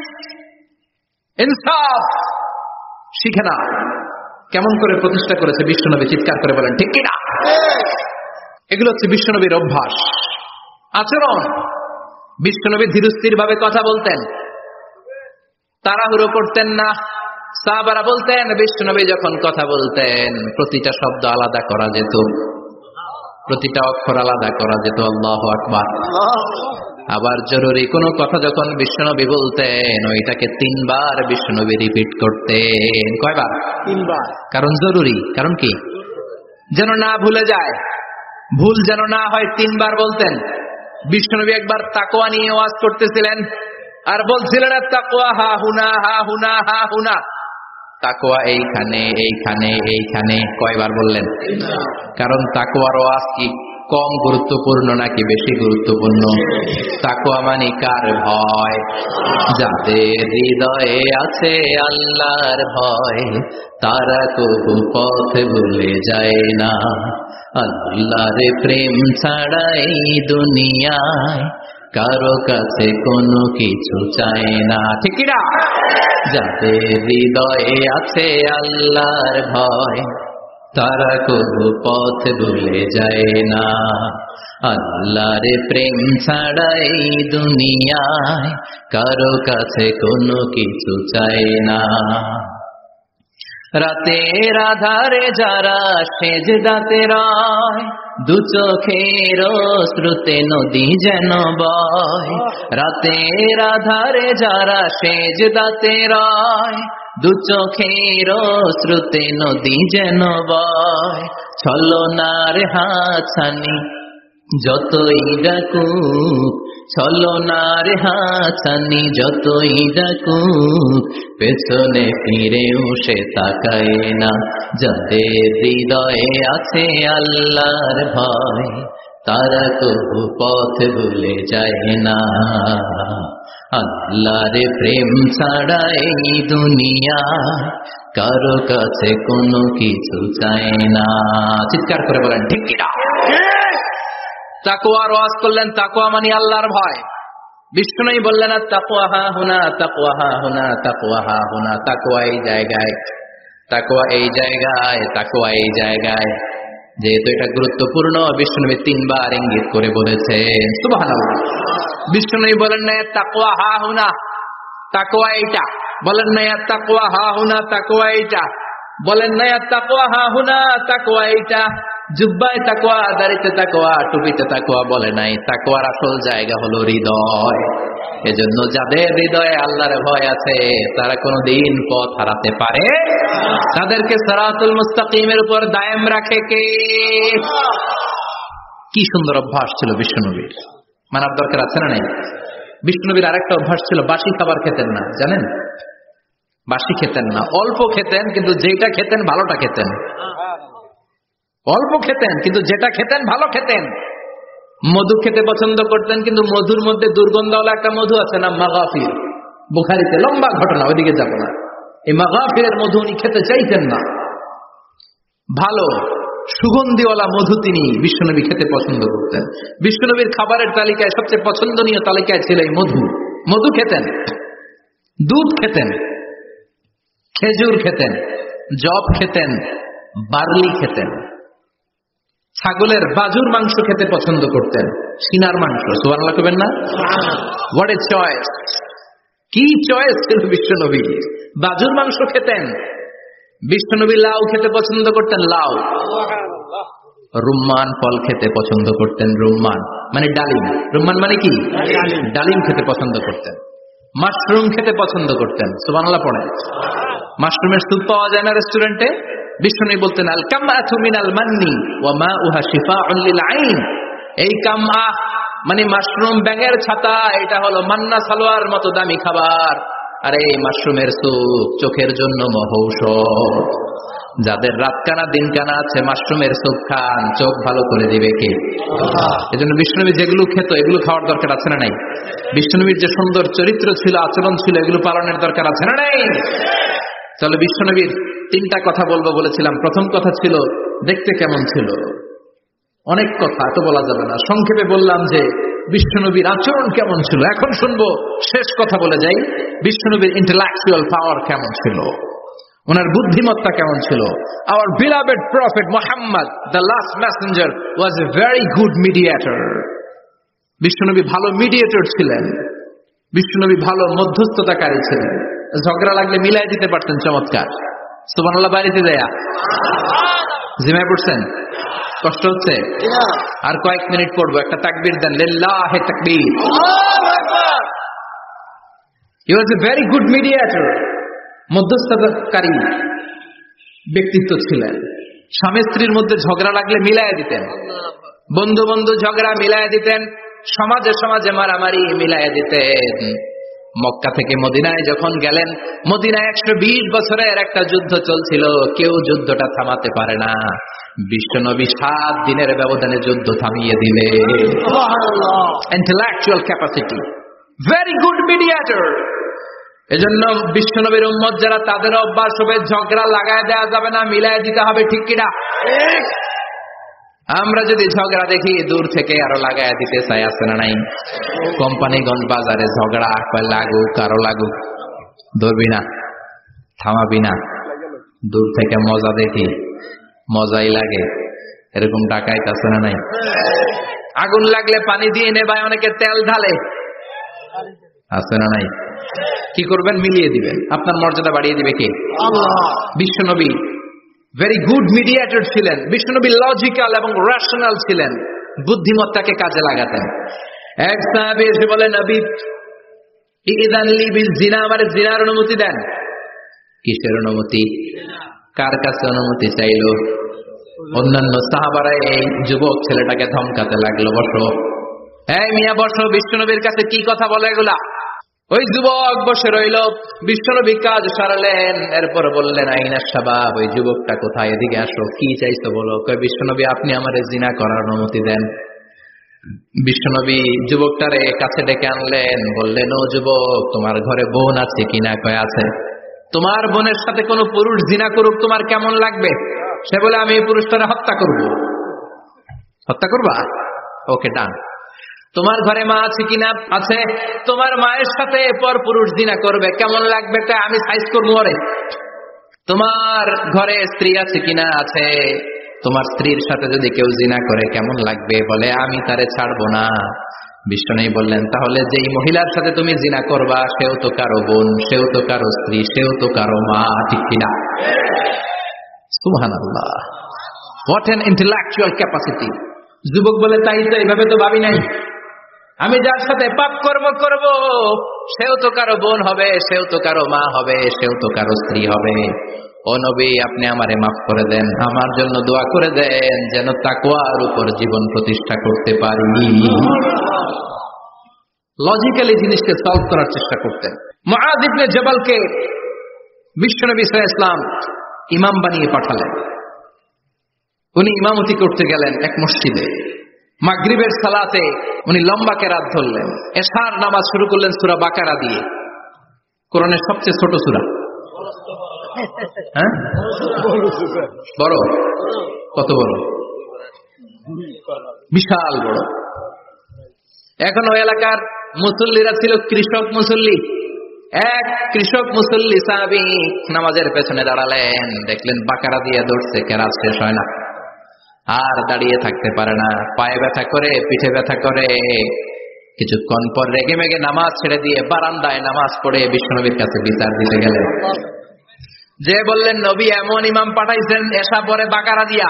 ইনসাফ শিখে না। কেমন করে প্রতিষ্ঠা করেছে বিশ্বনবী, চিৎকার করে বলেন ঠিক কিনা? এগুলো হচ্ছে বিশ্বনবীর অভ্যাস, আচরণ। বিশ্বনবী ধীরস্থির ভাবে কথা বলতেন, তাড়াহুড়ো করতেন না। সাহাবারা বলতেন বিশ্বনবী যখন কথা বলতেন প্রতিটা শব্দ আলাদা করা যেত, প্রতিটা অক্ষর আলাদা করা যেত। আল্লাহু আকবার। আবার জরুরি কোনো কথা যখন বিশ্বনবী বলতেন ওইটাকে 3 বার বিশ্বনবী রিপিট করতেন। কয়বার? 3 বার। কারণ জরুরি। কারণ কি? যেন না ভুলে যায়, ভুল যেন না হয় 3 বার বলতেন। বিশ্বনবী একবার তাকওয়া নিয়ে ওয়াজ করতেছিলেন আর বলছিলেন তাকওয়া হা হুনা হা হুনা হা হুনা, তাকওয়া এইখানে এইখানে এইখানে। কয়বার বললেন? কারণ তাকওয়ার ওয়াজ কি কম গুরুত্বপূর্ণ নাকি বেশি গুরুত্বপূর্ণ? তাকওয়া মানে কার ভয়? যাদের হৃদয়ে আছে আল্লাহর ভয় তারা কবু পথ ভুলে যায় না। আল্লাহর প্রেম ছাড়া এই দুনিয়ায় কারো কাছে কোনো কিছু চায় না, ঠিক না? যাদের হৃদয়ে আছে আল্লাহর ভয় তারা কবু পথ ভুলে যায় না। আল্লাহর প্রেম ছাড়া এই দুনিয়ায় কারো কাছে কোনো কিছু চায় না। রাতের আধারে যারা সেজদাতে রয় দু চোখের শ্রুতে নদী যেন বয়। রাতের আধারে যারা সেজদাতে রয় দু চোখের শ্রুতে নদী যেন বয়। ছলনার হাতছানি যতই ডাকুক, ছলনার হাতছানি যতই ডাকুক, পেছনে ফিরেও সে তাকায় না। যাদের হৃদয়ে আছে আল্লাহর ভয় তারা কবু পথ ভুলে যায় না। আল্লাহর প্রেম ছাড়া এই দুনিয়া কারো কাছে কোনো কিছু চায় না। চিৎকার করে বলেন ঠিক কিনা? তাকওয়ার ওয়াজ করলেন, তাকওয়া মানে আল্লাহর ভয়। বিষ্ণুই বললেন তাকওয়া হা হুনা, তাকওয়া হা হুনা, তাকওয়া হা হুনা। তাকওয়া এই জায়গায়, তাকওয়া এই জায়গায়, তাকওয়া এই জায়গায়। যেহেতু এটা গুরুত্বপূর্ণ বিষ্ণুনবী 3 বার ইঙ্গিত করে বলেছেন। সুবহানাল্লাহ। বিষ্ণুনবী বলেন না তাকওয়া হা হুনা, তাকওয়া এইটা। বলেন না তাকওয়া হা হুনা, তাকওয়া এইটা। বলেন না তাকওয়া হা হুনা, তাকওয়া এইটা। জুব্বায় তাকওয়া, দাড়িতে তাকওয়া, টুপিতে তাকওয়া বলে নাই। তাকওয়ার আসল জায়গা হলো হৃদয়। এজন্য যাদের হৃদয়ে আল্লাহর ভয় আছে তারা কোনোদিন পথ হারাতে পারে, তাদেরকে সিরাতুল মুস্তাকিমের উপর দায়েম রাখে কে? কি সুন্দর অভ্যাস ছিল বিশ্বনবীর, মানার দরকার আছে না নাই? বিশ্বনবীর আরেকটা অভ্যাস ছিল, বাসি খাবার খেতেন না। জানেন? বাসি খেতেন না, অল্প খেতেন, কিন্তু যেটা খেতেন ভালোটা খেতেন। অল্প খেতেন কিন্তু যেটা খেতেন ভালো খেতেন। মধু খেতে পছন্দ করতেন, কিন্তু মধুর মধ্যে দুর্গন্ধওয়ালা একটা মধু আছে না, মাগাফির। বুখারীতে লম্বা ঘটনা, ওইদিকে যাব না। এই মাগাফিরের মধু উনি খেতে চাইতেন না। ভালো সুগন্ধিওয়ালা মধু তিনি বিশ্বনবী খেতে পছন্দ করতেন। বিশ্বনবীর খাবারের তালিকায় সবচেয়ে পছন্দনীয় তালিকায় ছিল এই মধু। মধু খেতেন, দুধ খেতেন, খেজুর খেতেন, জব খেতেন, বার্লি খেতেন, ছাগলের বাজুর মাংস খেতে পছন্দ করতেন, সিনার মাংস। সুবহানাল্লাহ কইবেন না? What a choice! কি চয়েস ছিল বিশ্বনবীর! বাজুর মাংস খেতেন। বিশ্বনবী লাউ খেতে পছন্দ করতেন, লাউ। রুম্মান ফল খেতে পছন্দ করতেন, রুম্মান মানে ডালিম। রুম্মান মানে কি? ডালিম খেতে পছন্দ করতেন। মাশরুম খেতে পছন্দ করতেন। সুবহানাল্লাহ পড়েন। মাশরুমের স্যুপ পাওয়া যায় না রেস্টুরেন্টে? বিষ্ণু বলতেন আল কামআতু মিনাল মান্নি ওয়া মাউহা শিফাউন লিল আইন। এই কামআ মানে মাশরুম, ব্যাঙের ছাতা, এটা হলো মান্না সালোয়ার মতো দামি খাবার। আর এই মাশরুমের স্যুপ চোখের জন্য মহৌষধ। যাদের রাত কানা দিন কানা আছে, মাশরুমের চোখ খান, চোখ ভালো করে দিবে কে? এজন্য বিষ্ণুনবী যেগুলো খেত এগুলো খাওয়ার দরকার আছে না নাই? বিষ্ণুনবীর যে সুন্দর চরিত্র ছিল, আচরণ ছিল, এগুলো পালনের দরকার আছে না নাই? চলো বিষ্ণুনবীর 3টা কথা বলবো বলেছিলাম। প্রথম কথা ছিল দেখতে কেমন ছিল। অনেক কথা তো বলা যাবে না, সংক্ষেপে বললাম যে বিষ্ণুনবীর আচরণ কেমন ছিল। এখন শুনবো, শেষ কথা বলে যাই, বিষ্ণুনবীর ইন্টেলেকচুয়াল পাওয়ার কেমন ছিল, ওনার বুদ্ধিমত্তা কেমন ছিল। Our beloved prophet Muhammad, the last messenger, was a very good mediator. বিষ্ণুনবী ভালো মিডিয়েটর ছিলেন, বিষ্ণুনবী ভালো মধ্যস্থতাকারী ছিলেন। ঝগড়া লাগলে মিলাই দিতে পারতেন, চমৎকার। সুবহানাল্লাহ বাড়িতে দেয়া জিমায় পড়ছেন? কষ্ট হচ্ছে? আর কয়েক মিনিট পড়বো, একটা তাকবীর দেন, লিল্লাহি তাকবীর। He was a very good mediator, মধ্যস্থতাকারী ব্যক্তিত্ব ছিলেন। স্বামী স্ত্রীর মধ্যে ঝগড়া লাগলে মিলাই দিতেন, বন্ধু বন্ধু ঝগড়া মিলাই দিতেন, সমাজে সমাজে মারামারি মিলাই দিতেন। মক্কা থেকে মদিনায় যখন গেলেন, মদিনায় 120 বছরের একটা যুদ্ধ চলছিল, কেউ যুদ্ধটা থামাতে পারে না। বিশ্বনবী 7 দিনের ব্যবধানে যুদ্ধ থামিয়ে দিলে। Intellectual capacity, very good mediator. এজন্য বিশ্বনবীর উম্মত যারা, তাদের অভ্যাস হবে ঝগড়া লাগায় দেওয়া যাবে না, মিলাই দিতে হবে, ঠিক কিনা? আমরা যদি ঝগড়া দেখি দূর থেকে আরো লাগায় দিতে চাই, আছে না নাই? কোম্পানিগঞ্জ বাজারে ঝগড়া, লাগুক আরো লাগুক, ধরবি না, থামাবি না, দূর থেকে মজা দেখি, মজাই লাগে, এরকম ডাকাইত আছে না নাই? আগুন লাগলে পানি দিয়ে নেবায়, অনেকে তেল ঢালে, আছে না নাই? কি করবেন? মিলিয়ে দিবেন, আপনার মর্যাদা বাড়িয়ে দিবে কে? আল্লাহ। বিশ্বনবী ভেরি গুড মিডিয়েটর ছিলেন। বিশ্বনবী লজিক্যাল এবং রেশনাল ছিলেন, বুদ্ধিমত্তাকে কাজে লাগাতেন। এক সাহাবী এসে বলে, নবী ইযান লি বিল জিনা, আমারে জিনার অনুমতি দেন। কিসের অনুমতি? কার কাছে অনুমতি চাইলো? অন্যান্য সাহাবারা এই যুবক ছেলেটাকে ধমকাতে লাগলো, বসো, এই মিয়া বসো, বিশ্বনবীর কাছে কি কথা বলে এগুলা? ওই যুবক বসে রইল, বিশ্বনবী কাজ সারালেন, এরপর বললেন, আইনা শাবাব, ওই যুবকটা কোথায়, এদিকে আসো, কি চাইছো বলো। কয়, বিশ্বনবী আপনি আমারে জিনা করার অনুমতি দেন। বিশ্বনবী যুবকটারে কাছে ডেকে আনলেন, বললেন, ও যুবক, তোমার ঘরে বোন আছে কিনা? কয় আছে। তোমার বোনের সাথে কোন পুরুষ জিনা করুক, তোমার কেমন লাগবে? সে বলে, আমি এই পুরুষটারে হত্যা করব। হত্যা করবা? ওকে, ডান। তোমার ঘরে মা আছে কিনা? আছে। তোমার মায়ের সাথে পর পুরুষ জিনা করবে, কেমন লাগবে? আমি সাইজ করবো। ওরে, তোমার ঘরে স্ত্রী আছে কিনা? আছে। তোমার স্ত্রীর সাথে যদি কেউ জিনা করে কেমন লাগবে? বলে, আমি তারে ছাড়বো না। বিষ্ণু বললেন, তাহলে যেই মহিলার সাথে তুমি জিনা করবা, সেও তো কারো বোন, সেও তো কারো স্ত্রী, সেও তো কারো মা, ঠিক কিনা? সুবহানাল্লাহ, হোয়াট এন ইন্টেলেকচুয়াল ক্যাপাসিটি। যুবক বলে, তাই তো, এইভাবে তো ভাবি নাই। আমি যার সাথে পাপ কর্ম করব, সেও তো কারো বোন হবে, সেও তো কারো মা হবে, সেও তো কারো স্ত্রী হবে। ও নবী, আপনি আমারে মাফ করে দেন, আমার জন্য দোয়া করে দেন, যেন তাকওয়ার উপর জীবন প্রতিষ্ঠা করতে পারি। লজিক্যালি জিনিসকে সলভ করার চেষ্টা করতেন। মুআয ইবনে জাবালকে বিশ্বনবী সাল্লাল্লাহু আলাইহি ওয়াসাল্লাম ইমাম বানিয়ে পাঠালেন। উনি ইমামতি করতে গেলেন এক মসজিদে। মাগরিবের সালাতে উনি লম্বা কেরাত ধরলেন। এশার নামাজ শুরু করলেন সূরা বাকারা দিয়ে, কোরআনের সবচেয়ে ছোট সূরা। হ্যাঁ, বড়? কত বড়? বিশাল বড়। এখন ওই এলাকার মুসল্লিরা ছিল কৃষক মুসল্লি। এক কৃষক মুসল্লি সাহাবী নামাজের পেছনে দাঁড়ালেন, দেখলেন বাকারা দিয়ে দৌড়ছে, কেরাত শেষ হয় না, আর দাঁড়িয়ে থাকতে পারে না, পায়ে ব্যথা করে, পিঠে ব্যথা করে। কিছুক্ষণ পর রেগে মেগে নামাজ ছেড়ে দিয়ে বারান্দায় নামাজ পড়ে বিশ্বনবীর কাছে বিচার দিতে গেলেন। যে বললেন, নবী এমন ইমাম পাঠাইছেন এসা পরে বাকারা দিয়া।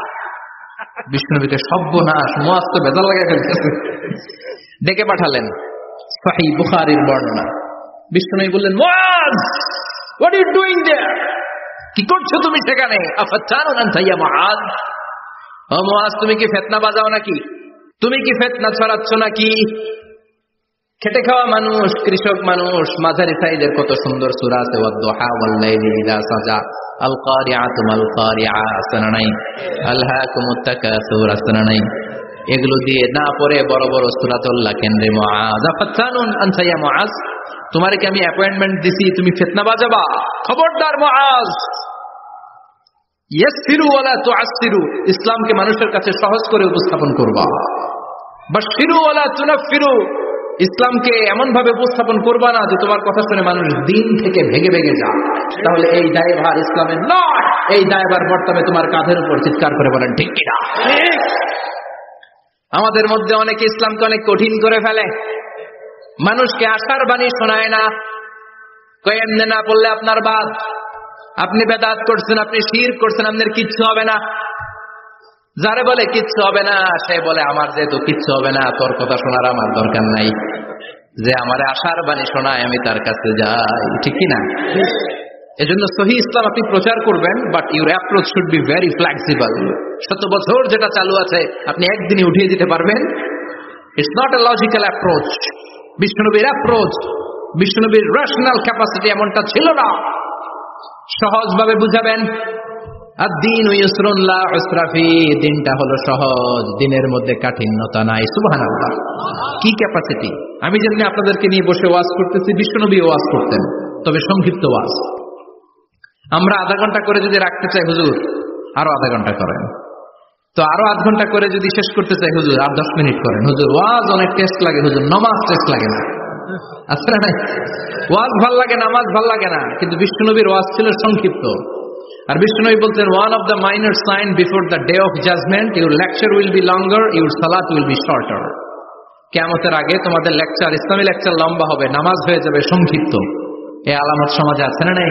বিশ্বনবীকে সর্বনাশ, মুআয তো বেজাল লাগে ফেলতেছে। ডেকে পাঠালেন, সহিহ বুখারীর বর্ণনা। বিশ্বনবী বললেন, মুআয, হোয়াট আর ইউ ডুইং দেয়ার? কি করছো তুমি সেখানে? আফাতানুন আনতা ইয়া মুআয? ও মুআয, তুমি কি ফিতনা বাজাও নাকি? তুমি কি ফিতনা ছড়াচ্ছ নাকি? খেটে খাওয়া মানুষ, কৃষক মানুষ, মাঝারি সাইজের কত সুন্দর সূরা আছে, ওয়াদ-দুহা ওয়াল-লাইলি ইযা সাজা, আল কারিআতু মাল কারিআ, আসনা নাই, আলহাকুমুত তাকাসুর, আসনা নাই। এগুলো দিয়ে না পড়ে বড় বড় সূরাতুল কেন্দ্রে মুআজ, আফাতানুন আনতা ইয়া মুআজ, তোমারে কি আমি অ্যাপয়েন্টমেন্ট দিছি তুমি ফিতনা বাজাবা? খবরদার মুআজ, ইয়াসসিরু ওয়ালা তুআসসিরু, ইসলামকে মানুষের কাছে সহজ করে উপস্থাপন করবা। বাশশিরু ওয়ালা তুনাফফিরু, ইসলামকে এমন ভাবে উপস্থাপন করবা না যে তোমার কথা শুনে মানুষ দিন থেকে ভেগে ভেগে যায়। তাহলে এই দায়ভার ইসলামের নয়, এই দায়ভার বর্তমানে তোমার কাঁধের উপর। চিৎকার করে বলেন ঠিক কিনা? আমাদের মধ্যে অনেকে ইসলামকে অনেক কঠিন করে ফেলে, মানুষকে আশার বাণী শোনায় না, কয় এমনি না বললে আপনার বাদ, আপনি বেদাত করছেন, আপনি শিরক করছেন, আপনার কিচ্ছু হবে না। যারে বলে কিচ্ছু হবে না, সে বলে আমার যেহেতু কিচ্ছু হবে না, তোর কথা শোনার আমার দরকার নাই, যে আমারে আশার বাণী শোনায় আমি তার কাছে যাই। ঠিক কিনা? এজন্য সহিহ ইসলাম আপনি প্রচার করবেন, but your approach should be very flexible. 100 বছর যেটা চালু আছে আপনি একদিনে উঠিয়ে দিতে পারবেন? It's not a logical approach. বিষ্ণুনবীর অ্যাপ্রোচ, বিষ্ণুনবীর রেশনাল ক্যাপাসিটি এমনটা ছিল না। সহজভাবে বুঝাবেন, আদ-দীনু ইউসরুন লা উসরা ফি, দিনটা হলো সহজ, দিনের মধ্যে কাঠিন্যতা নাই। সুবহানাল্লাহ, কি ক্যাপাসিটি! আমি যেমনি আপনাদেরকে নিয়ে বসে ওয়াজ করতেছি, বিষ্ণুনবী ওয়াজ করতেন, তবে সংক্ষিপ্ত ওয়াজ। আমরা আধা ঘন্টা করে যদি রাখতে চাই, হুজুর আরো আধা ঘন্টা করেন, তো আরো আধ ঘন্টা করে যদি শেষ করতে চাই, হুজুর আর 10 মিনিট করেন। হুজুর ওয়াজ অনেক টেস্ট লাগে, হুজুর নামাজ টেস্ট লাগে না। আচ্ছা না, ওয়াজ ভাল লাগে, নামাজ ভাল লাগে না, কিন্তু বিষ্ণুনবীর ওয়াজ ছিল সংক্ষিপ্ত। আর বিষ্ণুনবী বলতেন, one of the minor sign before the day of judgment, your lecture will be longer, your সালাত উইল বি শর্টার। কিয়ামতের আগে তোমাদের লেকচার, ইসলামী লেকচার লম্বা হবে, নামাজ হয়ে যাবে সংক্ষিপ্ত। এই আলামত সমাজে আছে না নাই?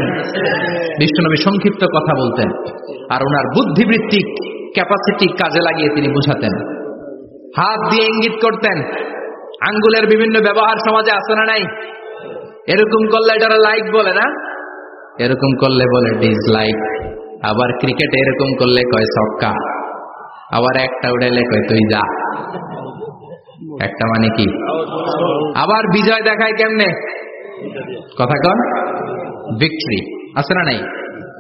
বিষ্ণুনবী সংক্ষিপ্ত কথা বলতেন, আর ওনার বুদ্ধিবৃত্তিক ক্যাপাসিটি কাজে লাগিয়ে তিনি বুঝাতেন। হাত দিয়ে ইঙ্গিত করতেন, আঙ্গুলের বিভিন্ন ব্যবহার সমাজে আছে না নাই? এরকম করলে এটারা লাইক বলে না, এরকম করলে বলে ডিসলাইক। আবার ক্রিকেটে এরকম করলে কয় ছক্কা, আবার একটা উড়াইলে কয় তুই যা। একটা মানে কি? আবার বিজয় দেখায় কেমনে? কথা কন, ভিক্টরি। আছে না নাই?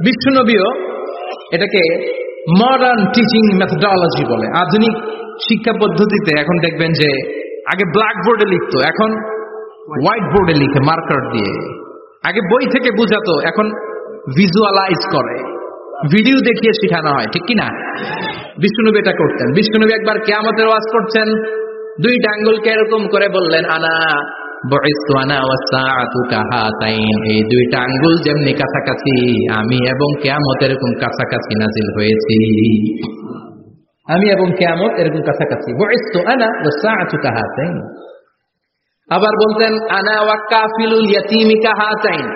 বিষ্ণুনবীও এটাকে মডার্ন টিচিং মেথডোলজি বলে। আধুনিক শিক্ষা পদ্ধতিতে এখন দেখবেন যে আগে ব্ল্যাক বোর্ডে লিখতো, এখন হোয়াইট বোর্ডে লিখে মার্কার দিয়ে। আগে বই থেকে বুঝাতো, এখন ভিজুয়ালাইজ করে, ভিডিও দেখিয়ে শেখানো হয়। ঠিক কিনা? বিষ্ণুনবী এটা করতেন। বিষ্ণুনবী একবার কিয়ামতের ওয়াজ করছেন, 2টা আঙ্গুলকে এরকম করে বললেন, আনা বুইসতু আনা ওয়াস সাআতু কাহাতাইন, এই 2টা আঙ্গুল যেমনি কাছাকাছি, আমি এবং কিয়ামত এরকম কাছাকাছি নাজিল হয়েছি। আমি এবং কিয়ামত এরকম কাছাকাছি। বুইসতু আনা ওয়াস সাআতু কাহাতাইন। আবার বলতেন, আনা ওয়া কাফিলুল ইয়াতীমি কাহাতাইন,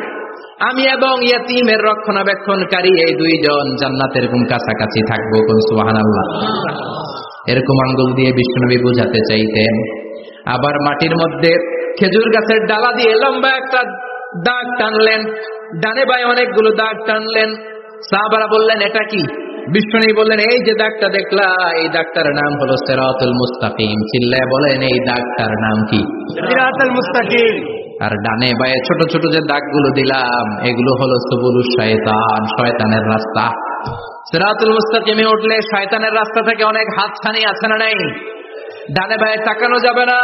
আমি এবং ইয়াতীমের রক্ষণাবেক্ষণকারী এই 2 জন জান্নাতের এরকম কাছাকাছি থাকবো। কোন সুবহানাল্লাহ। এরকম আঙ্গুল দিয়ে বিষ্ণুনবী বুঝাতে চাইতেন। আবার মাটির মধ্যে খেজুর গাছের ডালা দিয়ে লম্বা একটা দাগ টানলেন, ডানে বায়ে অনেকগুলো দাগ টানলেন। সাহাবারা বললেন, এটা কি? বিষ্ণুনবী বললেন, এই যে দাগটা দেখলা, এই দাগটার নাম হলো সিরাতুল মুস্তাকিম। চিল্লায় বলেন, এই দাগটার নাম কি? সিরাতুল মুস্তাকিম। আর ডানে বায়ে ছোট ছোট যে দাগগুলো দিলাম, এগুলো হলো সুবুলুশ শয়তান, শয়তানের রাস্তা। সিরাতুল মুস্তাকিমে উঠলে শয়তানের রাস্তা থেকে অনেক হাতছানি আছে না নাই? ডানে বায়ে তাকানো যাবে না।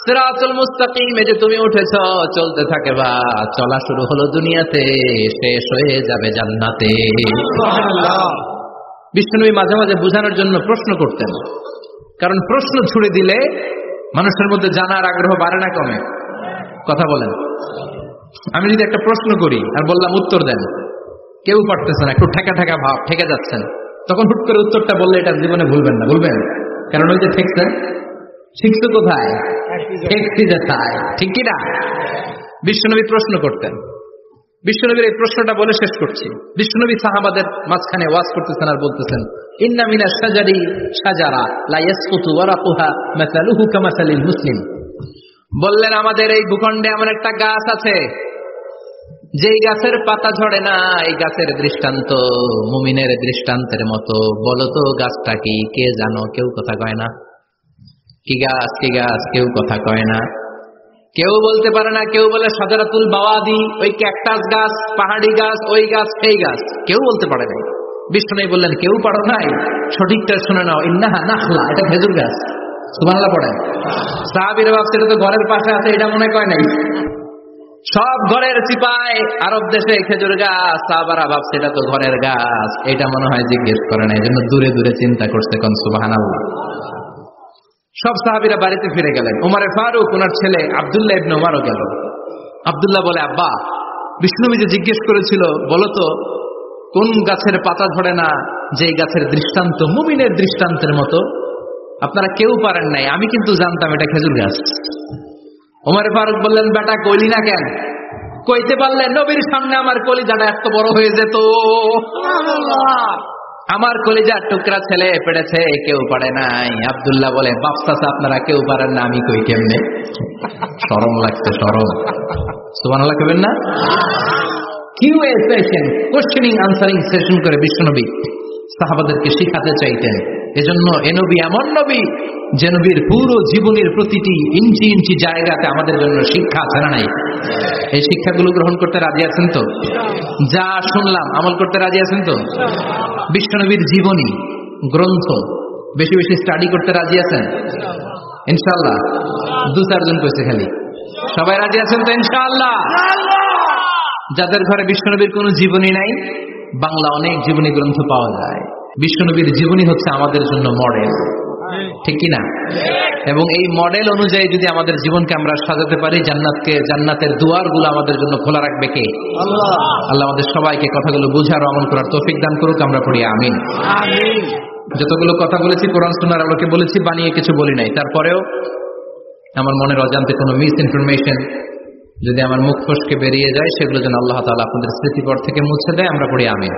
সিরাতুল মুস্তাকিমে যে তুমি উঠেছ, চলতে থাকে বা চলা শুরু হলো দুনিয়াতে, শেষ হয়ে যাবে জান্নাতে। সুবহানাল্লাহ। বিষ্ণুনবী মাঝে মাঝে বোঝানোর জন্য প্রশ্ন করতেন, কারণ প্রশ্ন ছুড়ে দিলে মানুষের মধ্যে জানার আগ্রহ বাড়ে না কমে? কথা বলেন। আমি যদি একটা প্রশ্ন করি আর বললাম উত্তর দেন, কেউ পারতেছে না, একটু ঠেকা ঠেকা ভাব, ঠেকে যাচ্ছেন, তখন হুট করে উত্তরটা বললে এটা জীবনে ভুলবেন না, বলবেন? কারণ ওই যে ঠেকছেন, শিখছো কোথায়? ঠেকছি যেথায়। ঠিক কিনা? বিষ্ণুনবী প্রশ্ন করতেন। বিষ্ণুনবীর এই প্রশ্নটা বলে শেষ করছি। বিষ্ণুনবী সাহাবাদের মাঝখানে ওয়াজ করতেছেন আর বলতেছেন, ইন্না মিনাশ শাজারি শাজারা লা ইয়াসকুতু ওয়ারাকুহা মাসালুহু কামাসালিল মুসলিম। বললেন, আমাদের এই ভূখণ্ডে এমন একটা গাছ আছে, যেই গাছের পাতা ঝরে না, এই গাছের দৃষ্টান্ত মুমিনের দৃষ্টান্তের মতো। বলো তো গাছটা কি? কে জানো? কেউ কথা কয় না। কি গাছ? কি গাছ? কেউ কথা কয় না। কেউ বলতে পারে না, কেউ বলে সাজারাতুল বাওয়াদি, ওই ক্যাকটাস গাছ, পাহাড়ি গাছ, ওই গাছ, এই গাছ, কেউ বলতে পারে নাই। বিষ্ণু বললেন কেউ পারো নাই, সঠিকটা শুনে নাও, ইন্নাহা নাখলা, এটা খেজুর গাছ। সুবহানাল্লাহ পড়েন। সাহাবীরা ভাবছে এটা তো ঘরের পাশে আছে, এটা মনে কয় নাই। সব ঘরের চিপায় আরব দেশে খেজুর গাছ, সাহাবারা ভাবছে এটা তো ঘরের গাছ, এটা মনে হয় জিজ্ঞেস করে না, এই জন্য দূরে দূরে চিন্তা করছে। কোন সুবহানাল্লাহ। সব সাহাবীরা বাড়িতে ফিরে গেলেন। উমরে ফারুক, ওনার ছেলে আব্দুল্লাহ ইবনে উমরও গেল। আব্দুল্লাহ বলে, আব্বা, বিষ্ণুবী যে জিজ্ঞেস করেছিল, বলতো কোন গাছের পাতা ঝরে না, যে গাছের দৃষ্টান্ত মুমিনের দৃষ্টান্তের মতো, আপনারা কেউ পারেন নাই, আমি কিন্তু জানতাম এটা খেজুর গাছ। ওমরে ফারুক বললেন, বেটা কইলি না কেন? কইতে পারলে নবীর সামনে আমার কলিজাটা এত বড় হয়ে যেত। আমার কলিজার টুকরা ছেলে পেড়েছে, কেউ পারে নাই। আব্দুল্লাহ বলে, বাপ চাচা আপনারা কেউ পারেন না, আমি কই কেমনে? শরম লাগছে, শরম। সুবহানাল্লাহ কইবেন না? QA session, questioning answering session করে বিশ্বনবী সাহাবাদেরকে শিখাতে চাইতেন। এজন্য এ নবী এমন নবী যে নবীর পুরো জীবনের প্রতিটি ইঞ্চি ইঞ্চি জায়গাতে আমাদের জন্য শিক্ষা আছে না নাই? এই শিক্ষাগুলো গ্রহণ করতে রাজি আছেন তো? যা শুনলাম আমল করতে রাজি আছেন তো? বিশ্বনবীর জীবনী গ্রন্থ বেশি বেশি স্টাডি করতে রাজি আছেন ইনশাআল্লাহ? 2-4 জন কইছে খালি। সবাই রাজি আছেন তো ইনশাআল্লাহ? যাদের ঘরে বিশ্বনবীর কোনো জীবনী নাই, বাংলা অনেক জীবনী গ্রন্থ পাওয়া যায়। বিশ্বনবীর জীবনী হচ্ছে আমাদের জন্য মডেল, ঠিক কিনা? এবং এই মডেল অনুযায়ী যদি আমাদের জীবনকে আমরা সাজাতে পারি, জান্নাতের দুয়ারগুলো আমাদের জন্য খোলা রাখবে কে? আল্লাহ। আল্লাহ আমাদের সবাইকে কথাগুলো বুঝার ও আমল করার তৌফিক দান করুক, আমরা পড়ি আমিন। যতগুলো কথা বলেছি কোরআন সুন্নাহর আলোকে বলেছি, বানিয়ে কিছু বলি নাই। তারপরেও আমার মনের অজান্তে কোনো মিস ইনফরমেশন যদি আমার মুখ ফসকে বেরিয়ে যায়, সেগুলো যেন আল্লাহ তাআলা আপনাদের স্মৃতিপট থেকে মুছে দেয়, আমরা পড়ি আমিন।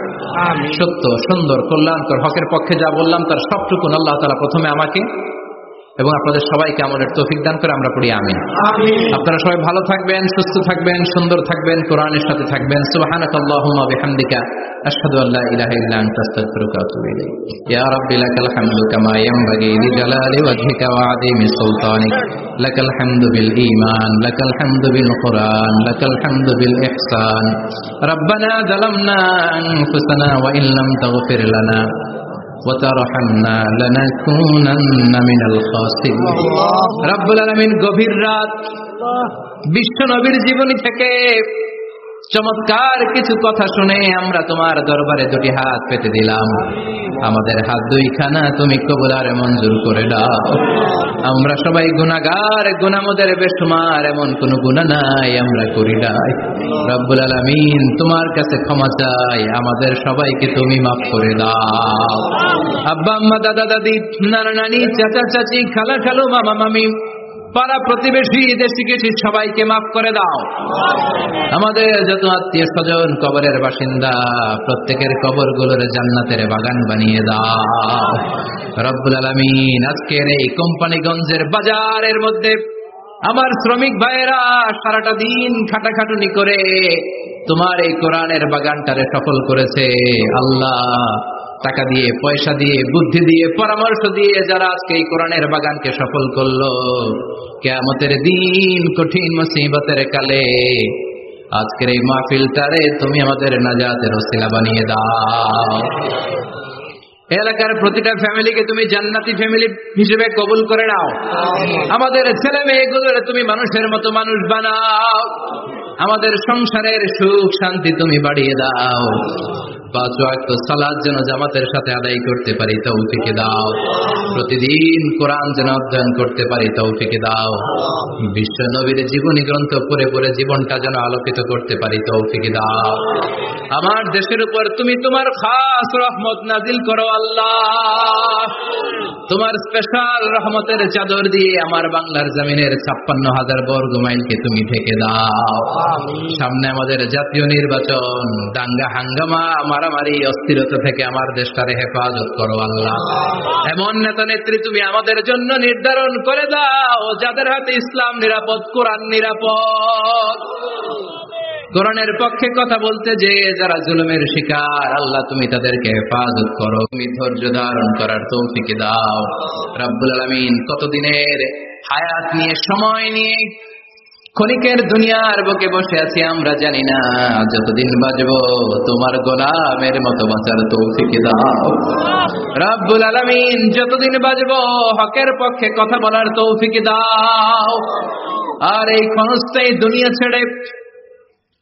সত্য, সুন্দর, কল্যাণকর, হকের পক্ষে যা বললাম তার সবটুকুন আল্লাহ তাআলা প্রথমে আমাকে এবং আপনাদের সবাইকে আমলের তৌফিক দান করে, আমরা পড়ি আমিন। আপনারা সবাই ভালো থাকবেন, সুস্থ থাকবেন, সুন্দর থাকবেন, কোরআনের সাথে থাকবেন। সুবহানাকাল্লাহুম্মা বিহামদিকা আশহাদু আল্লা ইলাহা ইল্লা আনতা আস্তাগফিরুকা ওয়া আতুবু ইলাইক। ইয়া রাব্বি লাকাল হামদু কামা ইয়ানবাগি লিজালালি ওয়াজহিকা ওয়া আযীমি সুলতানিক। লাকাল হামদু বিল ঈমান, লাকাল হামদু বিল কুরআন, লাকাল হামদু বিল ইহসান। রাব্বানা যালামনা আনফুসানা ওয়া ইন লাম তাগফির লানা وترحمنا لنكونن من الخاسرين। রব্বুল আলামিন গভীর রাত বিশ্ব নবীর জীবনী থেকে চমৎকার কিছু কথা শুনে আমরা তোমার দরবারে দুটি হাত পেতে দিলাম। আমাদের হাত দুইখানা তুমি কবুল আর মঞ্জুর করে দাও। আমরা সবাই গুনাহগার, গুনাহমদের বেশুমার, এমন কোন গুনাহ নাই আমরা করি নাই। রব্বুল আলামিন তোমার কাছে ক্ষমা চাই, আমাদের সবাইকে তুমি মাফ করে দাও। আব্বা আম্মা, দাদা দাদি, নানা নানি, চাচা চাচি, খালা খালু, মামা মামি, পাড়া প্রতিবেশী, দেশি গেছি, সবাইকে মাফ করে দাও। আমাদের যত আত্মীয় স্বজন কবরের বাসিন্দা, প্রত্যেকের কবরগুলোর জান্নাতের বাগান বানিয়ে দাও। রব্বুল আলামিন আজকের এই কোম্পানিগঞ্জের বাজারের মধ্যে আমার শ্রমিক ভাইয়েরা সারাটা দিন খাটাখাটুনি করে তোমার এই কোরআনের বাগানটারে সফল করেছে। আল্লাহ, টাকা দিয়ে, পয়সা দিয়ে, বুদ্ধি দিয়ে, পরামর্শ দিয়ে যারা আজকে এই কোরআনের বাগানকে সফল করলো, কিয়ামতের দিন কঠিন মুসিবতের কালে আজকের এই মাহফিলটারে তুমি আমাদের নাজাতের ওসিলা বানিয়ে দাও। এলাকার প্রতিটা ফ্যামিলিকে তুমি জান্নাতি ফ্যামিলি হিসেবে কবুল করে নাও। আমাদের ছেলে মেয়েগুলোর তুমি মানুষের মতো মানুষ বানাও। আমাদের সংসারের সুখ শান্তি তুমি বাড়িয়ে দাও। 5 ওয়াক্ত সালাত যেন জামাতের সাথে আদায় করতে পারি তৌফিক দাও। প্রতিদিন কোরআন যেন অধ্যয়ন করতে পারি তৌফিক দাও। বিশ্ব নবীর জীবনী গ্রন্থ পড়ে পড়ে জীবনটা যেন আলোকিত করতে পারি তৌফিক দাও। আমার দেশের উপর তুমি তোমার খাস রহমত নাজিল করো আল্লাহ। তোমার স্পেশাল রহমতের চাদর দিয়ে আমার বাংলার জমিনের 56,000 বর্গ মাইলকে তুমি ঢেকে দাও। সামনে আমাদের জাতীয় নির্বাচন, দাঙ্গা হাঙ্গামা, মারামারি, অস্থিরতা থেকে আমার দেশটারে হেফাজত করো আল্লাহ। এমন নেতা নেত্রী তুমি আমাদের জন্য নির্ধারণ করে দাও যাদের হাতে ইসলাম নিরাপদ, কোরআন নিরাপদ। কোরআনের পক্ষে কথা বলতে যে যারা জুলুমের শিকার, আল্লাহ তুমি তাদেরকে হেফাজত করো। তুমি ধৈর্য ধারণ করার তৌফিক দাও। রব্বুল আলামিন কতদিনের হায়াত নিয়ে, সময় নিয়ে ক্ষণিকের দুনিয়ার বুকে বসে আছি আমরা জানি না যতদিন বাঁচবো তোমার গোলামের মতো বাঁচার তৌফিক দাও রব্বুল আলামিন। যতদিন বাঁচবো হকের পক্ষে কথা বলার তৌফিক দাও। আর এই ক্ষণস্থায়ী দুনিয়া ছেড়ে